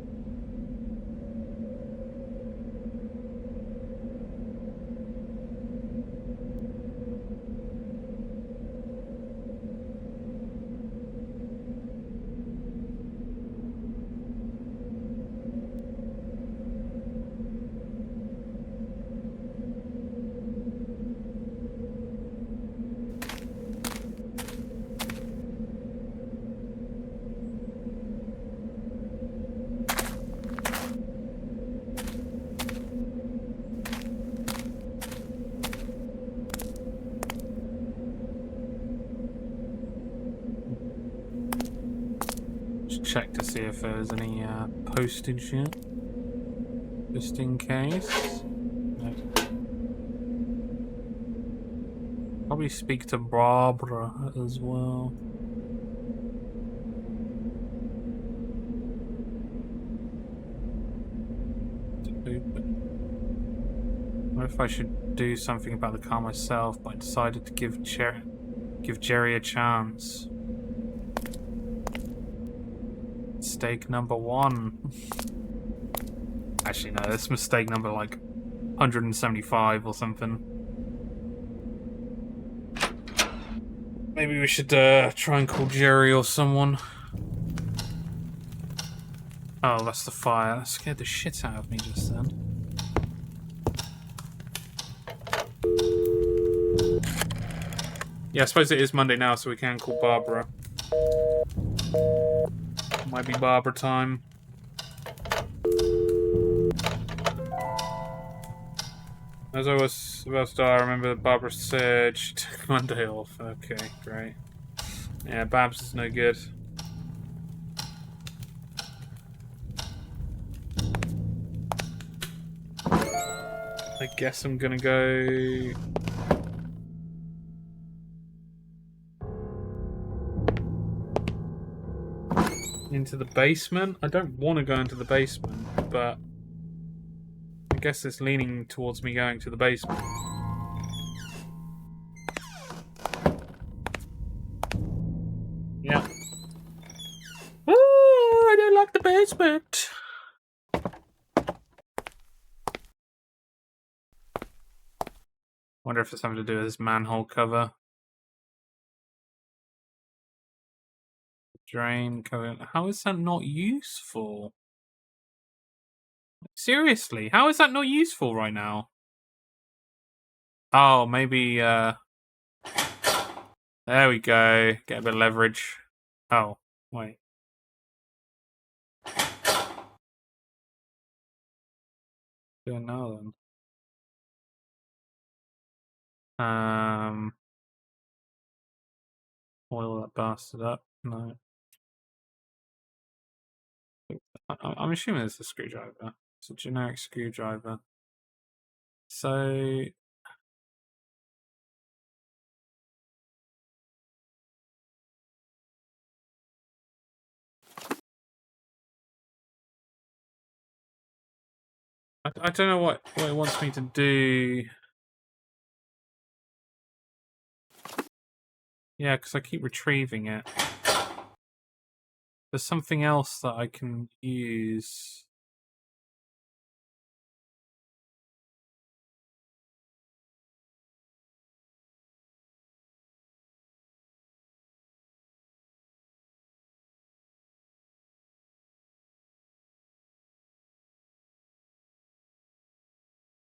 Speaker 1: Check to see if there's any postage yet, just in case. No. Probably speak to Barbara as well. What if I should do something about the car myself, but I decided to give Jerry a chance. Mistake number 1. Actually, no, that's mistake number like 175 or something. Maybe we should try and call Jerry or someone. Oh, that's the fire. That scared the shit out of me just then. Yeah, I suppose it is Monday now, so we can call Barbara. Might be Barbara time. As I was about to die, I remember that Barbara said she took Monday off. Okay, great. Yeah, Babs is no good. I guess I'm gonna go... into the basement? I don't want to go into the basement, but... I guess it's leaning towards me going to the basement. Yeah. Oh, I don't like the basement. Wonder if it's something to do with this manhole cover. Drain cover. How is that not useful? Seriously, how is that not useful right now? Oh, maybe, there we go. Get a bit of leverage. Oh, wait. Do it now then. Oil that bastard up. No. I'm assuming it's a screwdriver. It's a generic screwdriver. So... I don't know what it wants me to do. Yeah, because I keep retrieving it. There's something else that I can use.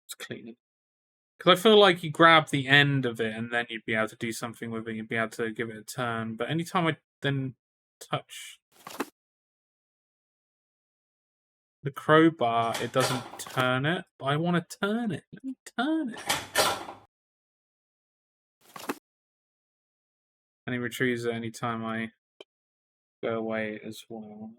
Speaker 1: It's cleaning. Because I feel like you grab the end of it and then you'd be able to do something with it. You'd be able to give it a turn. But anytime I then touch the crowbar, it doesn't turn it. But I want to turn it. Let me turn it. And he retrieves it anytime I go away as well.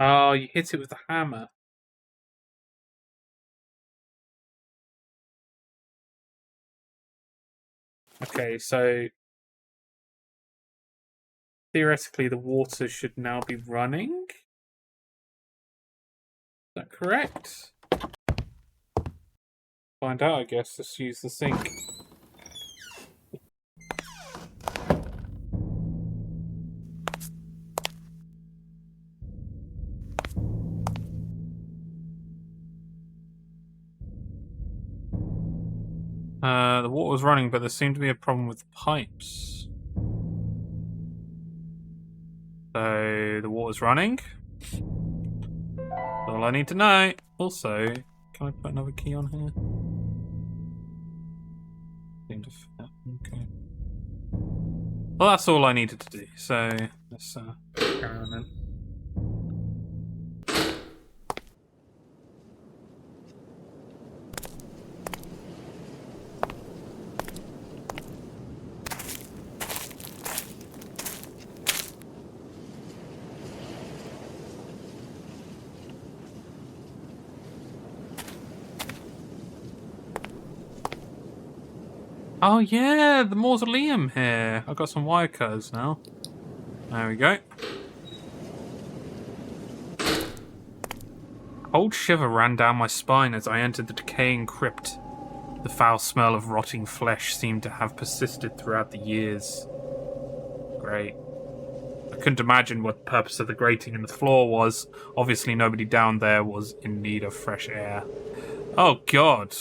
Speaker 1: Oh, you hit it with the hammer. Okay, so theoretically the water should now be running. Is that correct? Find out, I guess. Just use the sink. The water was running, but there seemed to be a problem with the pipes. So the water's running. That's all I need to know. Also, can I put another key on here? Seemed to fit. Okay. Well, that's all I needed to do. So let's carry on then. Oh yeah, the mausoleum here. I've got some wire cutters now. There we go. A cold shiver ran down my spine as I entered the decaying crypt. The foul smell of rotting flesh seemed to have persisted throughout the years. Great. I couldn't imagine what the purpose of the grating in the floor was. Obviously nobody down there was in need of fresh air. Oh god.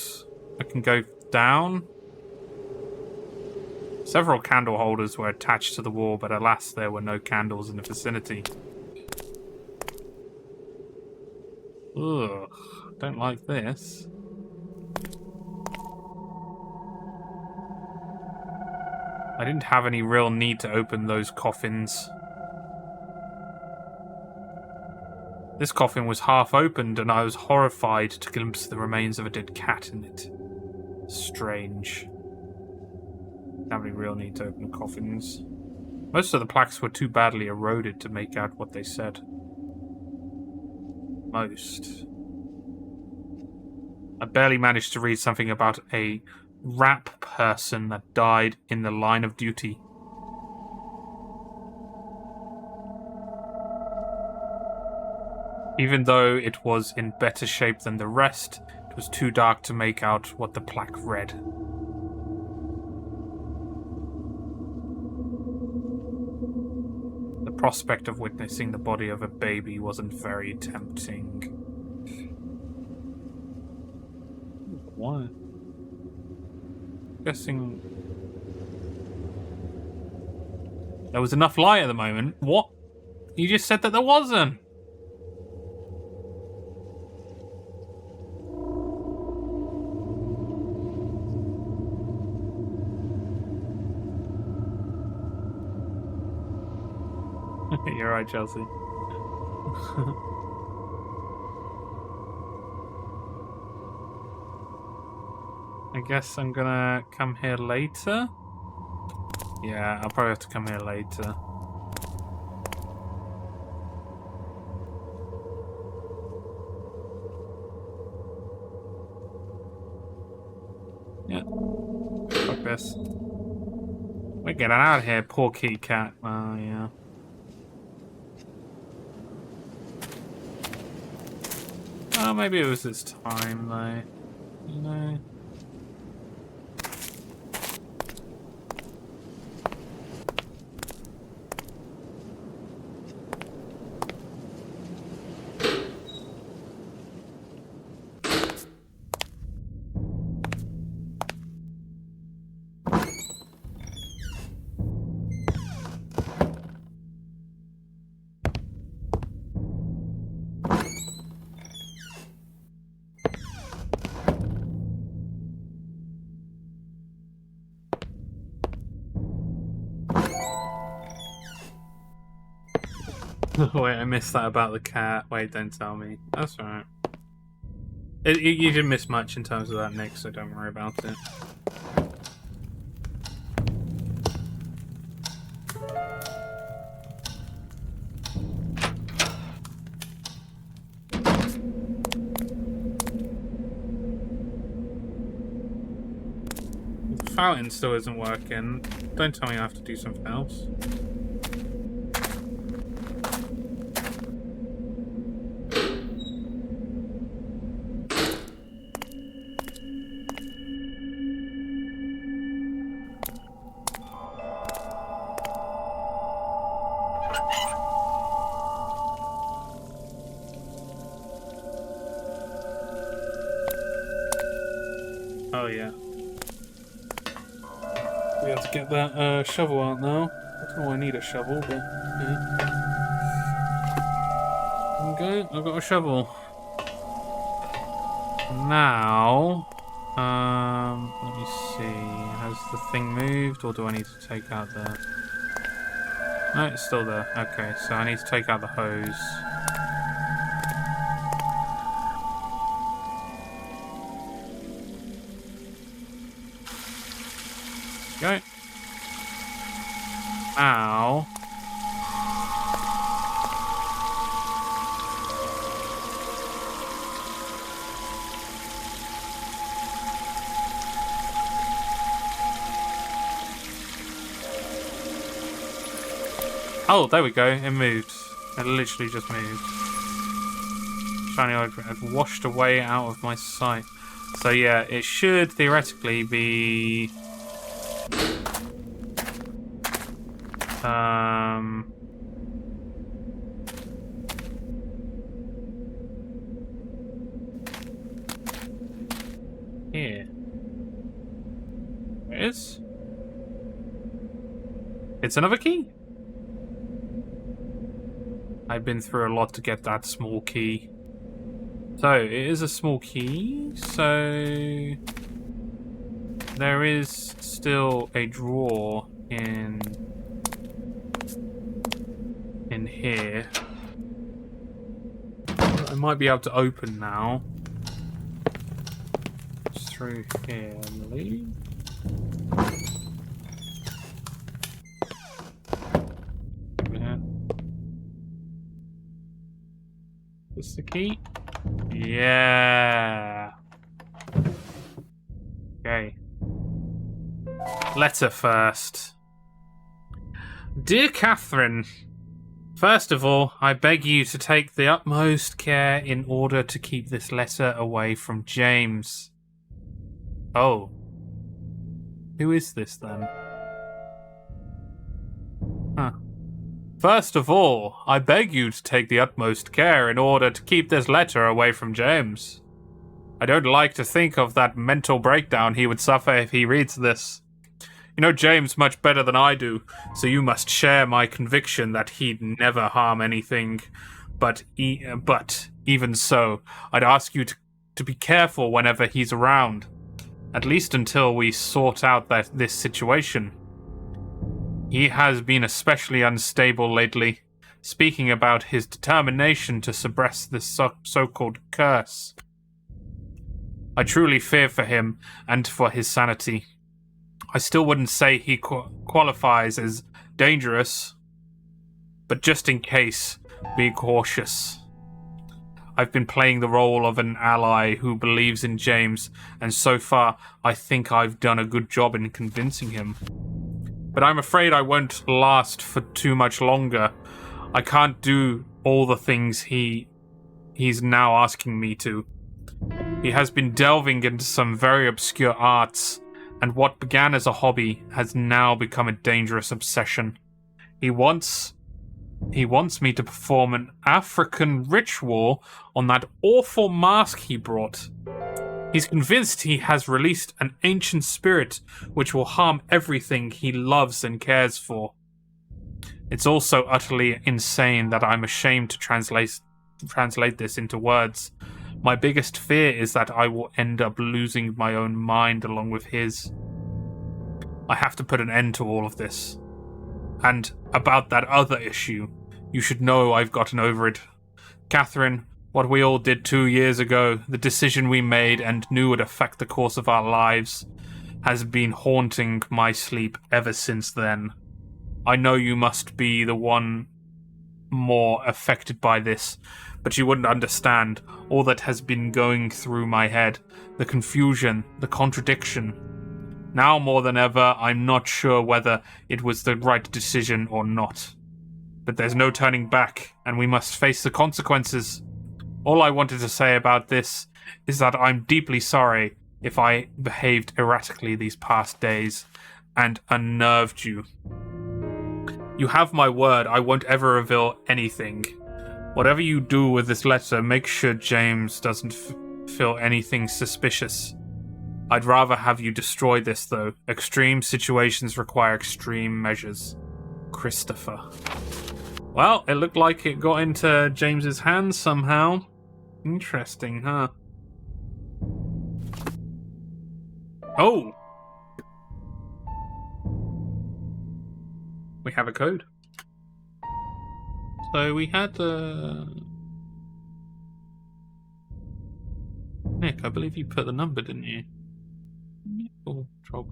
Speaker 1: I can go down? Several candle holders were attached to the wall, but alas, there were no candles in the vicinity. Ugh, don't like this. I didn't have any real need to open those coffins. This coffin was half opened, and I was horrified to glimpse the remains of a dead cat in it. Strange. Don't have any real need to open coffins. Most of the plaques were too badly eroded to make out what they said. Most. I barely managed to read something about a rap person that died in the line of duty. Even though it was in better shape than the rest, it was too dark to make out what the plaque read. The prospect of witnessing the body of a baby wasn't very tempting. What? Guessing there was enough light at the moment. What? You just said that there wasn't. You're right, Chelsea. I guess I'm gonna come here later. Yeah, I'll probably have to come here later. Yeah. Fuck this. We're getting out of here, poor kitty cat. Oh, yeah. Oh, maybe it was this time, though. You know? Wait, I missed that about the cat. Wait, don't tell me. That's alright. You didn't miss much in terms of that, Nick, so don't worry about it. The fountain still isn't working. Don't tell me I have to do something else. Oh yeah. We have to get that shovel out now. I don't know why I need a shovel, but yeah. Okay, I've got a shovel. Now, let me see. Has the thing moved, or do I need to take out the... No, it's still there. Okay, so I need to take out the hose. Go. Ow. Oh, there we go. It moved. It literally just moved. Shiny object had washed away out of my sight. So yeah, it should theoretically be... Here. It is? It's another key? I've been through a lot to get that small key. So, it is a small key, so... There is still a drawer in here. might be able to open now. It's through here, I believe. Yeah. Is this the key? Yeah. Okay. Letter first. Dear Catherine, first of all, I beg you to take the utmost care in order to keep this letter away from James. Oh. Who is this then? Huh. First of all, I beg you to take the utmost care in order to keep this letter away from James. I don't like to think of that mental breakdown he would suffer if he reads this. You know James much better than I do, so you must share my conviction that he'd never harm anything. But even so, I'd ask you to be careful whenever he's around, at least until we sort out this situation. He has been especially unstable lately, speaking about his determination to suppress this so-called curse. I truly fear for him and for his sanity. I still wouldn't say he qualifies as dangerous, but just in case, be cautious. I've been playing the role of an ally who believes in James, and so far I think I've done a good job in convincing him. But I'm afraid I won't last for too much longer. I can't do all the things he's now asking me to. He has been delving into some very obscure arts, and what began as a hobby has now become a dangerous obsession. He wants me to perform an African ritual on that awful mask he brought. He's convinced he has released an ancient spirit which will harm everything he loves and cares for. It's also utterly insane that I'm ashamed to translate this into words. My biggest fear is that I will end up losing my own mind along with his. I have to put an end to all of this. And about that other issue, you should know I've gotten over it. Catherine, what we all did 2 years ago, the decision we made and knew would affect the course of our lives, has been haunting my sleep ever since then. I know you must be the one more affected by this, but you wouldn't understand all that has been going through my head, the confusion, the contradiction. Now more than ever, I'm not sure whether it was the right decision or not. But there's no turning back, and we must face the consequences. All I wanted to say about this is that I'm deeply sorry if I behaved erratically these past days and unnerved you. You have my word, I won't ever reveal anything. Whatever you do with this letter, make sure James doesn't feel anything suspicious. I'd rather have you destroy this, though. Extreme situations require extreme measures. Christopher. Well, it looked like it got into James's hands somehow. Interesting, huh? Oh! We have a code. So we had Nick, I believe you put the number, didn't you? Oh, Trog.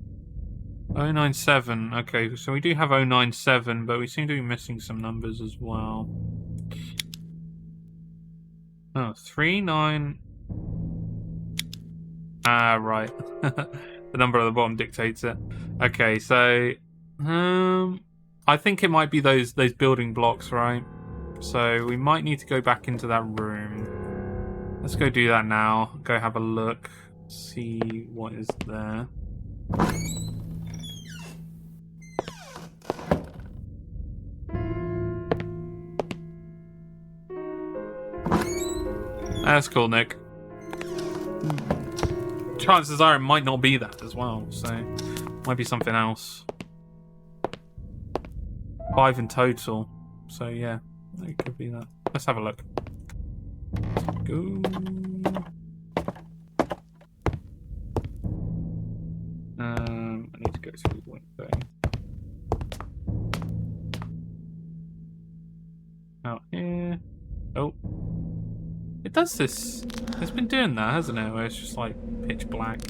Speaker 1: 097. Okay, so we do have 097, but we seem to be missing some numbers as well. Oh, 39. Ah, right. The number at the bottom dictates it. Okay, so I think it might be those building blocks, right? So we might need to go back into that room. Let's go do that now. Go have a look. See what is there. That's cool, Nick. Chances are it might not be that as well, so might be something else. 5 in total, so yeah, it could be that. Let's have a look. Let's go. I need to go through one thing. Out here. Oh. does this. It's been doing that, hasn't it? Where it's just like pitch black.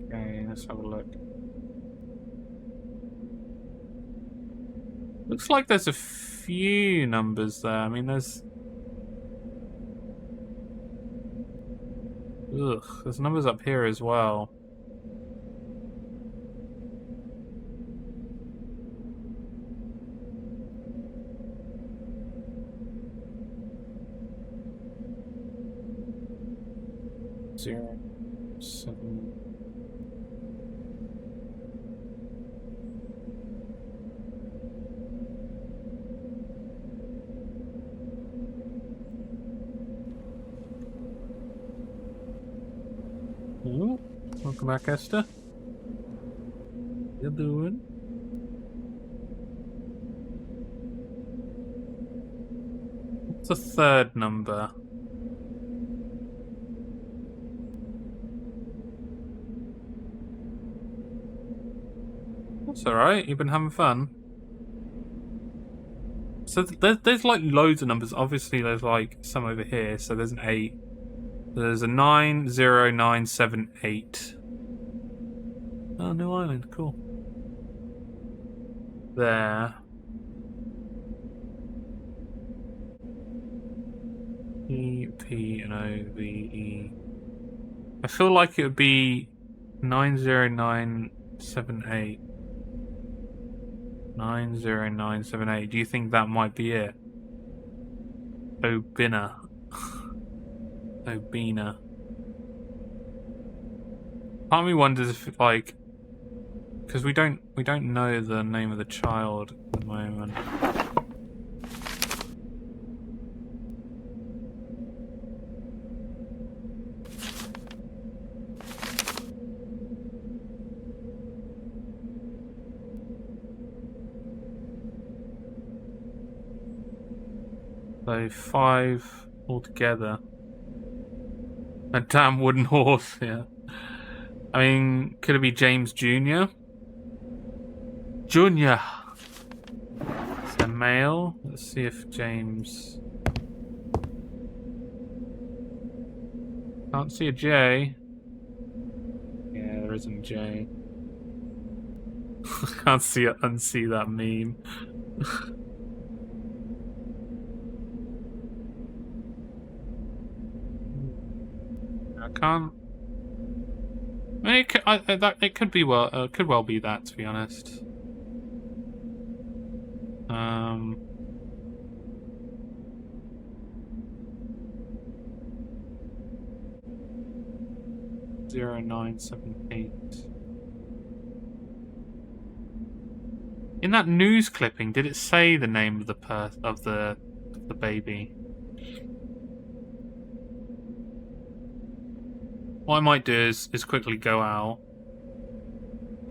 Speaker 1: Okay, let's have a look. Looks like there's a few numbers there. I mean, there's... Ugh, there's numbers up here as well. Zero, 7... Ooh, welcome back, Esther. How you doing? What's the third number? That's alright, you've been having fun. So there's like loads of numbers. Obviously there's like some over here, so there's an 8. There's a 90978. Oh, New Island, cool. There. E, P, and O, V, E. I feel like it would be 90978. 90978. Do you think that might be it? Obina. Obina. Part of me wonders if, like, because we don't know the name of the child at the moment. So 5 altogether. A damn wooden horse, yeah. I mean, could it be James Jr.? Junior! Is that male? Let's see if James... Can't see a J. Yeah, there isn't a J. Can't see it, unsee that meme. I can't. I mean, it could be could well be that, to be honest. 0978. In that news clipping, did it say the name of the baby? What I might do is quickly go out.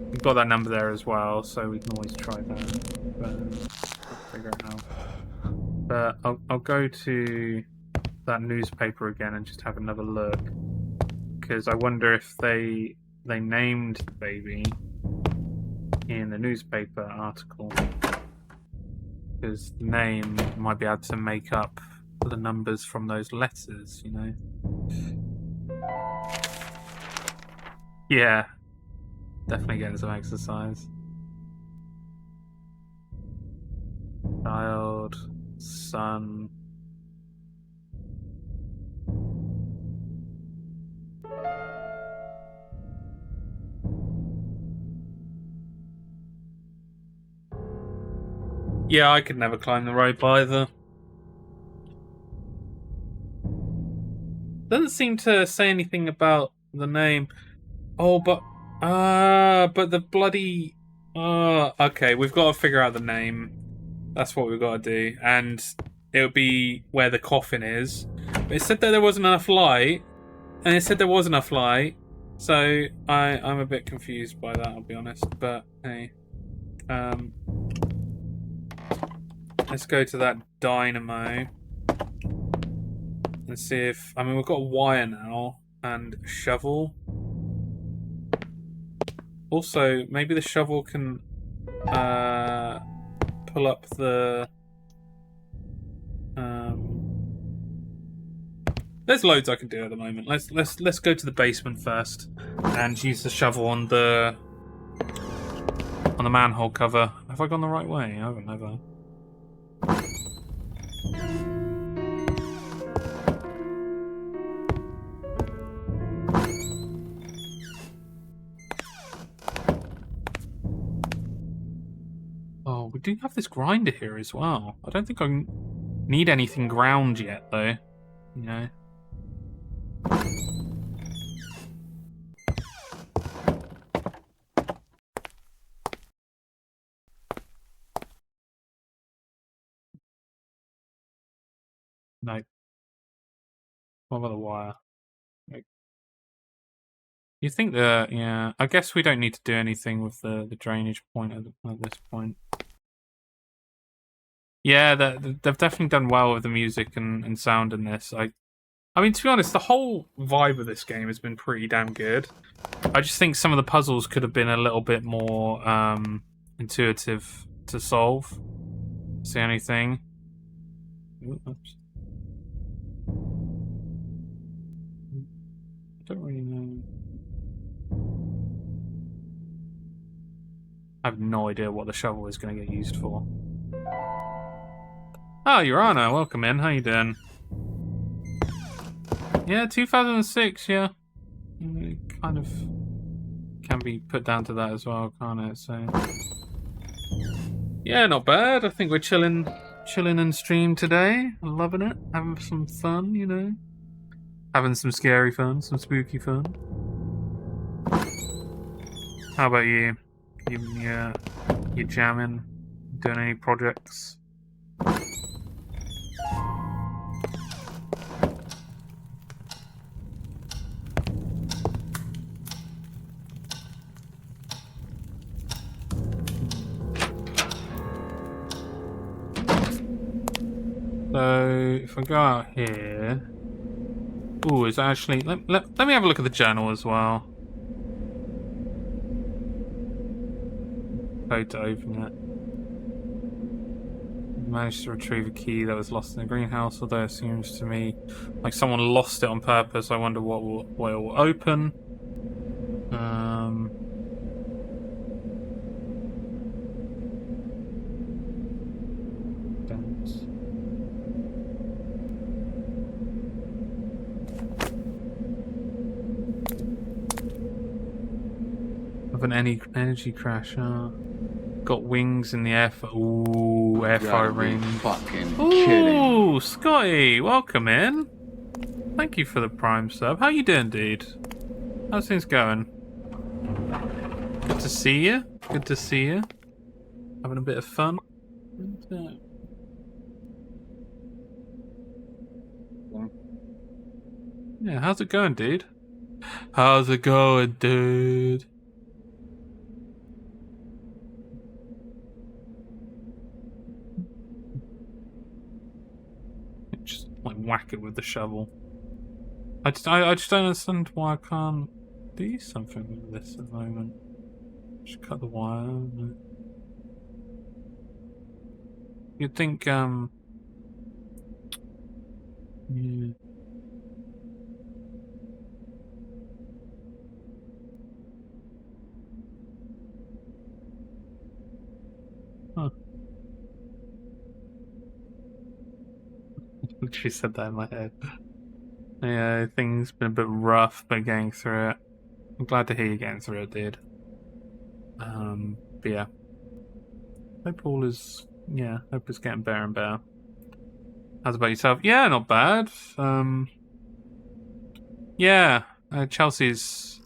Speaker 1: We've got that number there as well, so we can always try that. But figure it out. But I'll go to that newspaper again and just have another look, because I wonder if they named the baby in the newspaper article, because the name might be able to make up the numbers from those letters, you know. Yeah, definitely getting some exercise. Child, son. Yeah, I could never climb the rope either. Doesn't seem to say anything about the name. Oh, but the bloody okay, we've got to figure out the name. That's what we've got to do, and it'll be where the coffin is. But it said that there wasn't enough light, and it said there was enough light, so I'm a bit confused by that, I'll be honest. But hey, let's go to that dynamo and see if... I mean, we've got a wire now and a shovel. Also, maybe the shovel can pull up the. There's loads I can do at the moment. Let's go to the basement first and use the shovel on the manhole cover. Have I gone the right way? I haven't, have I? Oh, we do have this grinder here as well. I don't think I need anything ground yet, though. You know. No. What about the wire? You think that, yeah, I guess we don't need to do anything with the drainage point at this point. Yeah, they've definitely done well with the music and sound in this. I mean, to be honest, the whole vibe of this game has been pretty damn good. I just think some of the puzzles could have been a little bit more intuitive to solve. It's the only thing. Oops. I don't really know. I have no idea what the shovel is going to get used for. Oh, Your Honor, welcome in. How you doing? Yeah, 2006, yeah. It kind of can be put down to that as well, can't it? So, yeah, not bad. I think we're chilling in stream today. Loving it. Having some fun, you know. Having some scary fun, some spooky fun. How about you? You jamming? Doing any projects? So if I go out here, ooh, it's actually let me have a look at the journal as well. Code to open it. Managed to retrieve a key that was lost in the greenhouse, although it seems to me like someone lost it on purpose. I wonder what it will open. Of an energy crash. Got wings in the air. Ooh, air fire ring. Ooh, Scotty, welcome in. Thank you for the Prime sub. How you doing, dude? How's things going? Good to see you. Good to see you. Having a bit of fun. Yeah, how's it going, dude? How's it going, dude? Just like whack it with the shovel. I just don't understand why I can't do something with this at the moment. Just cut the wire. You'd think, yeah. Huh. Literally said that in my head. Yeah, things been a bit rough, but getting through it. I'm glad to hear you getting through it, dude. But yeah. Hope all is, yeah, hope it's getting better and better. How's about yourself? Yeah, not bad. Yeah, Chelsea's,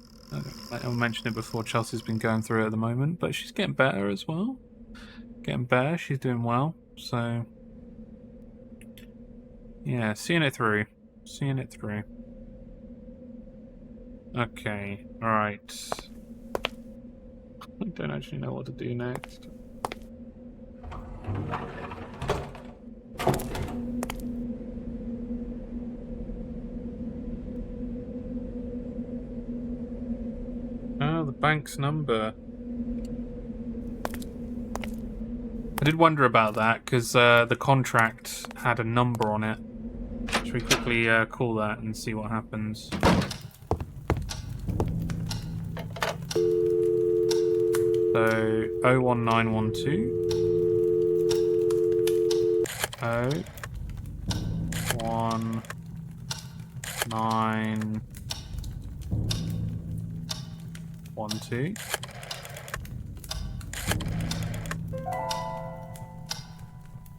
Speaker 1: I mentioned it before, Chelsea's been going through it at the moment, but she's getting better as well. Getting better, she's doing well, so yeah, seeing it through. Seeing it through. Okay, alright. I don't actually know what to do next. Oh, the bank's number. did wonder about that because the contract had a number on it. Should we quickly call that and see what happens? So 01912 01912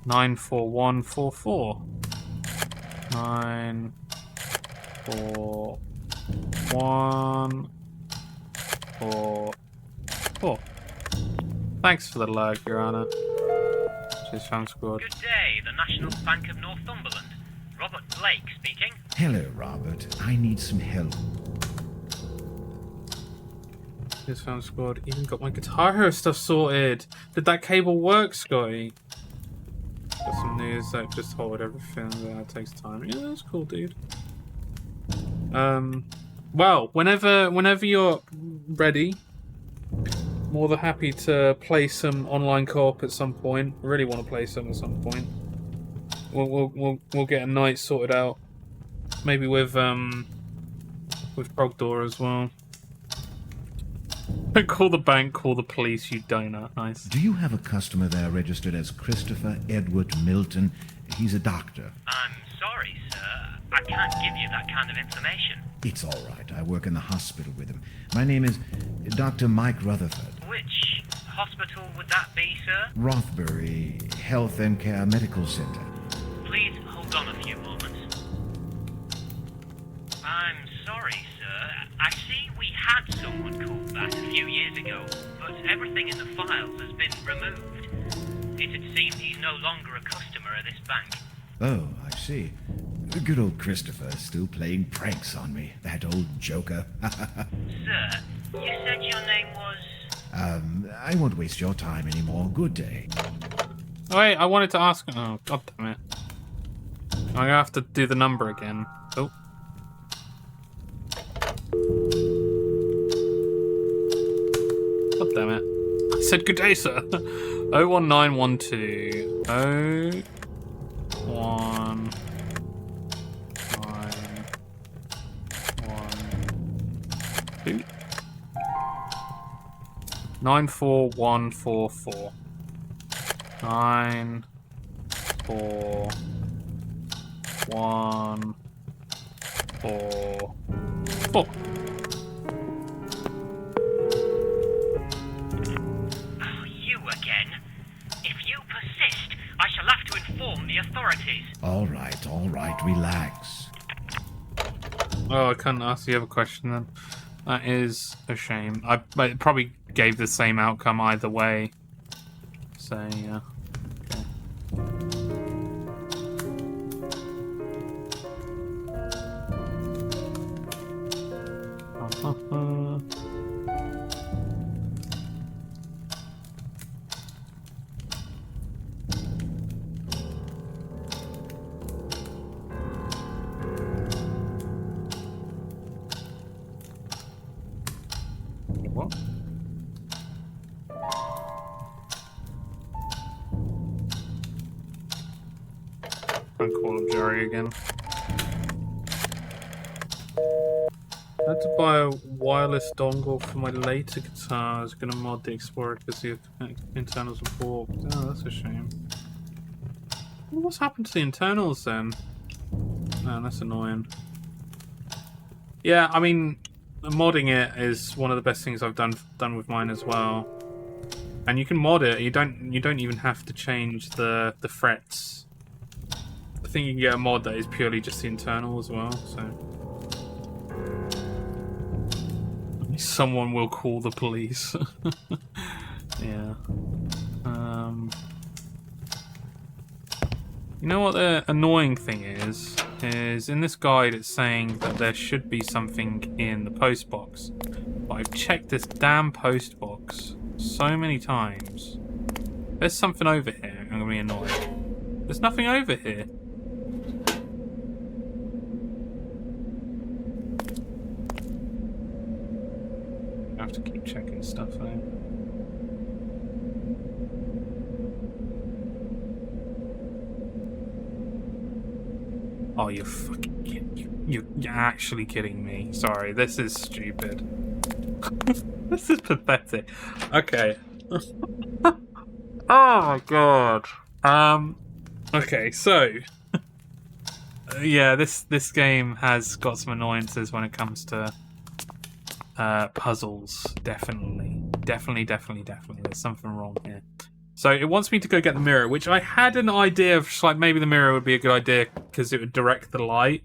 Speaker 1: 94144 94144. Thanks for the lurk, Your Honor. Cheers, Fan Squad.
Speaker 5: Good day, the National Bank of Northumberland. Robert Blake speaking.
Speaker 4: Hello, Robert. I need some help.
Speaker 1: Cheers, Fan Squad. Even got my Guitar Hero stuff sorted. Did that cable work, Scotty? Got some news that just hold everything. That takes time. Yeah, that's cool, dude. Well, whenever you're ready, more than happy to play some online co-op at some point. I really want to play some at some point. We'll get a night sorted out. Maybe with Progdor as well. Call the bank, call the police, you donut. Nice.
Speaker 4: Do you have a customer there registered as Christopher Edward Milton? He's a doctor.
Speaker 5: I'm sorry, sir. I can't give you that kind of information.
Speaker 4: It's all right. I work in the hospital with him. My name is Dr. Mike Rutherford.
Speaker 5: Which hospital would that be, sir?
Speaker 4: Rothbury Health and Care Medical Center.
Speaker 5: Please hold on a few moments. I'm sorry, sir. I see we had someone called that a few years ago, but everything in the files has been removed. It had seemed he's no longer a customer of this bank.
Speaker 4: Oh, I see. Good old Christopher still playing pranks on me. That old joker.
Speaker 5: Sir, you said your name was...
Speaker 4: I won't waste your time anymore. Good day.
Speaker 1: Oh, wait, I wanted to ask... Oh, god damn it. I'm gonna have to do the number again. Oh. God damn it. I said good day, sir. 01912 01912 94144 94144.
Speaker 5: You again? If you persist, I shall have to inform the authorities.
Speaker 4: All right, relax.
Speaker 1: Oh, I couldn't ask the other question then. That is a shame. I probably gave the same outcome either way. So, yeah. Okay. What? I'll call him Jerry again. I had to buy a wireless dongle for my later guitar. I was going to mod the Explorer because the internals were warped. Oh, that's a shame. Well, what's happened to the internals then? Man, that's annoying. Yeah, I mean, modding it is one of the best things I've done with mine as well. And you can mod it. You don't even have to change the frets. I think you can get a mod that is purely just the internal as well. So someone will call the police. Yeah. You know what the annoying thing is in this guide it's saying that there should be something in the post box. But I've checked this damn post box so many times. There's something over here. I'm gonna be annoyed. There's nothing over here. I have to keep checking stuff out. Oh, you're fucking kidding. You're actually kidding me. Sorry, this is stupid. This is pathetic. Okay. Oh my god. Okay, so yeah, this game has got some annoyances when it comes to puzzles. Definitely. There's something wrong here. So it wants me to go get the mirror, which I had an idea of, just like maybe the mirror would be a good idea because it would direct the light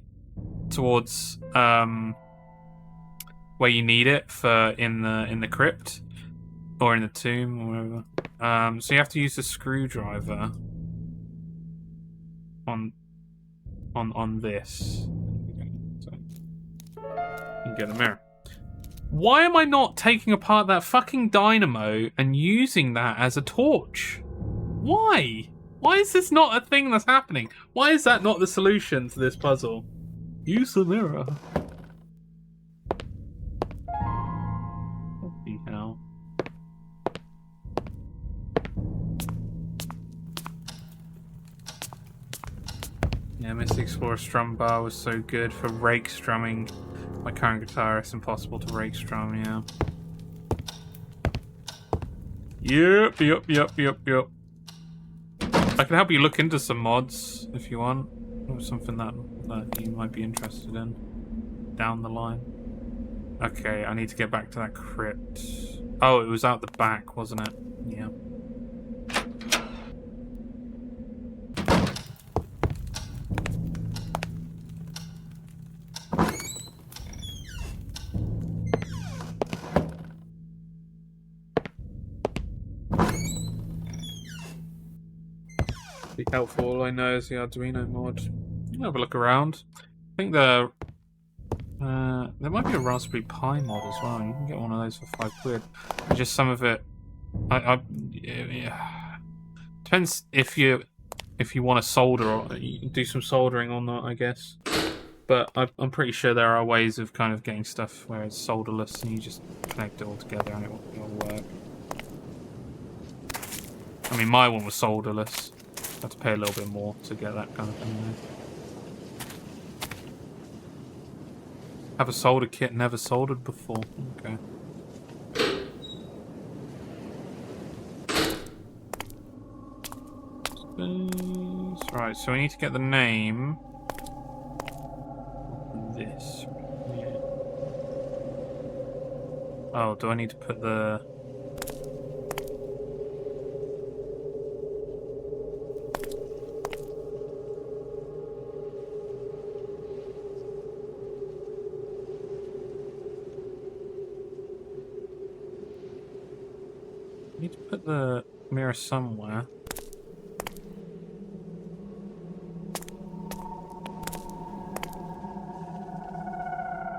Speaker 1: towards where you need it for in the crypt or in the tomb or whatever. So you have to use the screwdriver on this. So you can get the mirror. Why am I not taking apart that fucking dynamo and using that as a torch? Why? Why is this not a thing that's happening? Why is that not the solution to this puzzle? Use the mirror. What the hell? Yeah, Mystic Explorer strum bar was so good for rake strumming. My current guitar, it's impossible to rake strum, yeah. Yep. I can help you look into some mods if you want. Or something that you might be interested in down the line. Okay, I need to get back to that crypt. Oh, it was out the back, wasn't it? Yeah. Be helpful. All I know is the Arduino mod. I'll have a look around. I think there might be a Raspberry Pi mod as well. You can get one of those for £5. Just some of it. Yeah. Depends if you want to solder or do some soldering or not, I guess. But I'm pretty sure there are ways of kind of getting stuff where it's solderless and you just connect it all together and it'll work. I mean, my one was solderless. I have to pay a little bit more to get that kind of thing there. Have a solder kit never soldered before. Okay. Right, so we need to get the name of this. Yeah. Oh, do I need to put the... I need to put the mirror somewhere.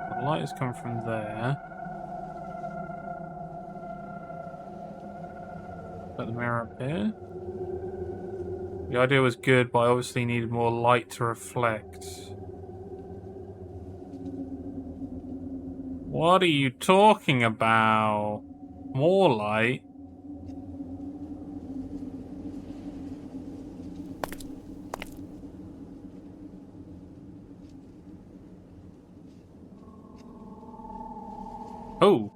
Speaker 1: The light is coming from there. Put the mirror up here. The idea was good, but I obviously needed more light to reflect. What are you talking about? More light? Oh.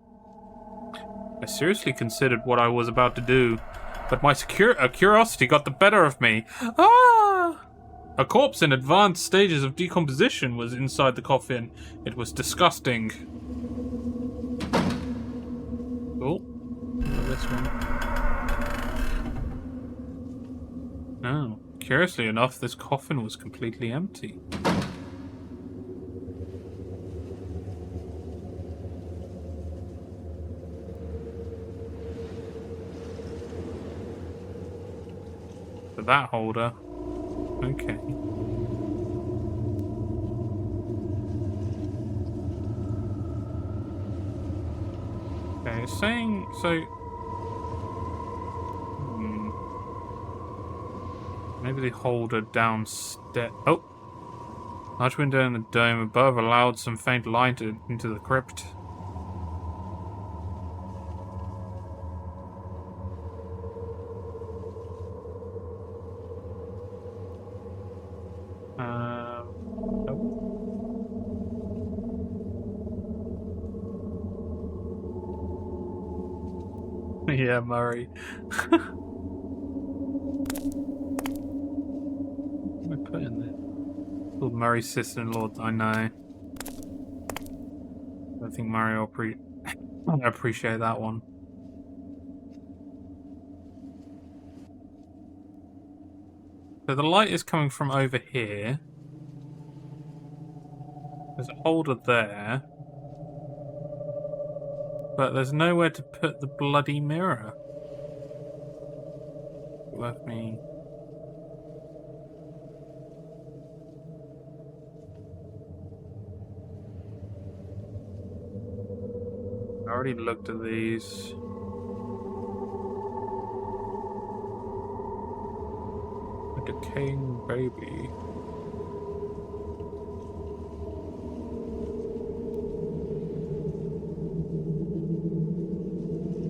Speaker 1: I seriously considered what I was about to do, but my curiosity got the better of me. Ah! A corpse in advanced stages of decomposition was inside the coffin. It was disgusting. Oh. This one. Oh. Curiously enough, this coffin was completely empty. That holder. Okay. Okay, it's saying so. Maybe the holder downstairs. Oh! Large window in the dome above allowed some faint light into the crypt. Yeah, Murray. What am I putting there? Called Murray's sister-in-law. I know. I don't think Murray will appreciate that one. So the light is coming from over here. There's a holder there. But there's nowhere to put the bloody mirror. Let me... I already looked at these. A decaying baby.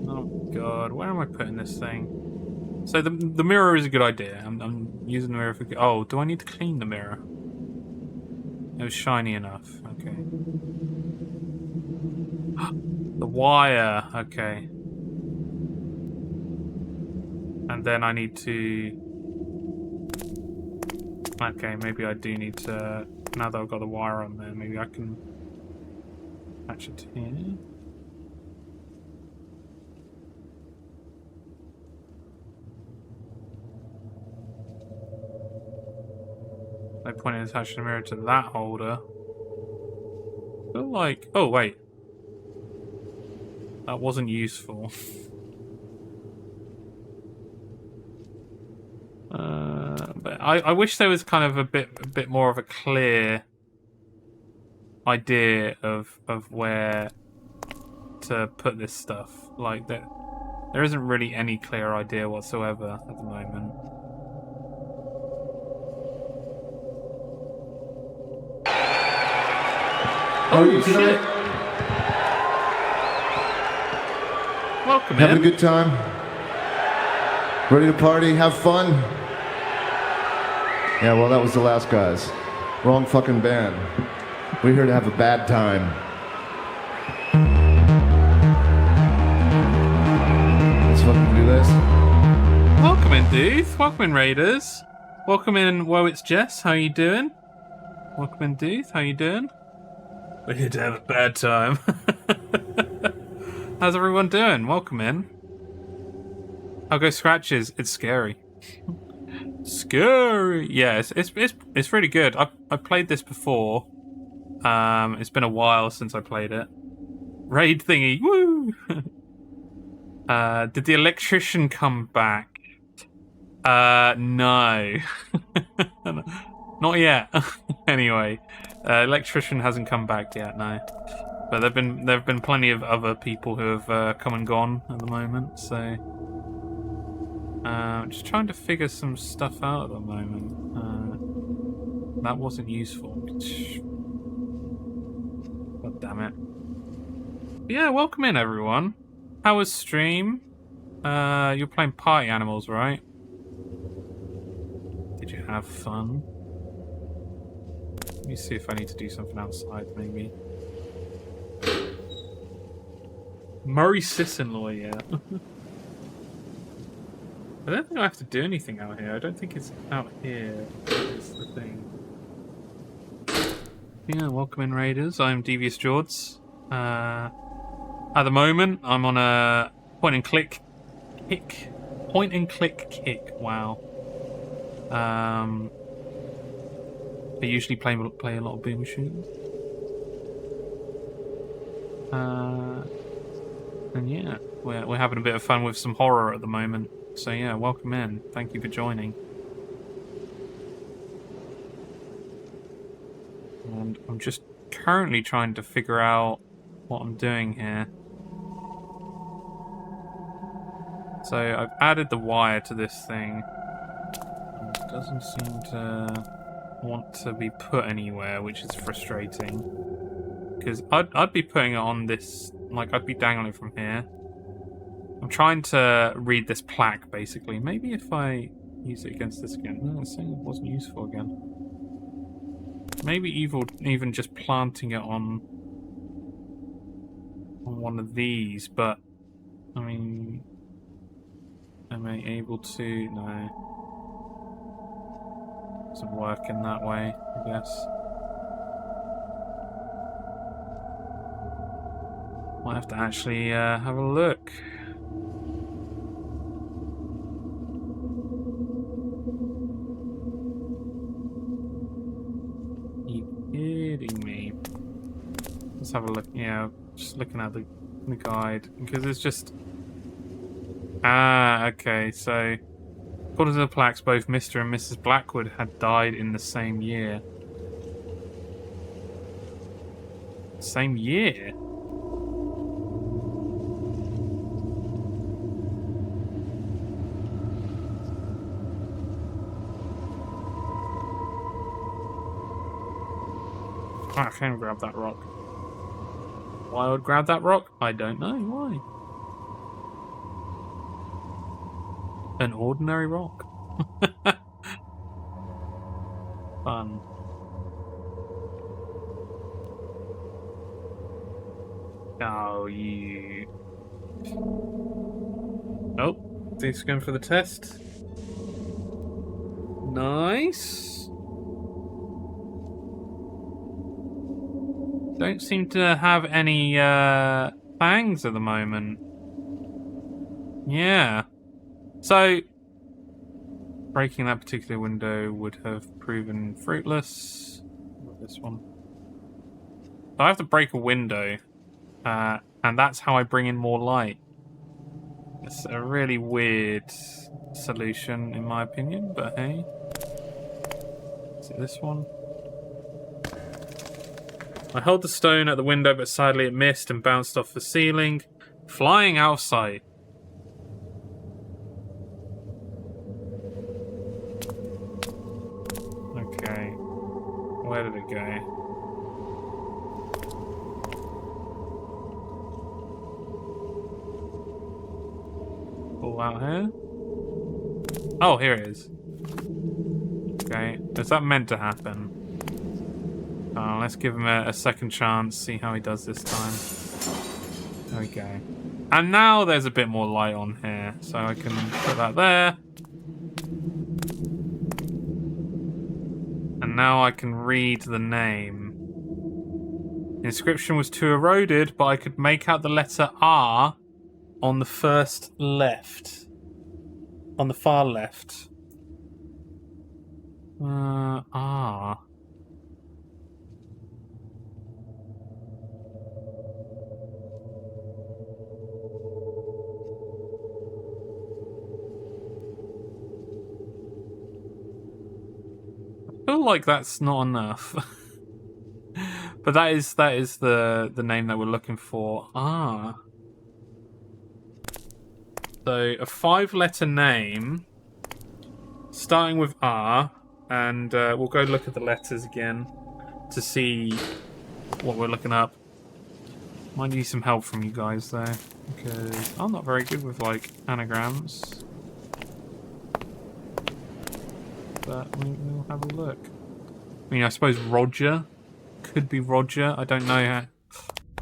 Speaker 1: Oh god, where am I putting this thing? So the mirror is a good idea. I'm using the mirror for... Oh, do I need to clean the mirror? It was shiny enough. Okay. The wire. Okay. And then I need to... Okay, maybe I do need to... Now that I've got the wire on there, maybe I can... Attach it to here. No point in attaching the mirror to that holder. I feel like... Oh, wait. That wasn't useful. But I wish there was kind of a bit more of a clear idea of where to put this stuff. Like that, there isn't really any clear idea whatsoever at the moment.
Speaker 6: Oh shit!
Speaker 1: Welcome
Speaker 6: Having
Speaker 1: in.
Speaker 6: a good time? Ready to party? Have fun? Yeah, well, that was the last guys. Wrong fucking band. We're here to have a bad time. Let's fucking do this.
Speaker 1: Welcome in, Duth. Welcome in, Raiders. Welcome in, Whoa, it's Jess. How you doing? Welcome in, Duth. How you doing? We're here to have a bad time. How's everyone doing? Welcome in. I'll go scratches. It's scary. Scary. Yeah, it's really good. I played this before. It's been a while since I played it. Raid thingy. Woo! Did the electrician come back? No. Not yet. Anyway, electrician hasn't come back yet. No. But there've been plenty of other people who have come and gone at the moment. So, just trying to figure some stuff out at the moment. That wasn't useful. God damn it. But yeah, welcome in everyone. How was stream? You're playing Party Animals, right? Did you have fun? Let me see if I need to do something outside, maybe. Murray's sister-in-law, yeah. I don't think I have to do anything out here. I don't think it's out here. That's the thing. Yeah, welcome in, Raiders. I'm Devious Jords. At the moment, I'm on a point-and-click kick. Point-and-click kick. Wow. I usually play a lot of boom shooters. And yeah, we're having a bit of fun with some horror at the moment. So yeah, welcome in. Thank you for joining. And I'm just currently trying to figure out what I'm doing here. So I've added the wire to this thing. It doesn't seem to want to be put anywhere, which is frustrating. Because I'd be putting it on this, like I'd be dangling from here. I'm trying to read this plaque, basically. Maybe if I use it against this again. No, it's saying it wasn't useful again. Maybe even just planting it on one of these, but I mean, Am I able to? No. Doesn't work in that way, I guess. Might have to actually have a look. Are you kidding me? Let's have a look. Yeah, just looking at the guide because it's just. Ah, okay. So, according to the plaques, both Mr. and Mrs. Blackwood had died in the same year. Same year? I can't grab that rock. Why I would grab that rock? I don't know. Why? An ordinary rock. Fun. Oh, you. Oh, he's going for the test. Nice. Don't seem to have any fangs at the moment. Yeah. So, breaking that particular window would have proven fruitless. This one. So I have to break a window, and that's how I bring in more light. It's a really weird solution, in my opinion, but hey. Is it this one? I held the stone at the window, but sadly it missed and bounced off the ceiling, flying out of sight. Okay. Where did it go? Pull out here. Oh, here it is. Okay. Is that meant to happen? Let's give him a second chance, see how he does this time. There we go. And now there's a bit more light on here, so I can put that there. And now I can read the name. The inscription was too eroded, but I could make out the letter R on the first left. On the far left. R. I feel like that's not enough. But that is the name that we're looking for. Ah. So a 5-letter name starting with R, and we'll go look at the letters again to see what we're looking up. Might need some help from you guys though, because I'm not very good with like anagrams. But we'll have a look. I mean, I suppose Roger could be Roger. I don't know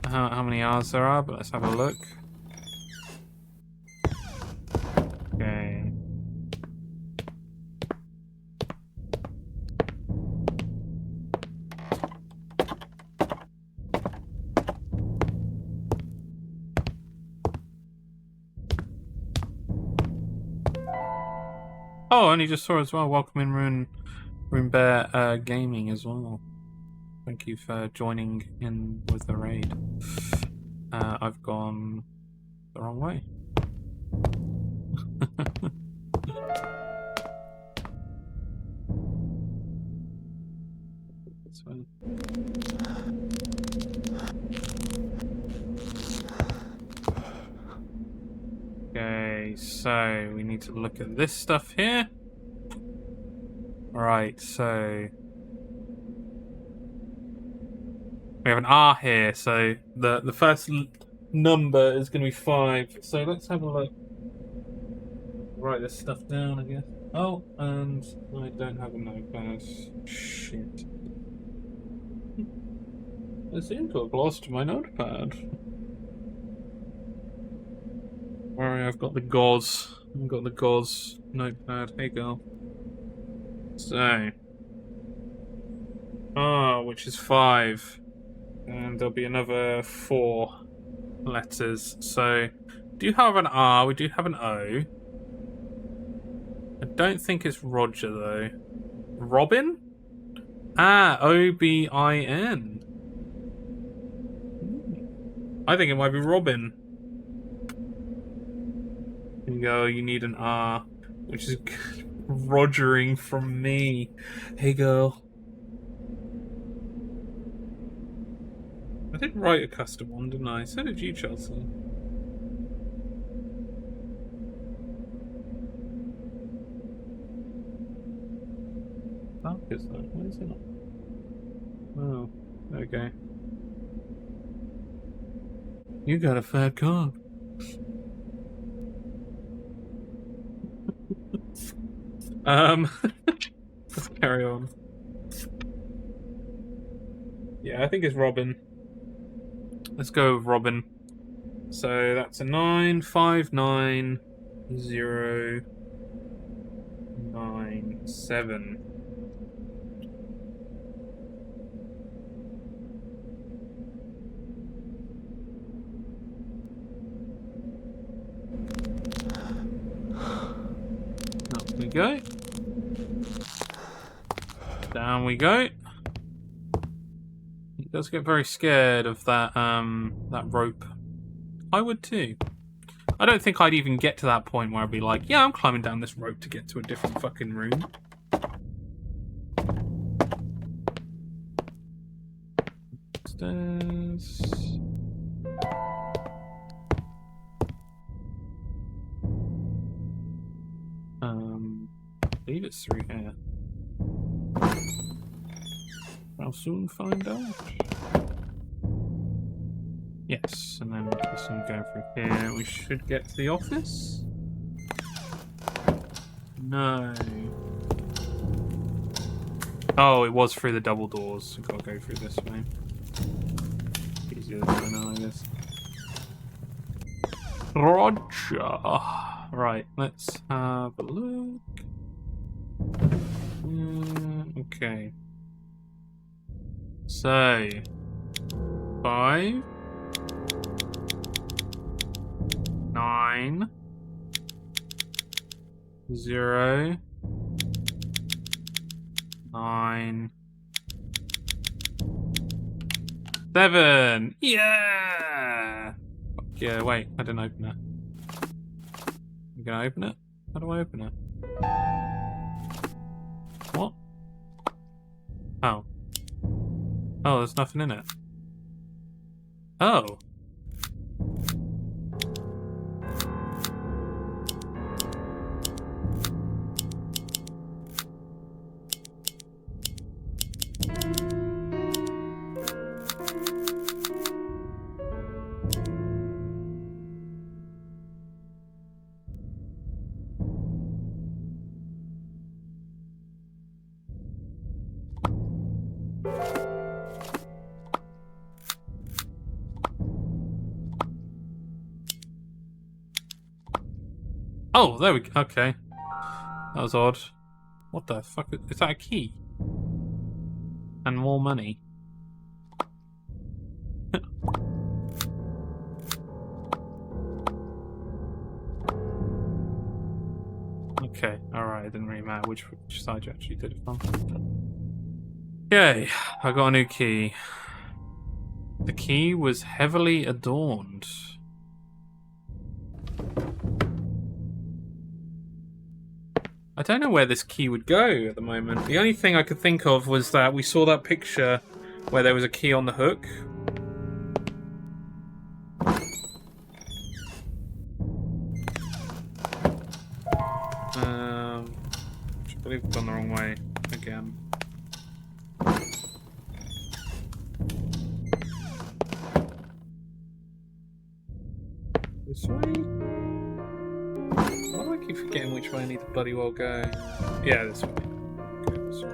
Speaker 1: how many R's there are, but let's have a look. Okay. Oh, and he just saw as well. Welcome in Rune Bear Gaming as well. Thank you for joining in with the raid. I've gone the wrong way. This way. Okay, so we need to look at this stuff here. Alright, so we have an R here, so the first number is going to be 5. So let's have a look. Write this stuff down, I guess. Oh, and I don't have a notepad. Shit. I seem to have lost my notepad. Where I've got the gauze. I've got the gauze notepad. Hey, girl. So. Which is 5. And there'll be another 4 letters. So, do you have an R? We do have an O. I don't think it's Roger, though. Robin? Ah, Obin. I think it might be Robin. Here you go, you need an R, which is Rogering from me. Hey, girl. I did write a custom one, didn't I? So did you, Chelsea. Dark is that? Why is it not? Oh, okay. You got a fat cock. Let's carry on. Yeah, I think it's Robin. Let's go with Robin. So that's a 9, 5, 9, 0, 9, 7. Up we go. Down we go. He does get very scared of that that rope. I would too. I don't think I'd even get to that point where I'd be like, yeah, I'm climbing down this rope to get to a different fucking room. Stairs. I believe it's through here. I'll soon find out. Yes, and then this one going through here. We should get to the office. No. Oh, it was through the double doors. We've got to go through this way. Easier this way now, I guess. Roger. Right, let's have a look. Okay. So, 5, 9, 0, 9, 7. Yeah! Yeah, wait, I didn't open it. You gonna open it? How do I open it? What? Oh. Oh, there's nothing in it. Oh. Oh, there we go. Okay. That was odd. What the fuck? Is that a key? And more money. Okay, alright. It didn't really matter which side you actually did it from. Okay, I got a new key. The key was heavily adorned. I don't know where this key would go at the moment. The only thing I could think of was that we saw that picture where there was a key on the hook. I believe we've gone the wrong way again. This way? Why do I keep forgetting which way I need to bloody well go? Yeah, this way. Okay, this way.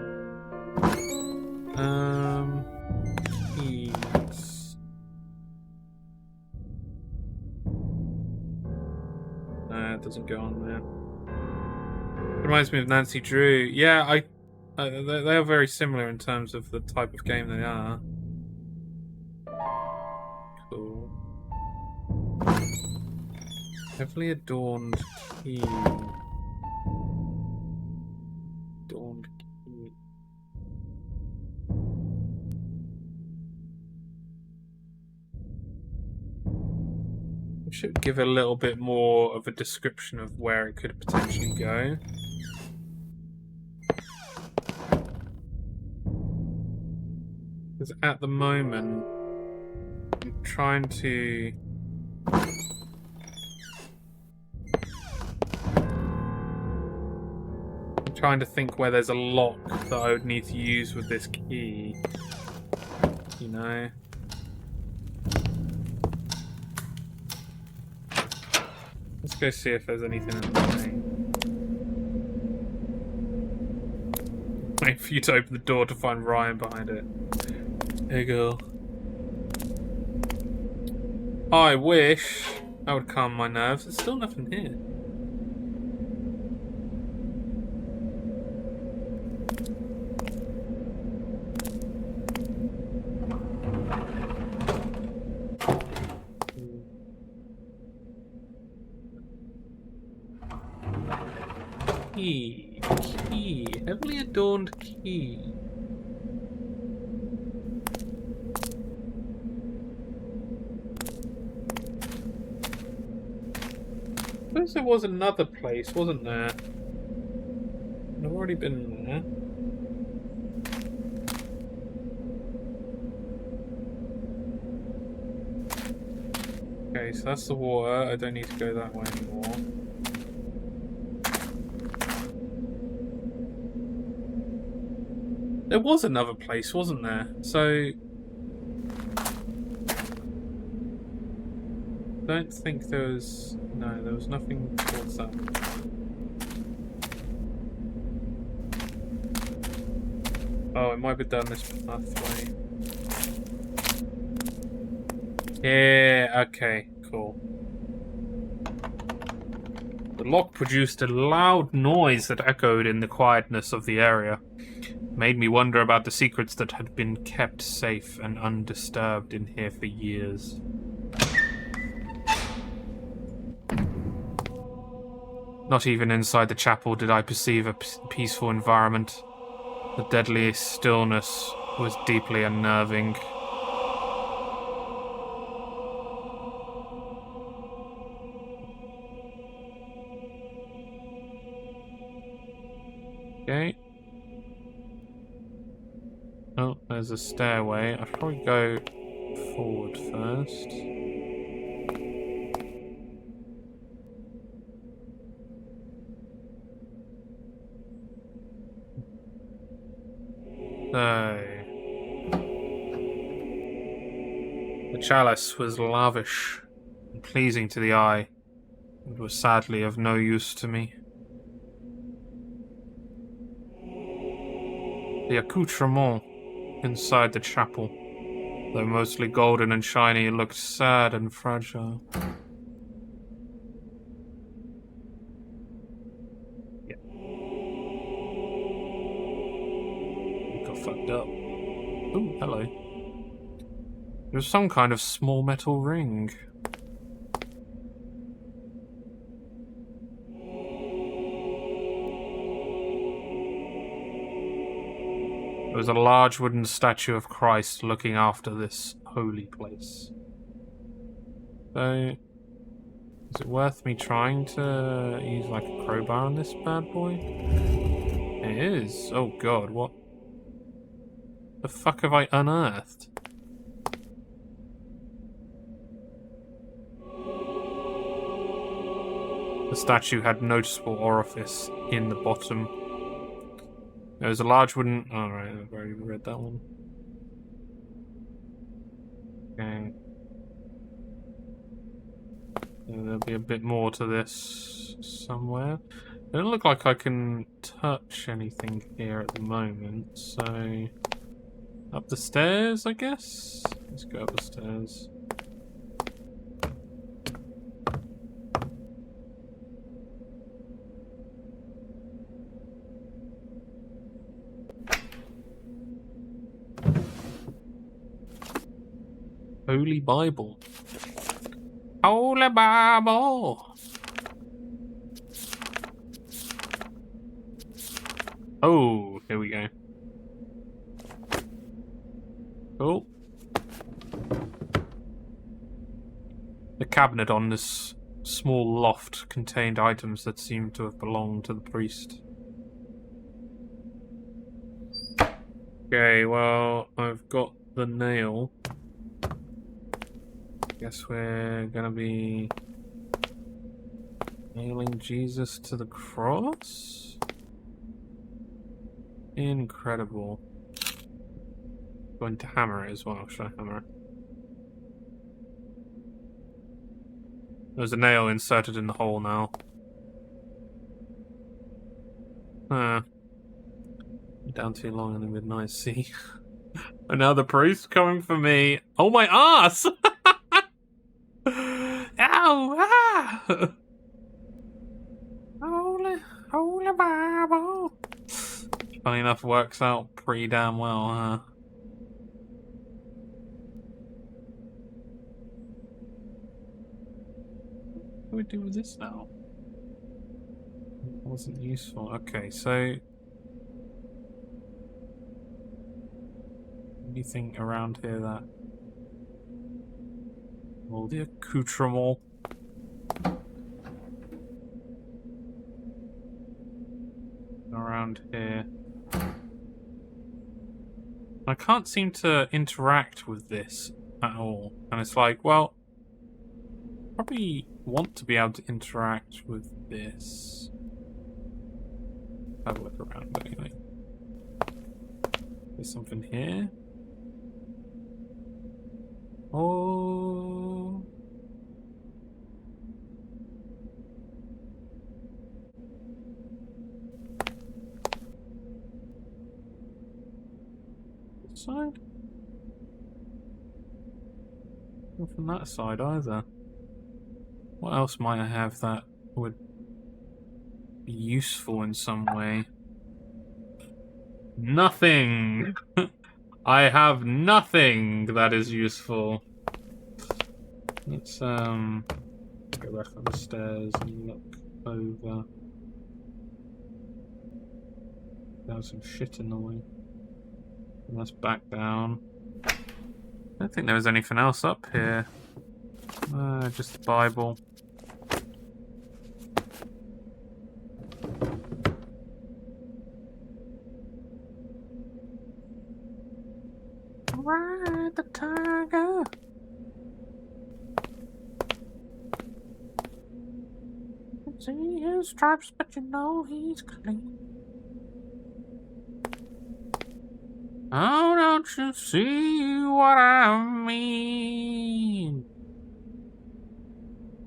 Speaker 1: Keys. doesn't go on there. Reminds me of Nancy Drew. Yeah, they are very similar in terms of the type of game they are. Cool. Heavily adorned key. Adorned key. We should give a little bit more of a description of where it could potentially go. Because at the moment, I'm trying to... think where there's a lock that I would need to use with this key. You know? Let's go see if there's anything in the way. Wait for you to open the door to find Ryan behind it. Hey girl. I wish that would calm my nerves. There's still nothing here. Key. Heavily adorned key. I suppose there was another place, wasn't there? I've already been there. Okay, so that's the water. I don't need to go that way anymore. There was another place, wasn't there? So... I don't think there was... No, there was nothing towards that. Oh, it might be down this pathway. Yeah, okay, cool. The lock produced a loud noise that echoed in the quietness of the area. Made me wonder about the secrets that had been kept safe and undisturbed in here for years. Not even inside the chapel did I perceive a peaceful environment. The deadly stillness was deeply unnerving. Okay. Oh, there's a stairway. I'll probably go forward first. So... The chalice was lavish and pleasing to the eye, but was sadly of no use to me. The accoutrement inside the chapel, though mostly golden and shiny, looked sad and fragile. Yeah. Got fucked up. Ooh, hello. There's some kind of small metal ring. There was a large wooden statue of Christ looking after this holy place. So, is it worth me trying to use like a crowbar on this bad boy? It is. Oh god, what the fuck have I unearthed? The statue had noticeable orifice in the bottom. There was a large wooden... Alright, I've already read that one. Okay. There'll be a bit more to this somewhere. It doesn't look like I can touch anything here at the moment, so... Up the stairs, I guess? Let's go up the stairs. Holy Bible. Holy Bible. Oh, here we go. Cool. The cabinet on this small loft contained items that seemed to have belonged to the priest. Okay, well, I've got the nail. Guess we're gonna be nailing Jesus to the cross? Incredible. Going to hammer it as well. Should I hammer it? There's a nail inserted in the hole now. Down too long in the midnight sea. Another priest coming for me. Oh, my ass! Ow! Ah! Holy Bible. Funny enough, works out pretty damn well, huh? What do we do with this now? Wasn't useful. Okay, so anything around here that all the accoutrement. Around here. I can't seem to interact with this at all. And it's like, well, probably want to be able to interact with this. Have a look around anyway. There's something here. Oh. This side? Not from that side either. What else might I have that would be useful in some way? Nothing! I have nothing that is useful. Let's go back up the stairs and look over. There's some shit in the way. And let's back down. I don't think there was anything else up here. Just the Bible. Ride the tiger. You can see his stripes, but you know he's clean. Oh, don't you see what I mean?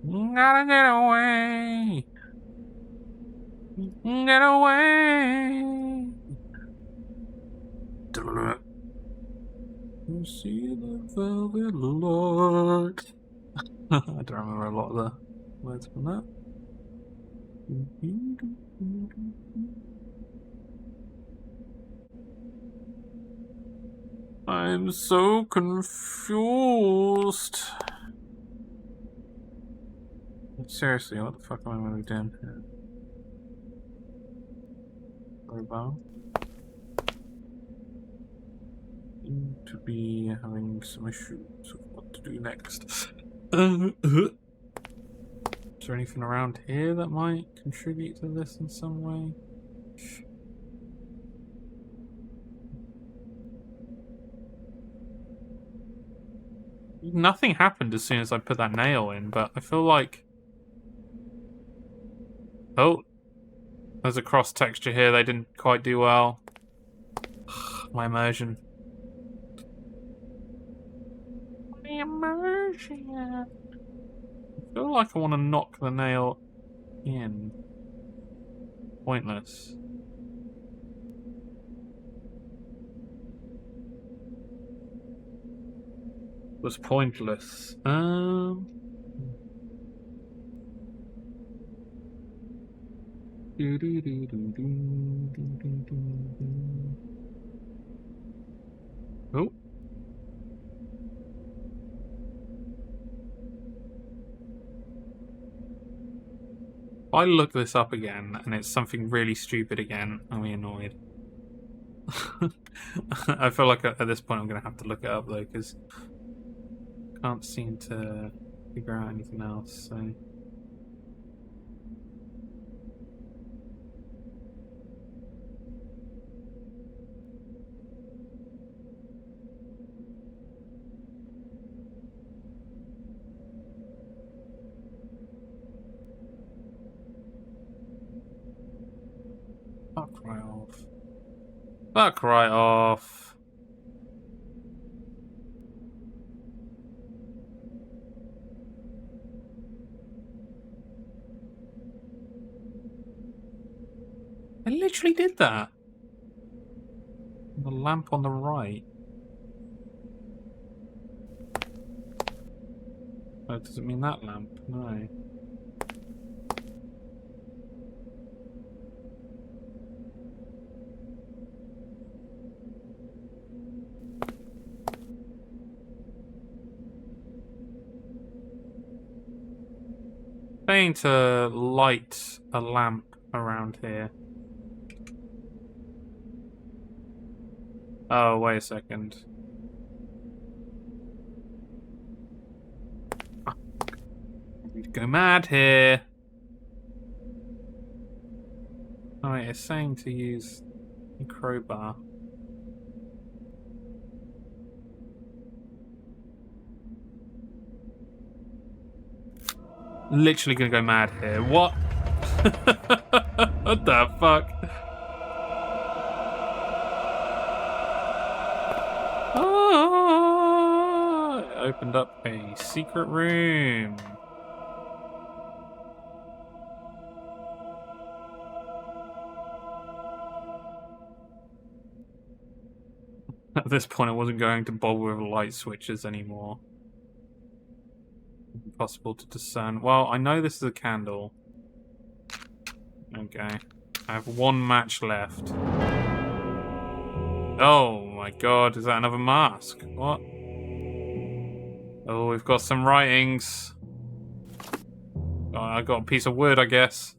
Speaker 1: You gotta get away. Get away. You see the velvet Lord. I don't remember a lot of the words from that. I'm so confused. Seriously, what the fuck am I going to be doing here? About to be having some issues with what to do next. Is there anything around here that might contribute to this in some way? Nothing happened as soon as I put that nail in, but I feel like... Oh, there's a cross texture here they didn't quite do well. My immersion. My immersion. I feel like I want to knock the nail in. Pointless. Was pointless. Oh. If I look this up again and it's something really stupid again, I'll be annoyed. I feel like at this point I'm going to have to look it up though, because I can't seem to figure out anything else. So. Fuck right off. Fuck right off. I literally did that. The lamp on the right. Oh, does it mean that lamp? No. Trying to light a lamp around here. Oh, wait a second. We'd go mad here. Alright, it's saying to use a crowbar. Literally gonna go mad here. What? What the fuck? Ah, it opened up a secret room. At this point, I wasn't going to bother with light switches anymore. Impossible to discern. Well, I know this is a candle. Okay. I have one match left. Oh my god, is that another mask? What? Oh, we've got some writings. Oh, I got a piece of wood, I guess.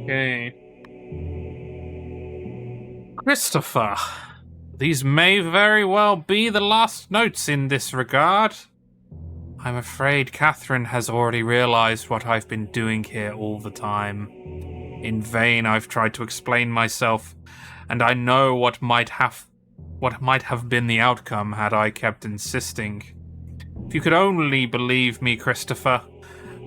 Speaker 1: Okay. Christopher. These may very well be the last notes in this regard. I'm afraid Catherine has already realized what I've been doing here all the time. In vain I've tried to explain myself, and I know what might have been the outcome had I kept insisting. If you could only believe me, Christopher,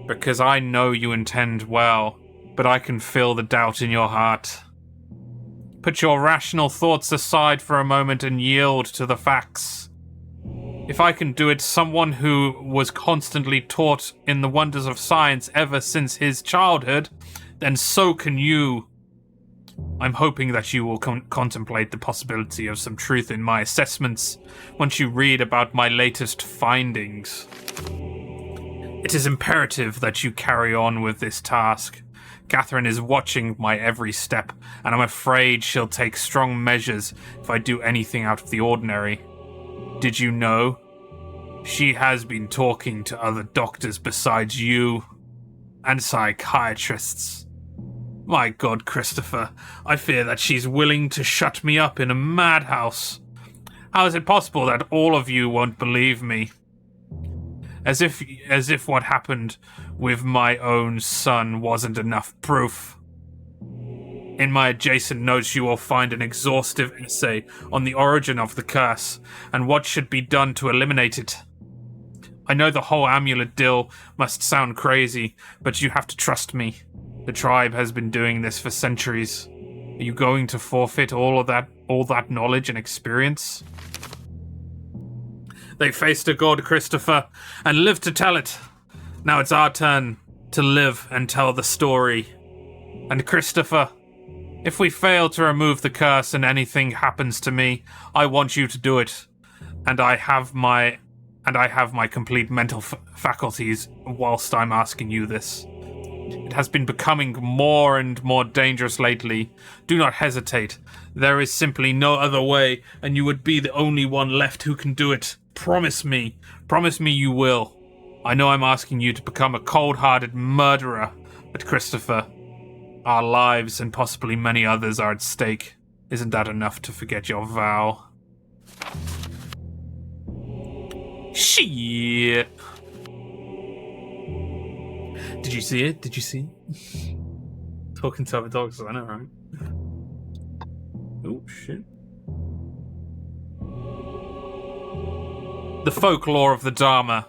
Speaker 1: because I know you intend well, but I can feel the doubt in your heart. Put your rational thoughts aside for a moment and yield to the facts. If I can do it, someone who was constantly taught in the wonders of science ever since his childhood, then so can you. I'm hoping that you will contemplate the possibility of some truth in my assessments once you read about my latest findings. It is imperative that you carry on with this task. Catherine is watching my every step, and I'm afraid she'll take strong measures if I do anything out of the ordinary. Did you know? She has been talking to other doctors besides you, and psychiatrists. My God, Christopher, I fear that she's willing to shut me up in a madhouse. How is it possible that all of you won't believe me? As if what happened with my own son wasn't enough proof. In my adjacent notes you will find an exhaustive essay on the origin of the curse and what should be done to eliminate it. I know the whole amulet deal must sound crazy, but you have to trust me. The tribe has been doing this for centuries. Are you going to forfeit all that knowledge and experience? They faced a god, Christopher, and lived to tell it. Now it's our turn to live and tell the story. And Christopher, if we fail to remove the curse and anything happens to me, I want you to do it. And I have my complete mental faculties whilst I'm asking you this. It has been becoming more and more dangerous lately. Do not hesitate. There is simply no other way, and you would be the only one left who can do it. Promise me. Promise me you will. I know I'm asking you to become a cold-hearted murderer, but Christopher, our lives and possibly many others are at stake. Isn't that enough to forget your vow? Shit. Did you see it? Did you see it? Talking to other dogs, I know, right? Oh, shit. The folklore of the Dharma,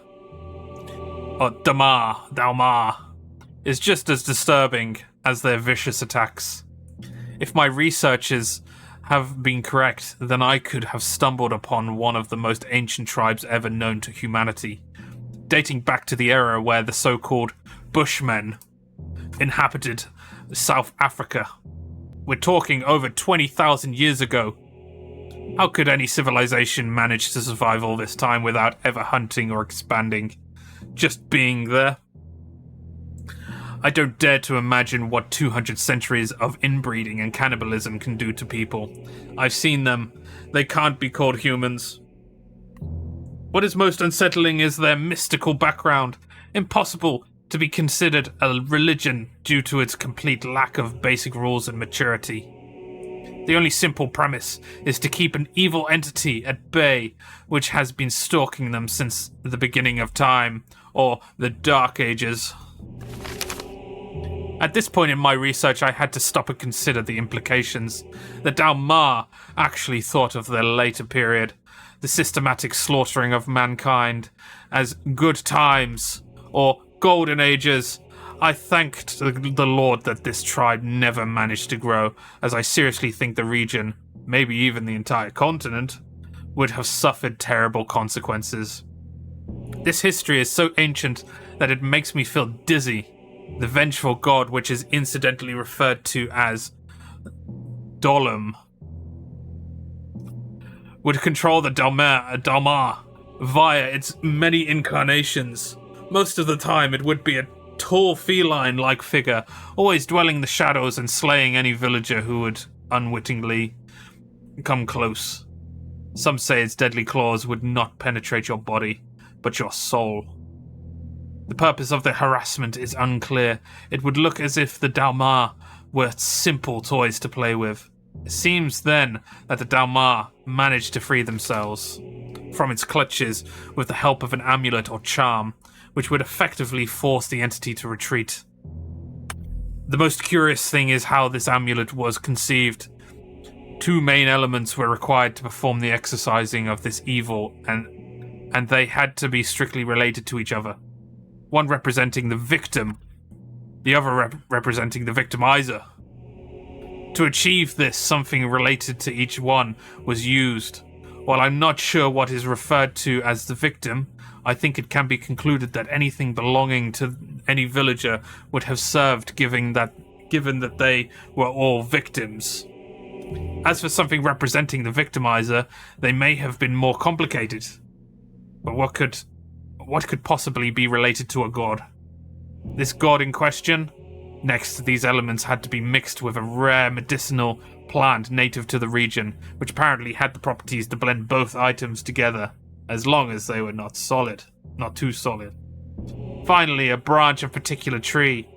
Speaker 1: or Dalmar, is just as disturbing as their vicious attacks. If my researches have been correct, then I could have stumbled upon one of the most ancient tribes ever known to humanity, dating back to the era where the so-called Bushmen inhabited South Africa. We're talking over 20,000 years ago. How could any civilization manage to survive all this time without ever hunting or expanding? Just being there? I don't dare to imagine what 200 centuries of inbreeding and cannibalism can do to people. I've seen them. They can't be called humans. What is most unsettling is their mystical background. Impossible to be considered a religion due to its complete lack of basic rules and maturity. The only simple premise is to keep an evil entity at bay, which has been stalking them since the beginning of time, or the Dark Ages. At this point in my research, I had to stop and consider the implications. The Dalmar actually thought of their later period, the systematic slaughtering of mankind, as good times, or golden ages. I thanked the Lord that this tribe never managed to grow, as I seriously think the region, maybe even the entire continent, would have suffered terrible consequences. This history is so ancient that it makes me feel dizzy. The vengeful god, which is incidentally referred to as Dolum, would control the Dalmar via its many incarnations. Most of the time it would be a tall feline-like figure, always dwelling in the shadows and slaying any villager who would unwittingly come close. Some say its deadly claws would not penetrate your body, but your soul. The purpose of the harassment is unclear. It would look as if the Dalmar were simple toys to play with. It seems then that the Dalmar managed to free themselves from its clutches with the help of an amulet or charm, which would effectively force the entity to retreat. The most curious thing is how this amulet was conceived. Two main elements were required to perform the exorcising of this evil, and they had to be strictly related to each other. One representing the victim, the other representing the victimizer. To achieve this, something related to each one was used. While I'm not sure what is referred to as the victim, I think it can be concluded that anything belonging to any villager would have served, given that they were all victims. As for something representing the victimizer, they may have been more complicated. But what could possibly be related to a god? This god in question? Next, these elements had to be mixed with a rare medicinal plant native to the region, which apparently had the properties to blend both items together, as long as they were not too solid. Finally, a branch of a particular tree,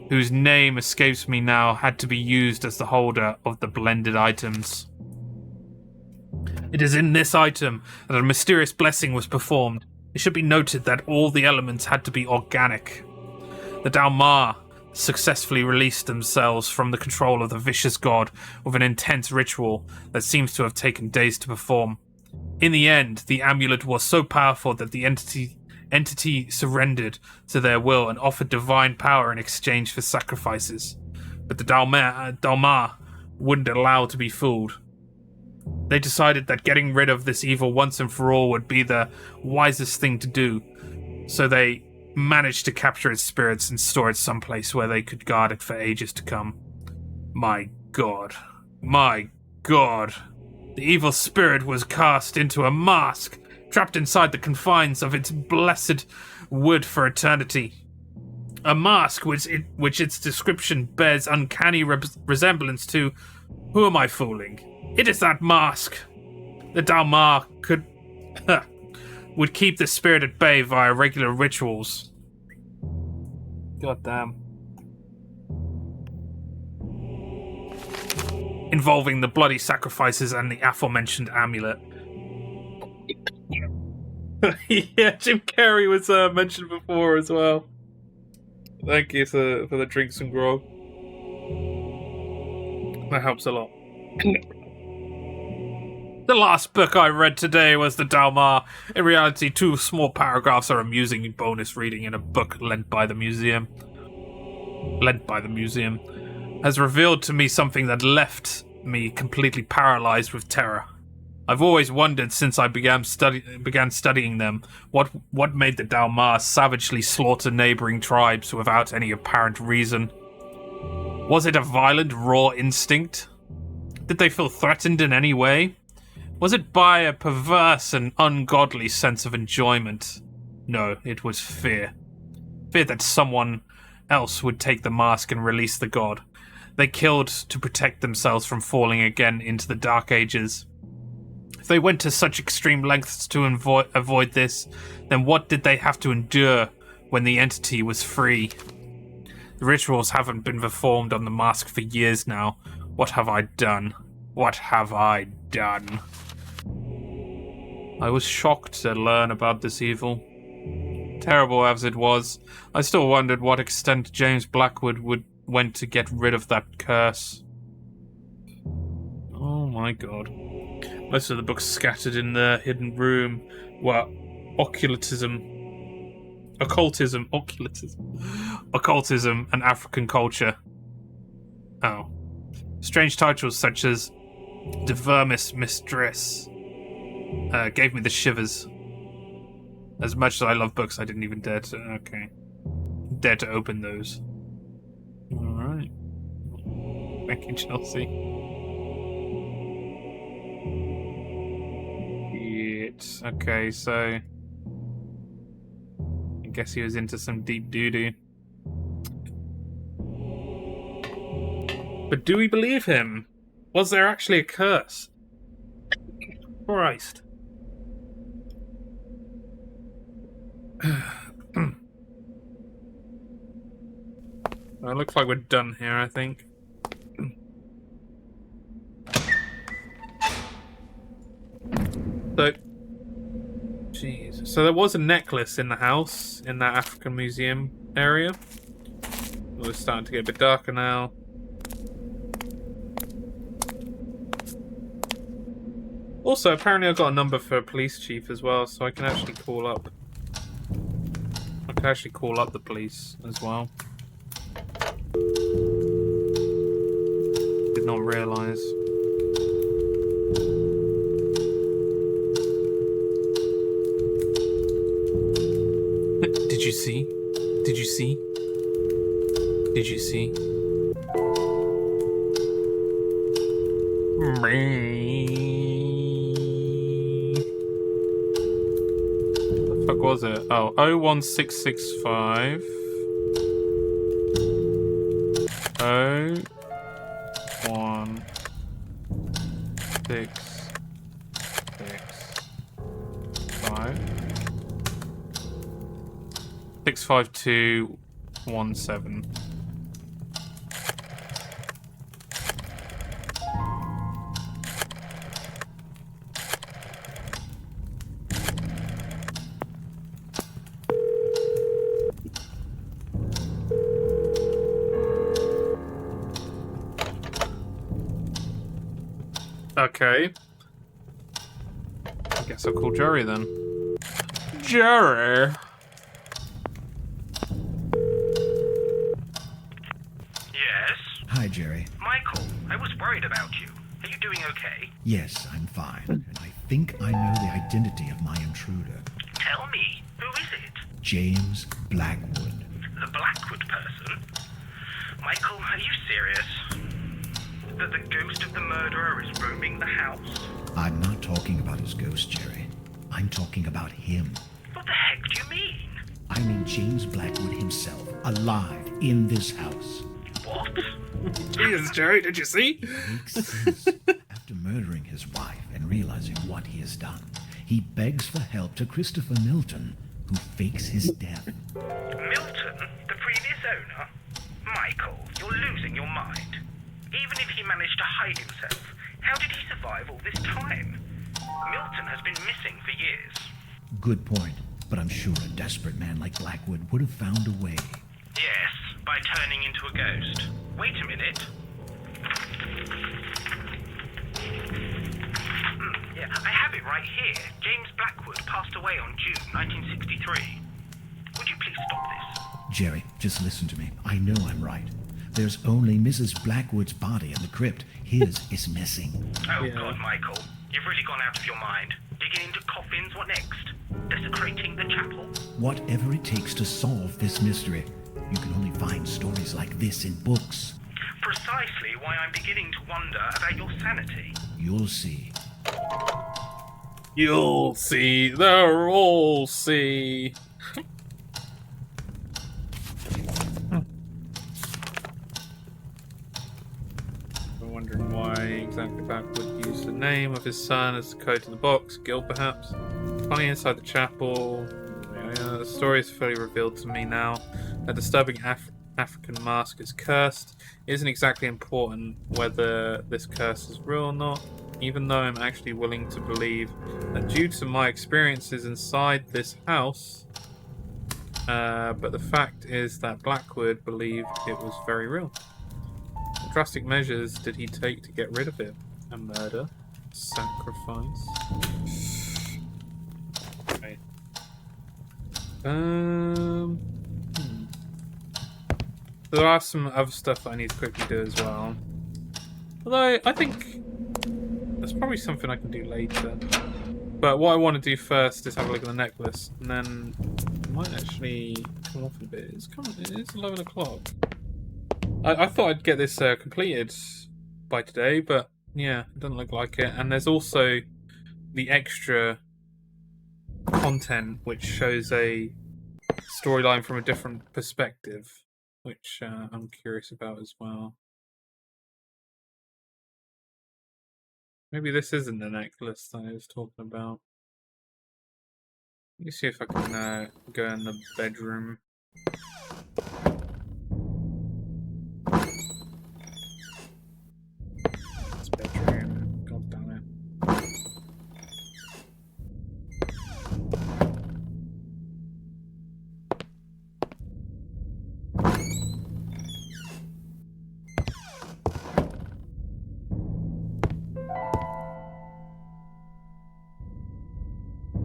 Speaker 1: whose name escapes me now, had to be used as the holder of the blended items. It is in this item that a mysterious blessing was performed. It should be noted that all the elements had to be organic. The Dalmar successfully released themselves from the control of the vicious god with an intense ritual that seems to have taken days to perform. In the end, the amulet was so powerful that the entity surrendered to their will and offered divine power in exchange for sacrifices. But the Dalmar wouldn't allow to be fooled. They decided that getting rid of this evil once and for all would be the wisest thing to do, so they managed to capture its spirits and store it someplace where they could guard it for ages to come. My God. The evil spirit was cast into a mask, trapped inside the confines of its blessed wood for eternity. A mask which its description bears uncanny resemblance to... Who am I fooling? It is that mask! The Dalmar would keep the spirit at bay via regular rituals. God damn. Involving the bloody sacrifices and the aforementioned amulet. Yeah, Jim Carrey was mentioned before as well. Thank you for the drinks and grog. That helps a lot. The last book I read today was The Dalmar. In reality, 2 small paragraphs are amusing bonus reading in a book lent by the museum. Has revealed to me something that left me completely paralyzed with terror. I've always wondered since I began studying them what made the Dalmar savagely slaughter neighboring tribes without any apparent reason. Was it a violent, raw instinct? Did they feel threatened in any way? Was it by a perverse and ungodly sense of enjoyment? No, it was fear. Fear that someone else would take the mask and release the god. They killed to protect themselves from falling again into the Dark Ages. If they went to such extreme lengths to avoid this, then what did they have to endure when the entity was free? The rituals haven't been performed on the mask for years now. What have I done? What have I done? I was shocked to learn about this evil. Terrible as it was, I still wondered what extent James Blackwood went to get rid of that curse. Oh my god. Most of the books scattered in the hidden room were occultism, and African culture. Oh. Strange titles such as The Vermis Mistress gave me the shivers. As much as I love books, I didn't even dare to open those. Alright. Thank you, Chelsea. Okay, so I guess he was into some deep doo-doo. But do we believe him? Was there actually a curse? Christ. Well, it looks like we're done here, I think. So, jeez. So there was a necklace in the house, in that African museum area. We're starting to get a bit darker now. Also, apparently I've got a number for a police chief as well, so I can actually call up. I can actually call up the police as well. Did not realise. Did you see? Did you see? Did you see? What the fuck was it? Oh, 01665 01665 65217. Okay. I guess I'll call Jerry then. Jerry!
Speaker 5: Yes?
Speaker 4: Hi, Jerry.
Speaker 5: Michael, I was worried about you. Are you doing okay?
Speaker 4: Yes, I'm fine. And I think I know the identity of my intruder.
Speaker 5: Tell me, who is it?
Speaker 4: James Blackwood.
Speaker 5: The Blackwood person? Michael, are you serious? That the ghost of the murderer is roaming the house?
Speaker 4: I'm not talking about his ghost, Jerry. I'm talking about him.
Speaker 5: What the heck do you mean?
Speaker 4: I mean James Blackwood himself, alive in this house.
Speaker 5: What?
Speaker 1: Jesus, Jerry, did you see?
Speaker 4: Makes sense. After murdering his wife and realizing what he has done, he begs for help to Christopher Milton, who fakes his death.
Speaker 5: Milton, the previous owner? Michael, you're losing your mind. Even if he managed to hide himself, how did he survive all this time? Milton has been missing for years.
Speaker 4: Good point, but I'm sure a desperate man like Blackwood would have found a way.
Speaker 5: Yes, by turning into a ghost. Wait a minute. Yeah, I have it right here. James Blackwood passed away on June 1963. Would you please stop this?
Speaker 4: Jerry, just listen to me. I know I'm right. There's only Mrs. Blackwood's body in the crypt. His is missing.
Speaker 5: Oh, God, Michael. You've really gone out of your mind. Digging into coffins, what next? Desecrating the chapel?
Speaker 4: Whatever it takes to solve this mystery. You can only find stories like this in books.
Speaker 5: Precisely why I'm beginning to wonder about your sanity.
Speaker 4: You'll see.
Speaker 1: You'll see. They'll all see. I'm wondering why exactly Blackwood used the name of his son as the code to the box. Guild, perhaps. Finding inside the chapel. Yeah, the story is fully revealed to me now. A disturbing African mask is cursed. It isn't exactly important whether this curse is real or not, even though I'm actually willing to believe that due to my experiences inside this house, but the fact is that Blackwood believed it was very real. What drastic measures did he take to get rid of it? A murder? Sacrifice? Okay. There are some other stuff that I need to quickly do as well. Although, I think there's probably something I can do later. But what I want to do first is have a look at the necklace. And then it might actually come off a bit. It is 11 o'clock. I thought I'd get this completed by today, but yeah, it doesn't look like it. And there's also the extra content, which shows a storyline from a different perspective, which I'm curious about as well. Maybe this isn't the necklace that I was talking about. Let me see if I can go in the bedroom. This bedroom. God damn it.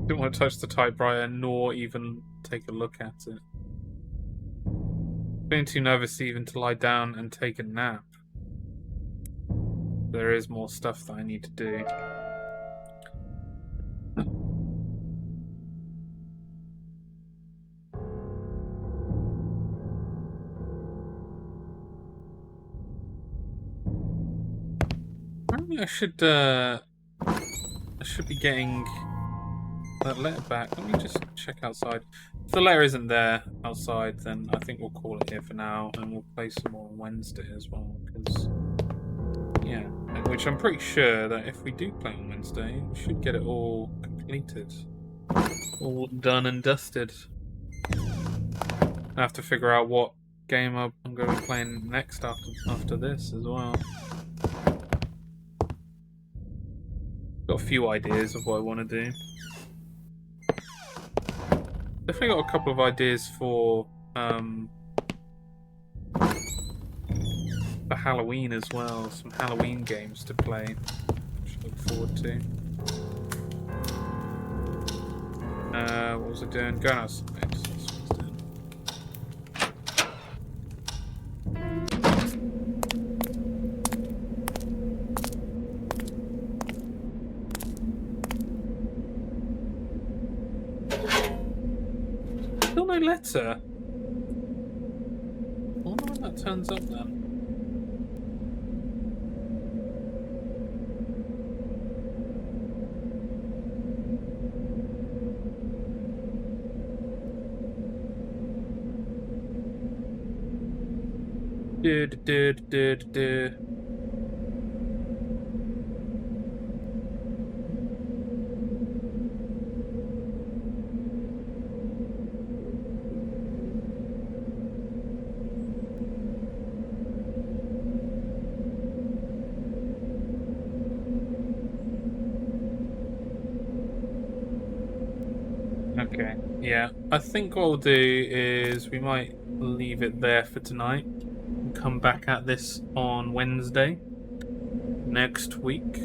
Speaker 1: Didn't want to touch the typewriter nor even take a look at it. Feeling too nervous even to lie down and take a nap. There is more stuff that I need to do. Apparently I should be getting that letter back. Let me just check outside. If the letter isn't there outside, then I think we'll call it here for now, and we'll play some more on Wednesday as well. Because, yeah, which I'm pretty sure that if we do play on Wednesday, we should get it all completed, all done and dusted. I have to figure out what game I'm going to be playing next after this as well. Got a few ideas of what I want to do. Definitely got a couple of ideas for Halloween as well. Some Halloween games to play, which I look forward to. What was I doing? Going outside. That's what I was doing. Still no letter. I wonder when that turns up then. Do. Okay, yeah. I think what we'll do is we might leave it there for tonight and come back at this on Wednesday next week.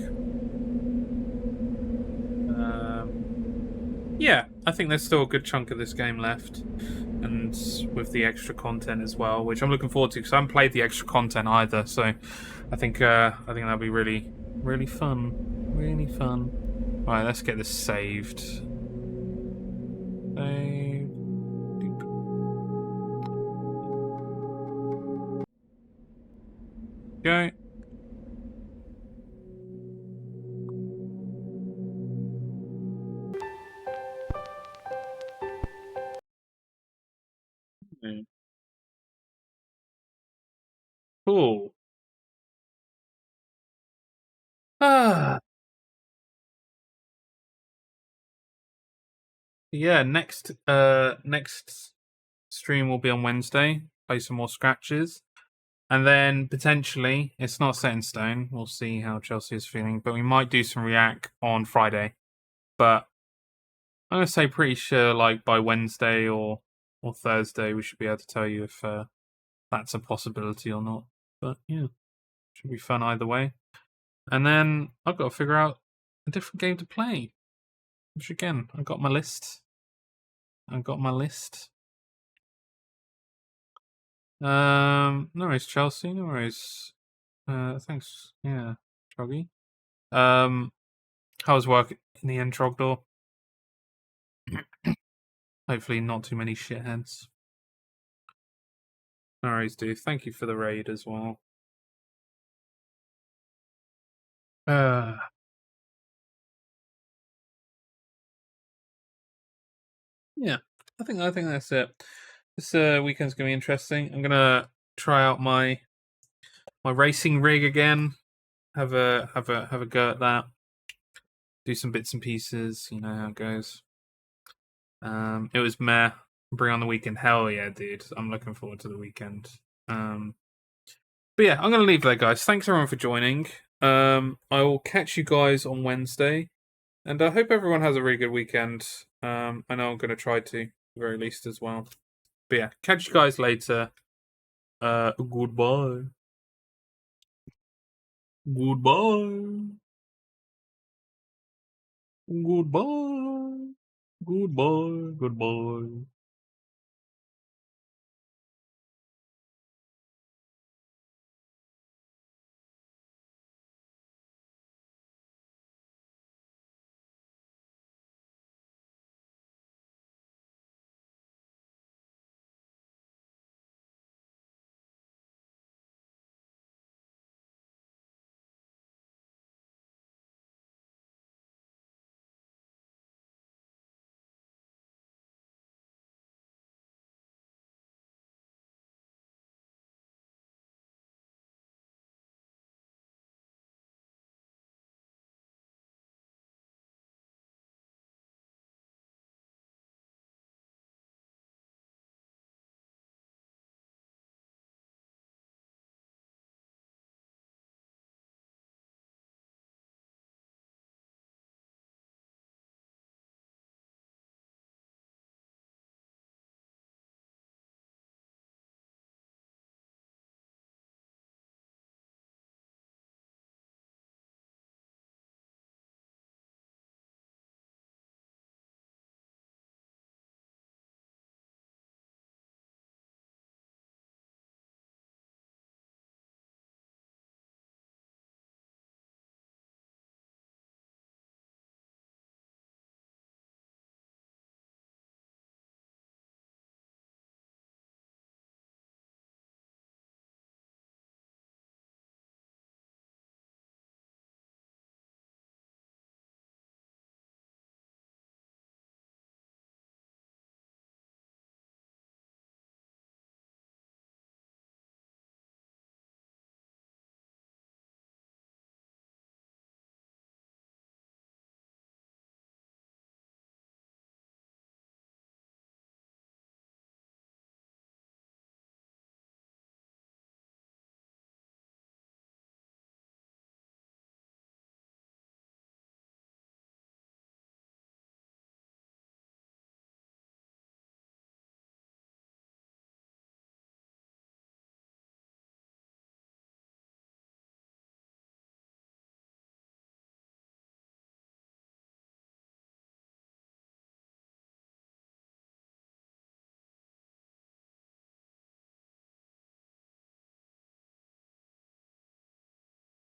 Speaker 1: Yeah, I think there's still a good chunk of this game left, and with the extra content as well, which I'm looking forward to because I haven't played the extra content either. So I think that'll be really, really fun, really fun. All right, let's get this saved. Save. Go. Cool. Ah. Yeah, next stream will be on Wednesday. Play some more scratches. And then potentially, it's not set in stone. We'll see how Chelsea is feeling, but we might do some React on Friday. But I'm gonna say pretty sure like by Wednesday or Thursday we should be able to tell you if that's a possibility or not. But yeah, should be fun either way. And then I've got to figure out a different game to play. Which again, I've got my list. No worries, Chelsea. No worries. Thanks. Yeah, Troggy. How's work in the end, Trogdor? Hopefully, not too many shitheads. No worries, dude. Thank you for the raid as well. Yeah, I think that's it. This weekend's gonna be interesting. I'm gonna try out my racing rig again. Have a go at that. Do some bits and pieces. You know how it goes. It was meh. Bring on the weekend. Hell yeah, dude. I'm looking forward to the weekend. But yeah, I'm gonna leave there, guys. Thanks everyone for joining. I will catch you guys on Wednesday, and I hope everyone has a really good weekend. I know I'm gonna try to, at the very least, as well. But yeah, catch you guys later. Goodbye. Goodbye. Goodbye. Goodbye. Goodbye.